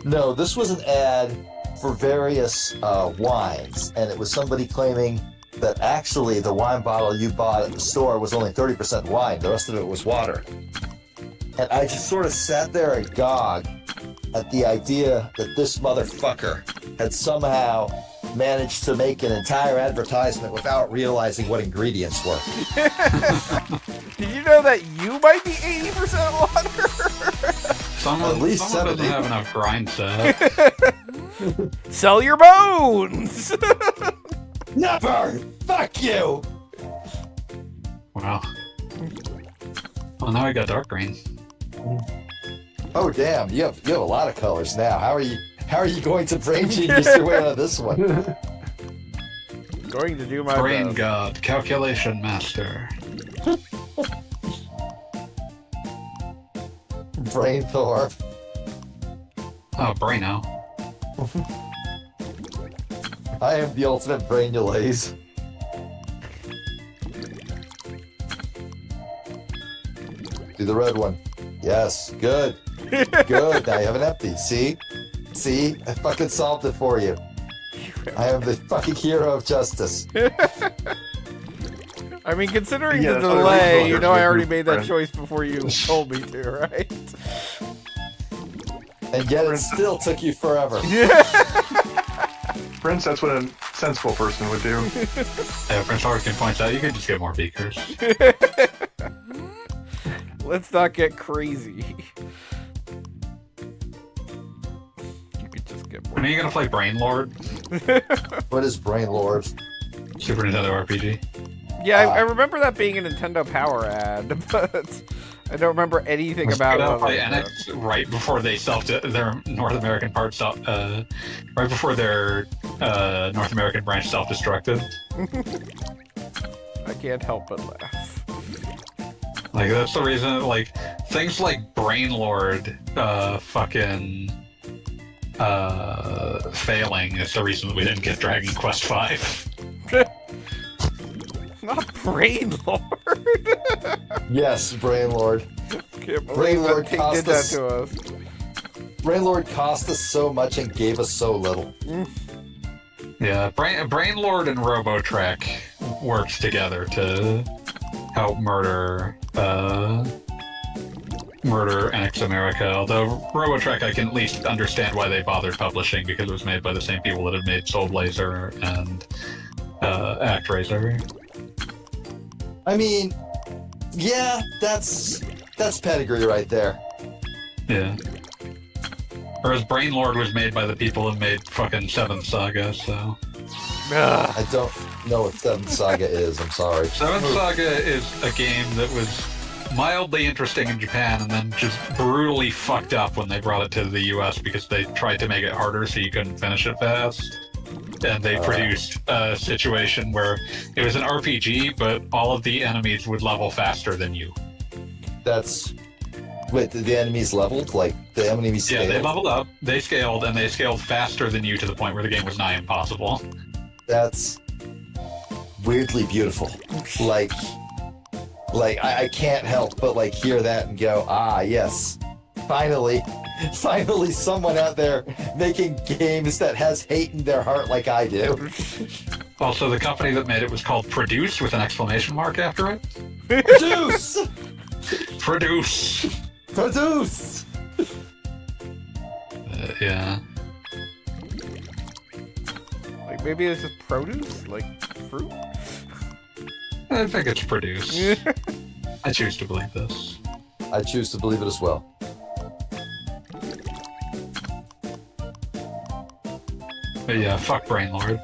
no, this was an ad for various wines, and it was somebody claiming that actually the wine bottle you bought at the store was only 30% wine, the rest of it was water. And I just sort of sat there agog at the idea that this motherfucker had somehow managed to make an entire advertisement without realizing what ingredients were. Did you know that you might be 80% water? Someone, At least someone doesn't 70. have enough grind set. Sell your bones! Never! Fuck you! Wow. Well, now I got dark green. Oh damn, you have a lot of colors now. How are you going to brain genius your way out of this one? Going to do my Brain best. god, calculation master. Brain Thor. Oh, Braino. I am the ultimate brainulaze. Do the red one. Yes, good. Good, now you have an empty. See? See? I fucking solved it for you. I am the fucking hero of justice. I mean, considering Yeah, the that's what delay, it you was know I for already group made that friend. choice before you told me to, right? And yet it still took you forever. Prince, that's what a sensible person would do. Yeah, Prince Harkin points out you could just get more beakers. Let's not get crazy. You could just get When more. are you gonna play Brain Lord? What is Brain Lord? Super Nintendo RPG? Yeah, I remember that being a Nintendo Power ad, but I don't remember anything about it. Put out other by than that. NX right before they their North American part right before their North American branch self-destructed. I can't help but laugh. Like that's the reason. Like things like Brain Lord, fucking failing is the reason that we didn't get Dragon Quest V. Not Brain Lord. Yes, Brain Lord. Can't believe Brain that Lord King cost did that us- to us. Brain Lord cost us so much and gave us so little. Yeah, Brain Lord and Robotrek worked together to help murder NX America. Although Robotrek, I can at least understand why they bothered publishing because it was made by the same people that had made Soul Blazer and ActRaiser. I mean, yeah, that's pedigree right there. Yeah. Whereas Brain Lord was made by the people who made fucking Seventh Saga, so. Ugh. I don't know what Seventh Saga is, I'm sorry. Seventh Saga is a game that was mildly interesting in Japan and then just brutally fucked up when they brought it to the US because they tried to make it harder so you couldn't finish it fast. And they produced a situation where it was an RPG, but all of the enemies would level faster than you. That's... Wait, the enemies leveled? Like, the enemies Yeah, scaled? they leveled up, they scaled, and they scaled faster than you to the point where the game was nigh impossible. That's weirdly beautiful. Like I can't help but like hear that and go, ah, yes, finally someone out there making games that has hate in their heart like I do. Also, the company that made it was called Produce with an exclamation mark after it. Produce! Produce! Produce! yeah. Like maybe it's just produce, like fruit. I think it's produced. I choose to believe this. I choose to believe it as well. But yeah, fuck Brain Lord.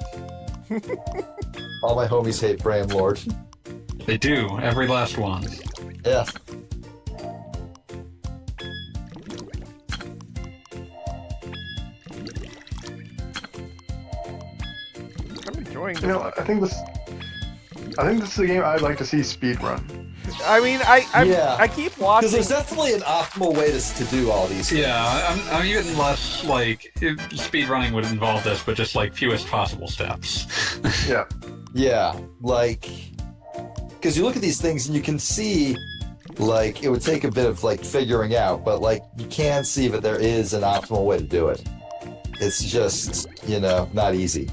All my homies hate Brain Lord. They do, every last one. Yeah. I'm enjoying this. You know, I think this is a game I'd like to see speed run. I mean, Yeah. I keep Because watching. there's definitely an optimal way to do all these things. Yeah, I'm even less like speedrunning would involve this, but just like fewest possible steps. Yeah. Yeah, like, because you look at these things and you can see, like, it would take a bit of, like, figuring out, but, like, you can see that there is an optimal way to do it. It's just, you know, not easy.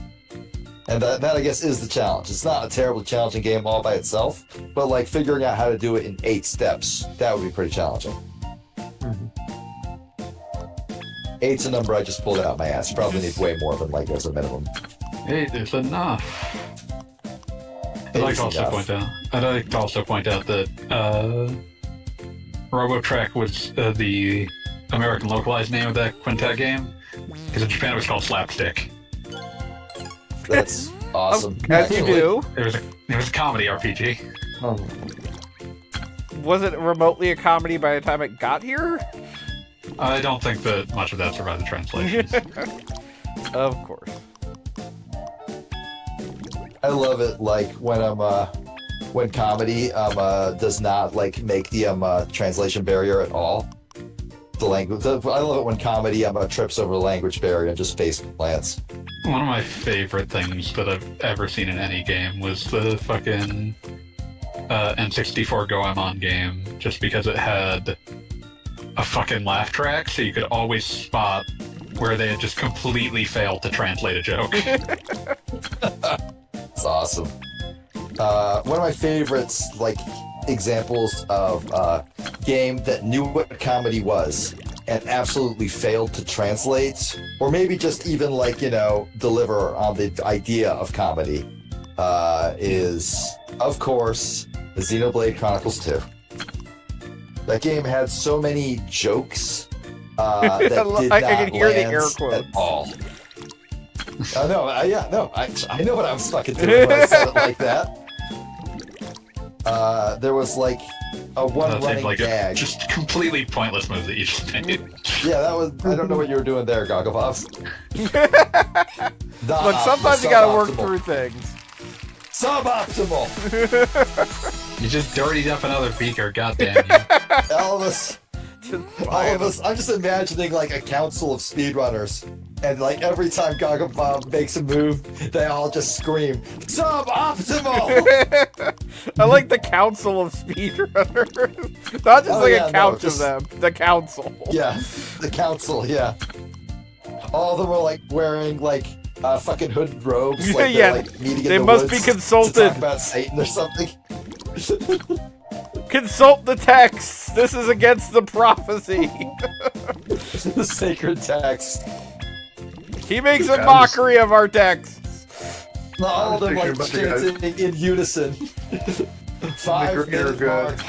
And that I guess, is the challenge. It's not a terribly challenging game all by itself, but, like, figuring out how to do it in 8 steps, that would be pretty challenging. 8's a number I just pulled out of my ass. Probably need way more than, like, as a minimum. Hey, there's enough. I'd like to also point out that Robotrek was the American localized name of that Quintet game, because in Japan it was called Slapstick. That's awesome. As you actually. do. It was a comedy RPG. Was it remotely a comedy by the time it got here? I don't think that much of that survived the translation. Of course. I love it, like when when comedy does not like make the translation barrier at all. The language. I love it when comedy trips over the language barrier and just face plants. One of my favorite things that I've ever seen in any game was the fucking N64 Goemon game, just because it had a fucking laugh track, so you could always spot where they had just completely failed to translate a joke. It's awesome. One of my favorites, like, examples of a game that knew what comedy was and absolutely failed to translate, or maybe just even, like, you know, deliver on the idea of comedy, is, of course, Xenoblade Chronicles 2. That game had so many jokes that did not I can hear the land air quotes. at all. I know what I was fucking doing when I said it like that. There was like a one running like gag. just completely pointless move that you just made. Yeah, that was. I don't know what you were doing there, Goggle Bob. Look, sometimes you gotta work through things. Suboptimal. You just dirtied up another beaker, goddamn you. All of us. I'm just imagining like a council of speedrunners, and like every time Goggle Bob makes a move, they all just scream, "Suboptimal!" I like the council of speedrunners. Not just a couch of them. The council. Yeah, the council. Yeah, all of them are like wearing like fucking hooded robes. Like Yeah, they're, like, meeting they in the must woods be consulted. to talk about Satan or something. Consult the text. This is against the prophecy. The sacred text. He makes a mockery of our texts. All of them like chanting in unison. 5-minute mark.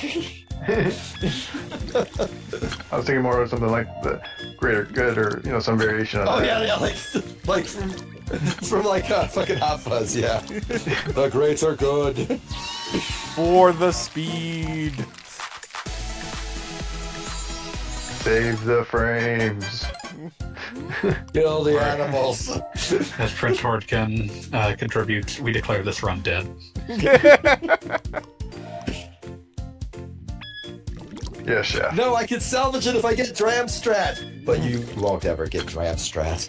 I was thinking more of something like the greater good, or you know, some variation of Oh that. yeah, like from like fucking Hot Fuzz, yeah. The greater good. For the speed. Save the frames. Kill the animals. As Prince Hordkin contributes, we declare this run dead. Yeah, chef. No, I can salvage it if I get Dramstrat. But you won't ever get Dramstrat.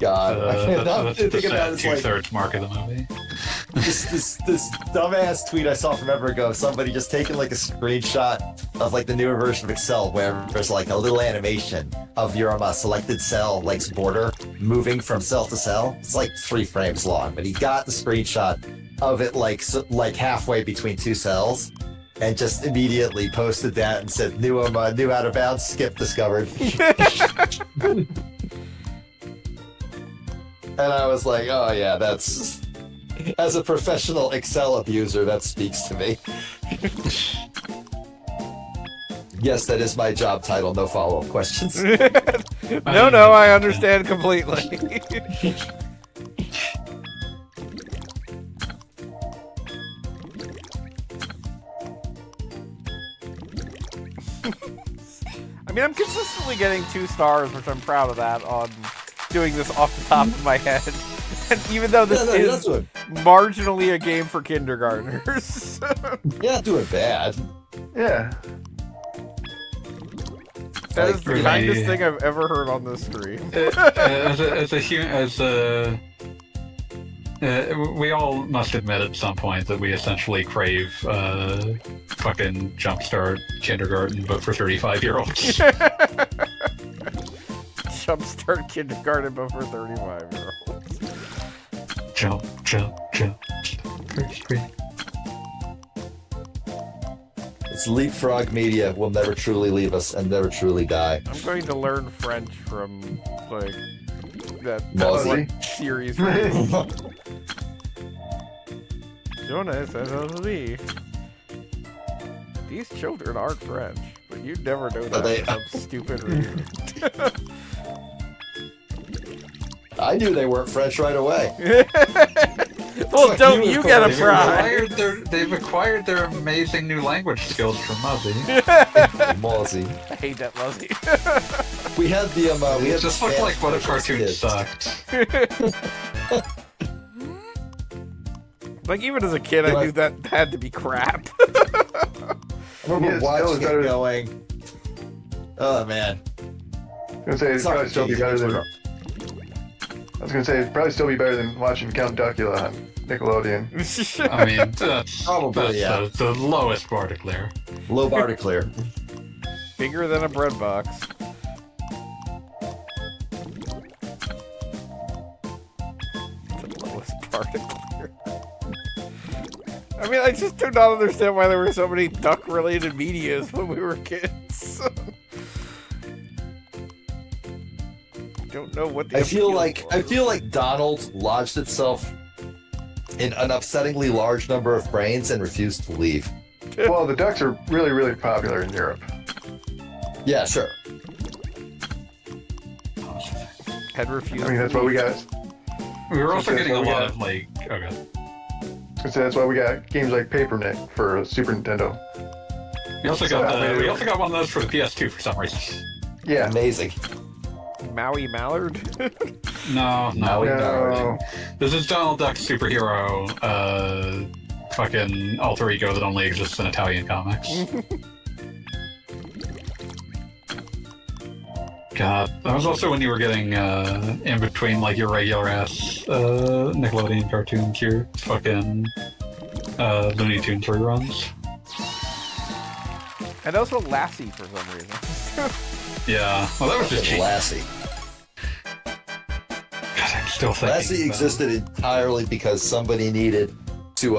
God, That's the thinking about sad it's like 2/3 mark of the movie. this dumbass tweet I saw from ever ago. Somebody just taking like a screenshot of like the newer version of Excel where there's like a little animation of your selected cell like border moving from cell to cell. It's like 3 frames long, but he got the screenshot of it like halfway between 2 cells, and just immediately posted that and said, new out of bounds, skip discovered. And I was like, oh yeah, that's, as a professional Excel abuser, that speaks to me. Yes, that is my job title, no follow-up questions. No, I understand completely. I mean, I'm consistently getting 2 stars, which I'm proud of that, on doing this off the top of my head. And even though this is marginally a game for kindergartners. You're not doing bad. Yeah. That is the kindest thing I've ever heard on this stream. We all must admit at some point that we essentially crave fucking Jumpstart Kindergarten, but for 35-year-olds. Jumpstart Kindergarten, but for 35-year-olds. Jump. First grade. It's Leapfrog Media will never truly leave us and never truly die. I'm going to learn French from, like, that Mostly. one series. Jonas and Rosalie. These children aren't French, but you'd never know that they- from some stupid review. I knew they weren't French right away. Well, don't you get a prize? They've acquired their amazing new language skills from Muzzy. Mozzie. I hate that Muzzy. We had the we It had just the looked like what a Spanish cartoon kids. sucked. Like, even as a kid, I knew that had to be crap. I Yeah, remember it's still watching better it than- going, oh man. I was gonna say it'd probably still be better than. I was gonna say it'd probably still be better than watching Count Duckula on Nickelodeon. I mean, that's Probably, yeah. the lowest bar to clear. Low bar to clear. Bigger than a bread box. The lowest bar to clear. I mean, I just do not understand why there were so many duck-related medias when we were kids. Don't know what the I feel appeal was. like Donald lodged itself in an upsettingly large number of brains and refused to leave. Well, the ducks are really, really popular in Europe. Yeah, sure. Had refused. I mean, that's why we got. We were also That's getting a what we lot got. of like, okay. I was gonna say that's why we got games like Paper Nick for Super Nintendo. We also got one of those for the PS2 for some reason. Yeah. Amazing. Maui Mallard? No. No. This is Donald Duck's superhero, fucking alter ego that only exists in Italian comics. God, that was also when you were getting in between like your regular ass Nickelodeon cartoons, your fucking Looney Tunes reruns. And also Lassie for some reason. Yeah, well that was just cheap. God, Lassie. I'm still thinking. Lassie about it. existed entirely because somebody needed to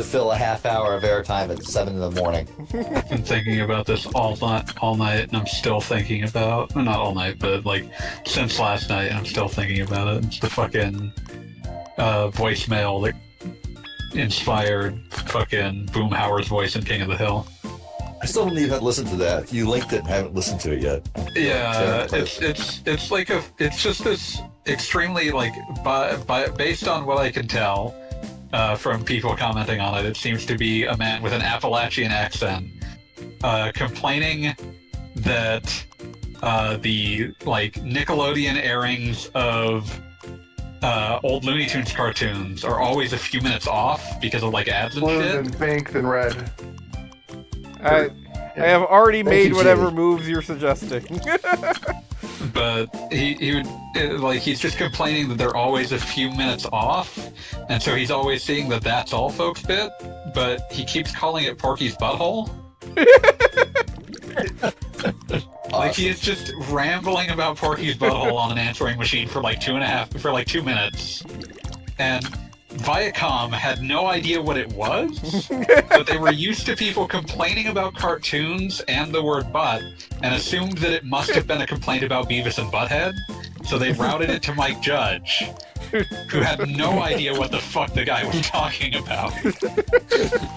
fill a half hour of airtime at 7 in the morning. I've been thinking about this all night, and I'm still thinking about, well, not all night, but like since last night, and I'm still thinking about it. It's the fucking voicemail that inspired fucking Boomhauer's voice in King of the Hill. I still haven't even listened to that. You linked it and haven't listened to it yet. Yeah, it's like it's just this extremely like based on what I can tell from people commenting on it, it seems to be a man with an Appalachian accent complaining that the like Nickelodeon airings of old Looney Tunes cartoons are always a few minutes off because of like ads and Blue, shit. then pink, then red. I have already made you, whatever Jimmy. moves you're suggesting. But he would like he's just complaining that they're always a few minutes off, and so he's always seeing that that's all folks bit, but he keeps calling it Porky's butthole. Like he is just rambling about Porky's butthole on an answering machine for like 2 minutes, and Viacom had no idea what it was, but they were used to people complaining about cartoons and the word butt, and assumed that it must have been a complaint about Beavis and Butthead, so they routed it to Mike Judge, who had no idea what the fuck the guy was talking about.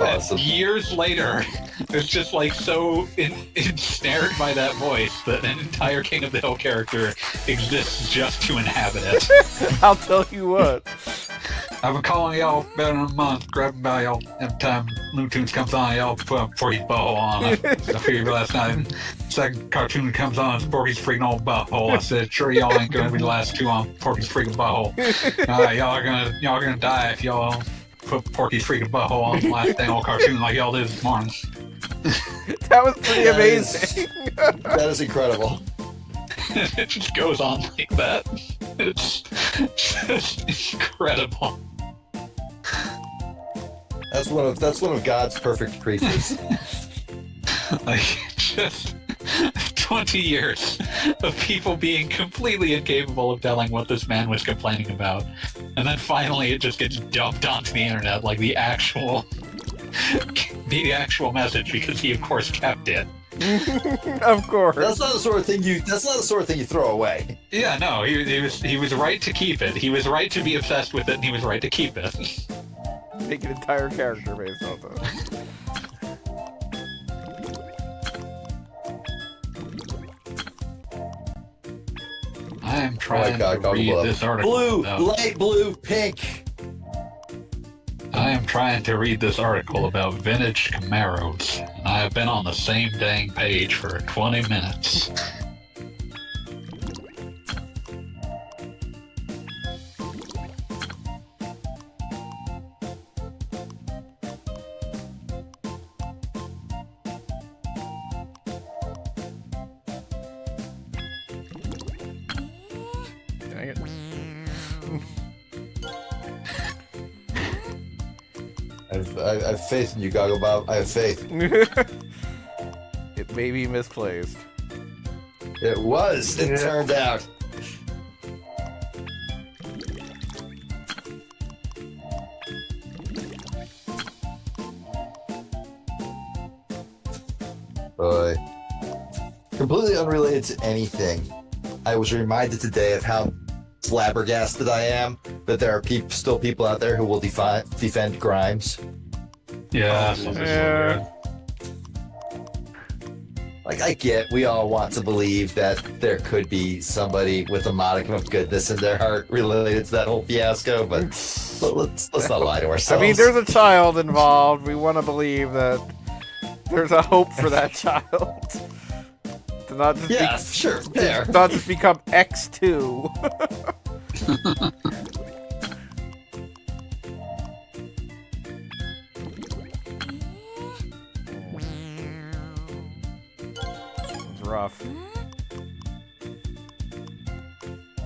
Awesome. And years later, it's just like so ensnared by that voice that an entire King of the Hill character exists just to inhabit it. I'll tell you what. I've been calling y'all better than a month, grabbing by y'all every time Looney Tunes comes on, y'all put Porky's butthole on. I figured last night, second cartoon comes on, it's Porky's freaking old butthole. I said, sure, y'all ain't gonna be the last two on Porky's freaking butthole. Alright, y'all are gonna die if y'all put Porky's freaking butthole on the last dang old cartoon like y'all did this morning. That was pretty amazing. That is incredible. It just goes on like that. It's just incredible. That's one of God's perfect creatures. Like, just 20 years of people being completely incapable of telling what this man was complaining about. And then finally it just gets dumped onto the internet like the actual message, because he of course kept it. Of course. That's not the sort of thing you throw away. Yeah, no, he was right to keep it. He was right to be obsessed with it, and he was right to keep it. Make an entire character based on that. I am trying to read this article. Blue, about, light blue, pink. I am trying to read this article about vintage Camaros. And I have been on the same dang page for 20 minutes. Dang it. I have faith in you, Goggle Bob. I have faith. It may be misplaced. It was. It turned out. Boy. Completely unrelated to anything, I was reminded today of how flabbergasted I am that there are still people out there who will defend Grimes. Yeah, Yeah. Like, I get we all want to believe that there could be somebody with a modicum of goodness in their heart related to that whole fiasco, but let's not lie to ourselves. I mean, there's a child involved. We want to believe that there's a hope for that child. To not just sure, fair. not just become X2. It's rough.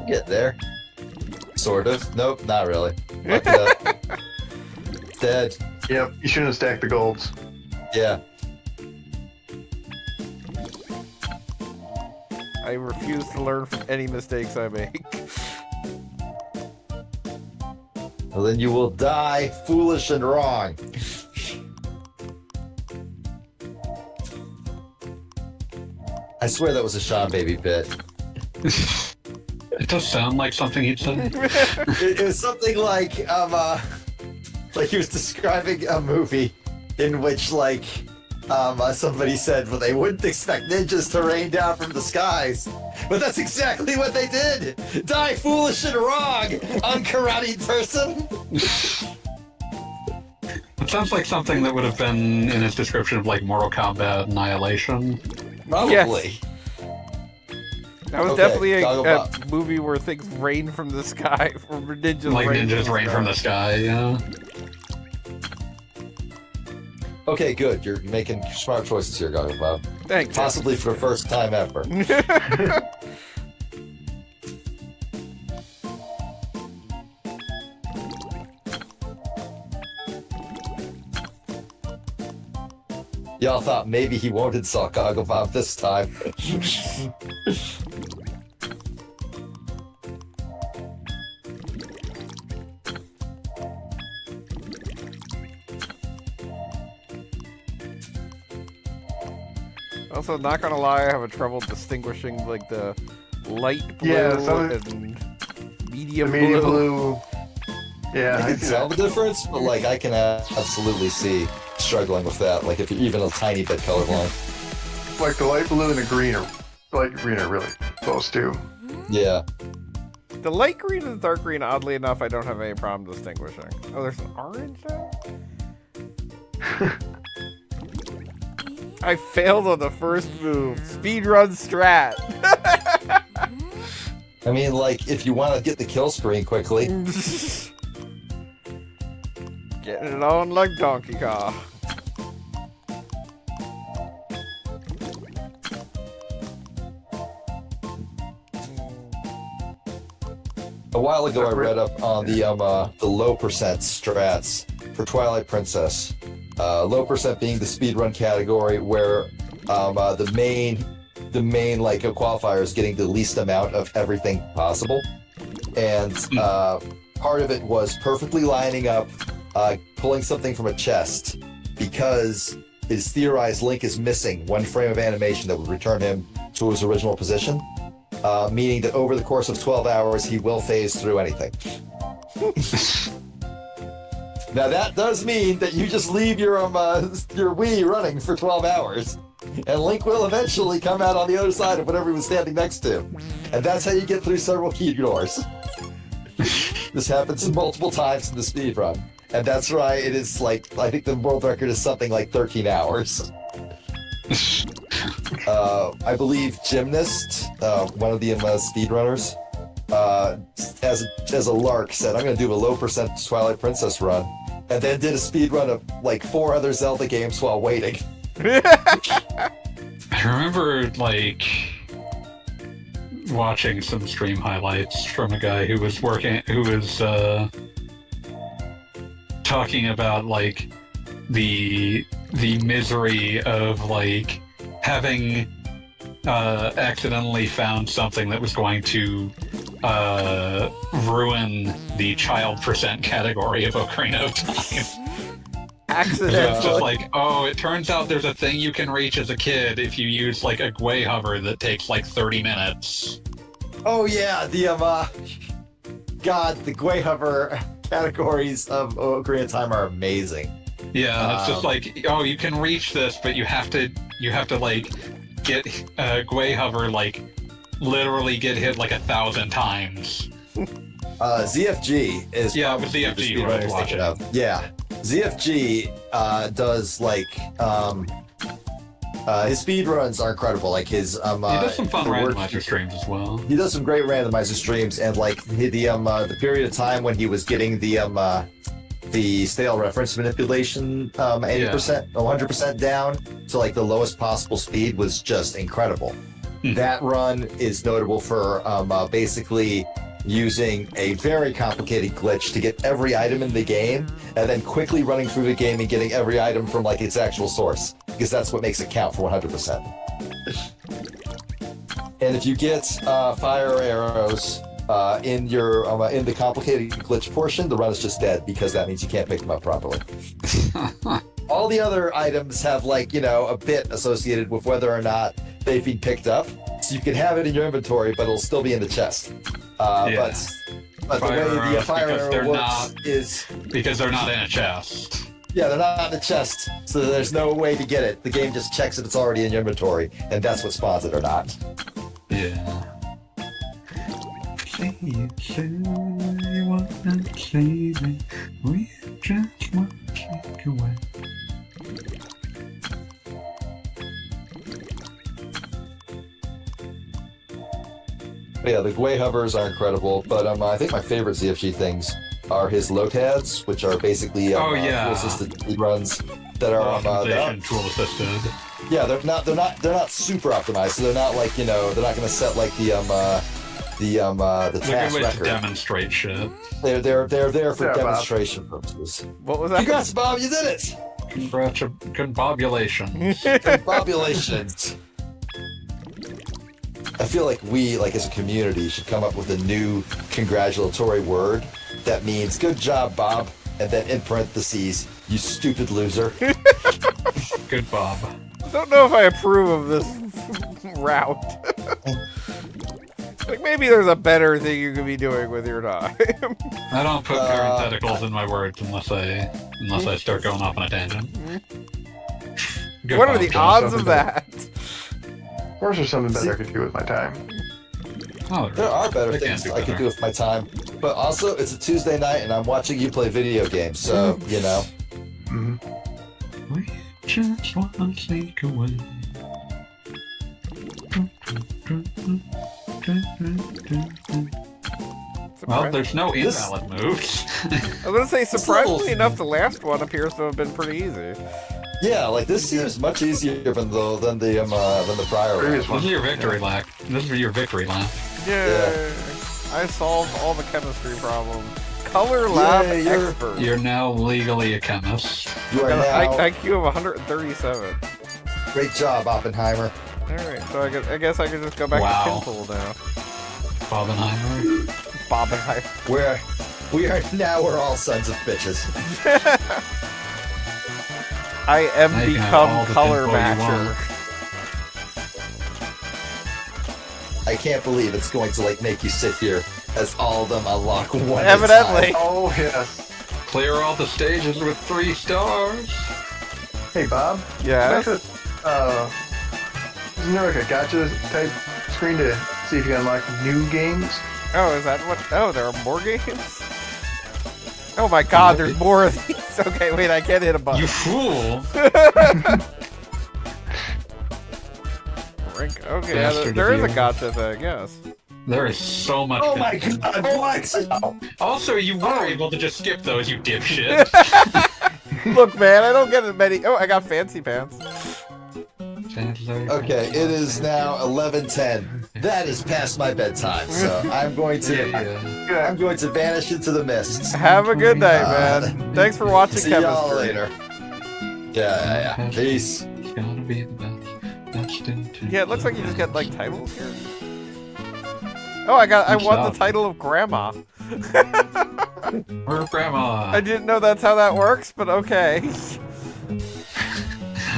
Get there. Sort of. Nope, not really. Fuck it up. Dead. Yep, you shouldn't have stacked the golds. Yeah. I refuse to learn from any mistakes I make. Well, then you will die foolish and wrong. I swear that was a Sean Baby bit. it does sound like something he'd said. It was something like he was describing a movie in which somebody said, well, they wouldn't expect ninjas to rain down from the skies. But that's exactly what they did! Die foolish and wrong, unkarate person! It sounds like something that would have been in his description of like Mortal Kombat Annihilation. Probably. Yes. That was Okay, definitely Goggle a Bob. movie where things rain from the sky, or ninjas Like rain ninjas rain from the sky, yeah. Okay, good. You're making smart choices here, Goggle Bob. Thanks. Possibly for the first time ever. Y'all thought maybe he won't insult Goggle Bob this time. Also, not gonna lie, I have a trouble distinguishing like the light blue Yeah, and medium, The medium blue. blue. Yeah, I can tell the difference, but like I can absolutely see struggling with that. Like if you're even a tiny bit colorblind. like the light blue and the green are really close too. Yeah. The light green and the dark green, oddly enough, I don't have any problem distinguishing. Oh, there's an orange there? I failed on the first move. Speedrun strat. I mean, like if you want to get the kill screen quickly. Getting it on like Donkey Kong. A while ago, I read up on the low percent strats for Twilight Princess. Low percent being the speedrun category where the main like qualifier is getting the least amount of everything possible, and part of it was perfectly lining up, pulling something from a chest because it is theorized Link is missing one frame of animation that would return him to his original position. Meaning that over the course of 12 hours, he will phase through anything. Now that does mean that you just leave your Wii running for 12 hours, and Link will eventually come out on the other side of whatever he was standing next to. And that's how you get through several key doors. This happens multiple times in the speedrun. And that's right, it is like, I think the world record is something like 13 hours. I believe Gymnast, one of the speedrunners, as a lark said, I'm going to do a low percent Twilight Princess run, and then did a speedrun of like 4 other Zelda games while waiting. I remember like watching some stream highlights from a guy who was talking about like the misery of like having accidentally found something that was going to ruin the child percent category of Ocarina of Time. Accidentally. It's just like, oh, it turns out there's a thing you can reach as a kid if you use like a Gwei hover that takes like 30 minutes. Oh yeah, the the Gwei hover categories of Ocarina of Time are amazing. Yeah, it's just like, oh, you can reach this, but you have to like get Gwei hover like literally get hit like 1,000 times. ZFG is yeah, with ZFG the right, watch it. Yeah, ZFG does like his speed runs are incredible. Like his he does some fun randomizer streams as well. He does some great randomizer streams, and like the period of time when he was getting the stale reference manipulation 80%, 100% down to like the lowest possible speed was just incredible. That run is notable for basically using a very complicated glitch to get every item in the game, and then quickly running through the game and getting every item from like its actual source, because that's what makes it count for 100%. And if you get fire arrows in the complicated glitch portion, the run is just dead, because that means you can't pick them up properly. All the other items have like, a bit associated with whether or not they've been picked up, so you can have it in your inventory, but it'll still be in the chest. But the way the fire arrow works is because they're not in a chest. Yeah, they're not in the chest, so there's no way to get it. The game just checks if it's already in your inventory, and that's what spawns it or not. Yeah. Say what I'm saying. We just want to take away. Yeah, the Gwei hovers are incredible, but I think my favorite ZFG things are his lotads, which are basically tool assisted speedruns that are tool assisted. Yeah, they're not super optimized, so they're not like they're not going to set like the task record. To demonstrate shit. They're there for demonstration purposes. What was that? Congrats, Bob! You did it. Congratulations. Congratulations. I feel like we, like as a community, should come up with a new congratulatory word that means "Good job, Bob," and then in parentheses, "You stupid loser." Good Bob. Don't know if I approve of this route. Like, maybe there's a better thing you could be doing with your time. I don't put parentheticals in my words unless I start going off on a tangent. Good What are the podcast. odds of that? Of course, there's something better I could do with my time. Oh, There are better They can things do I could better. do with my time. But also, it's a Tuesday night and I'm watching you play video games, so, you know. Hmm. We just want to sneak away. Well, there's no invalid moves. I was gonna say, surprisingly enough, the last one appears to have been pretty easy. Yeah, like this seems much easier than the prior Previous one. This is your victory lap. This is your victory lap. Yay! I solved all the chemistry problems. Color lab Yay, you're- expert. You're now legally a chemist. You are Got now. an IQ of 137. Great job, Oppenheimer. Alright, so I guess I can just go back Wow. to Pinpool now. Bobenheimer. Bobenheimer. We're all sons of bitches. I am Now you can have all become the color pinball you matcher. want. I can't believe it's going to like make you sit here as all of them unlock one Evidently. Oh, yes. Clear all the stages with 3 stars. Hey, Bob. Yes. Isn't there like a gotcha type screen to see if you can unlock new games? Oh, is that what? Oh, there are more games? Oh my god, there's more of these. Okay, wait, I can't hit a button. You fool! Rank. Okay, yeah, Bastard there of is a you. gotcha thing, yes. There is so much. Oh my god, what? Also, you were able to just skip those, you dipshit. Look, man, I don't get as many. Oh, I got fancy pants. Okay, it is now 11:10. That is past my bedtime, so I'm going to vanish into the mists. Have a good night, man. Thanks for watching See chemistry. y'all later. Yeah. Peace. It's gonna be the best. Yeah, it looks like you just get like titles here. Oh, I won the title of grandma. Or grandma. I didn't know that's how that works, but okay.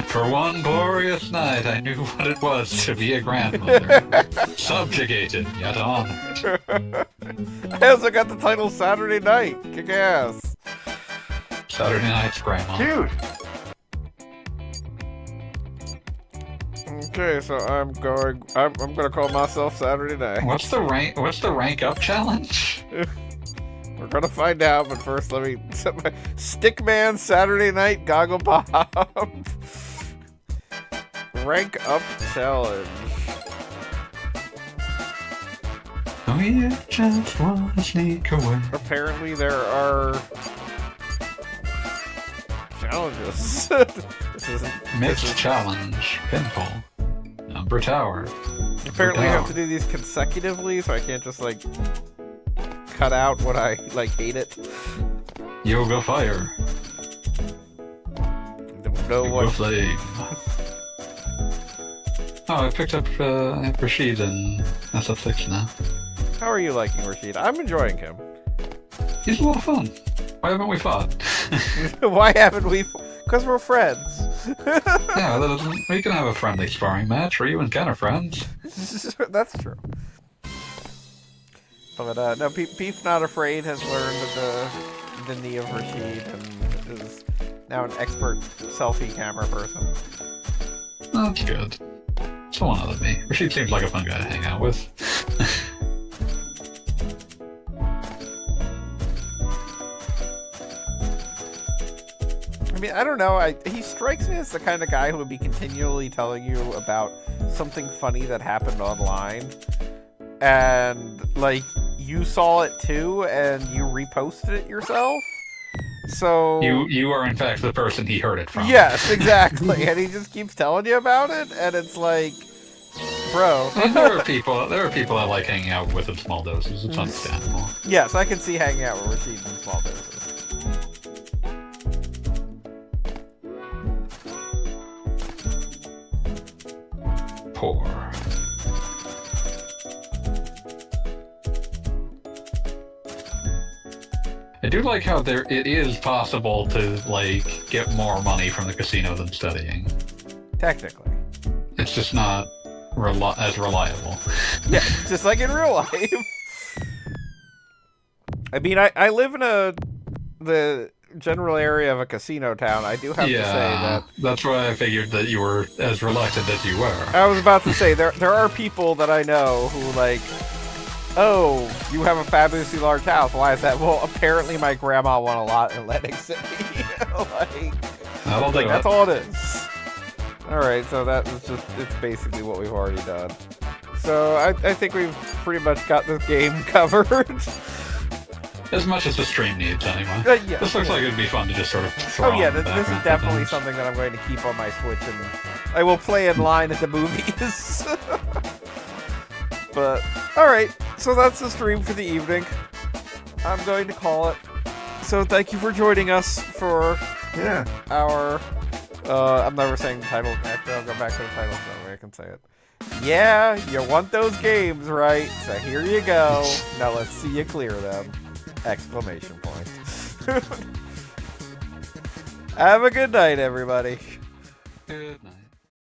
For one glorious night, I knew what it was to be a grandmother. Subjugated, yet honored. I also got the title Saturday Night. Kick ass. Saturday night's grandma. Dude. Okay, so I'm gonna call myself Saturday Night. What's the rank up challenge? We're gonna find out, but first let me set my Stickman Saturday Night Goggle Bob. Rank up challenge. Oh, you just want to sneak away. Apparently there are challenges. This isn't. Mixed challenge. Pinball. Number tower. Apparently I have to do these consecutively, so I can't just like cut out when I like hate it. Yoga fire. Don't know Yoga what. flame. Oh, I picked up Rashid and SF6 now. How are you liking Rashid? I'm enjoying him. He's a lot of fun. Why haven't we fought? Why haven't we? Because we're friends. Yeah, that doesn't. We can have a friendly sparring match where you and Ken are friends. That's true. But no, Beef Not Afraid has learned the knee of Rashid and is now an expert selfie camera person. That's good. So one other me. Rashid seems like a fun guy to hang out with. I mean, I don't know. He strikes me as the kind of guy who would be continually telling you about something funny that happened online, and like you saw it too, and you reposted it yourself. So You are in fact the person he heard it from. yes, exactly, and he just keeps telling you about it, and it's like, bro. And there are people I like hanging out with in small doses. It's understandable. Yes, I can see hanging out with Rashid in small doses. Poor. I do like how it is possible to like get more money from the casino than studying. technically. It's just not as reliable. Yeah, just like in real life. I mean, I live in the general area of a casino town. I do have to say that. That's why I figured that you were as reluctant as you were. I was about to say, there are people that I know who, like, oh, you have a fabulously large house. Why is that? Well, apparently my grandma won a lot in Atlantic City. That'll do it. That's all it is. Alright, so that was it's basically what we've already done. So I think we've pretty much got this game covered. As much as the stream needs, anyway. Yeah, this looks like it'd be fun to just sort of throw oh yeah, on the this is background definitely sometimes. something that I'm going to keep on my Switch, and I will play in line at the movies. But, alright, so that's the stream for the evening. I'm going to call it. So thank you for joining us for our... I'm never saying the title. Actually, I'll go back to the title so that way I can say it. Yeah, you want those games, right? So here you go. Now let's see you clear them. Exclamation point. Have a good night, everybody. Good night.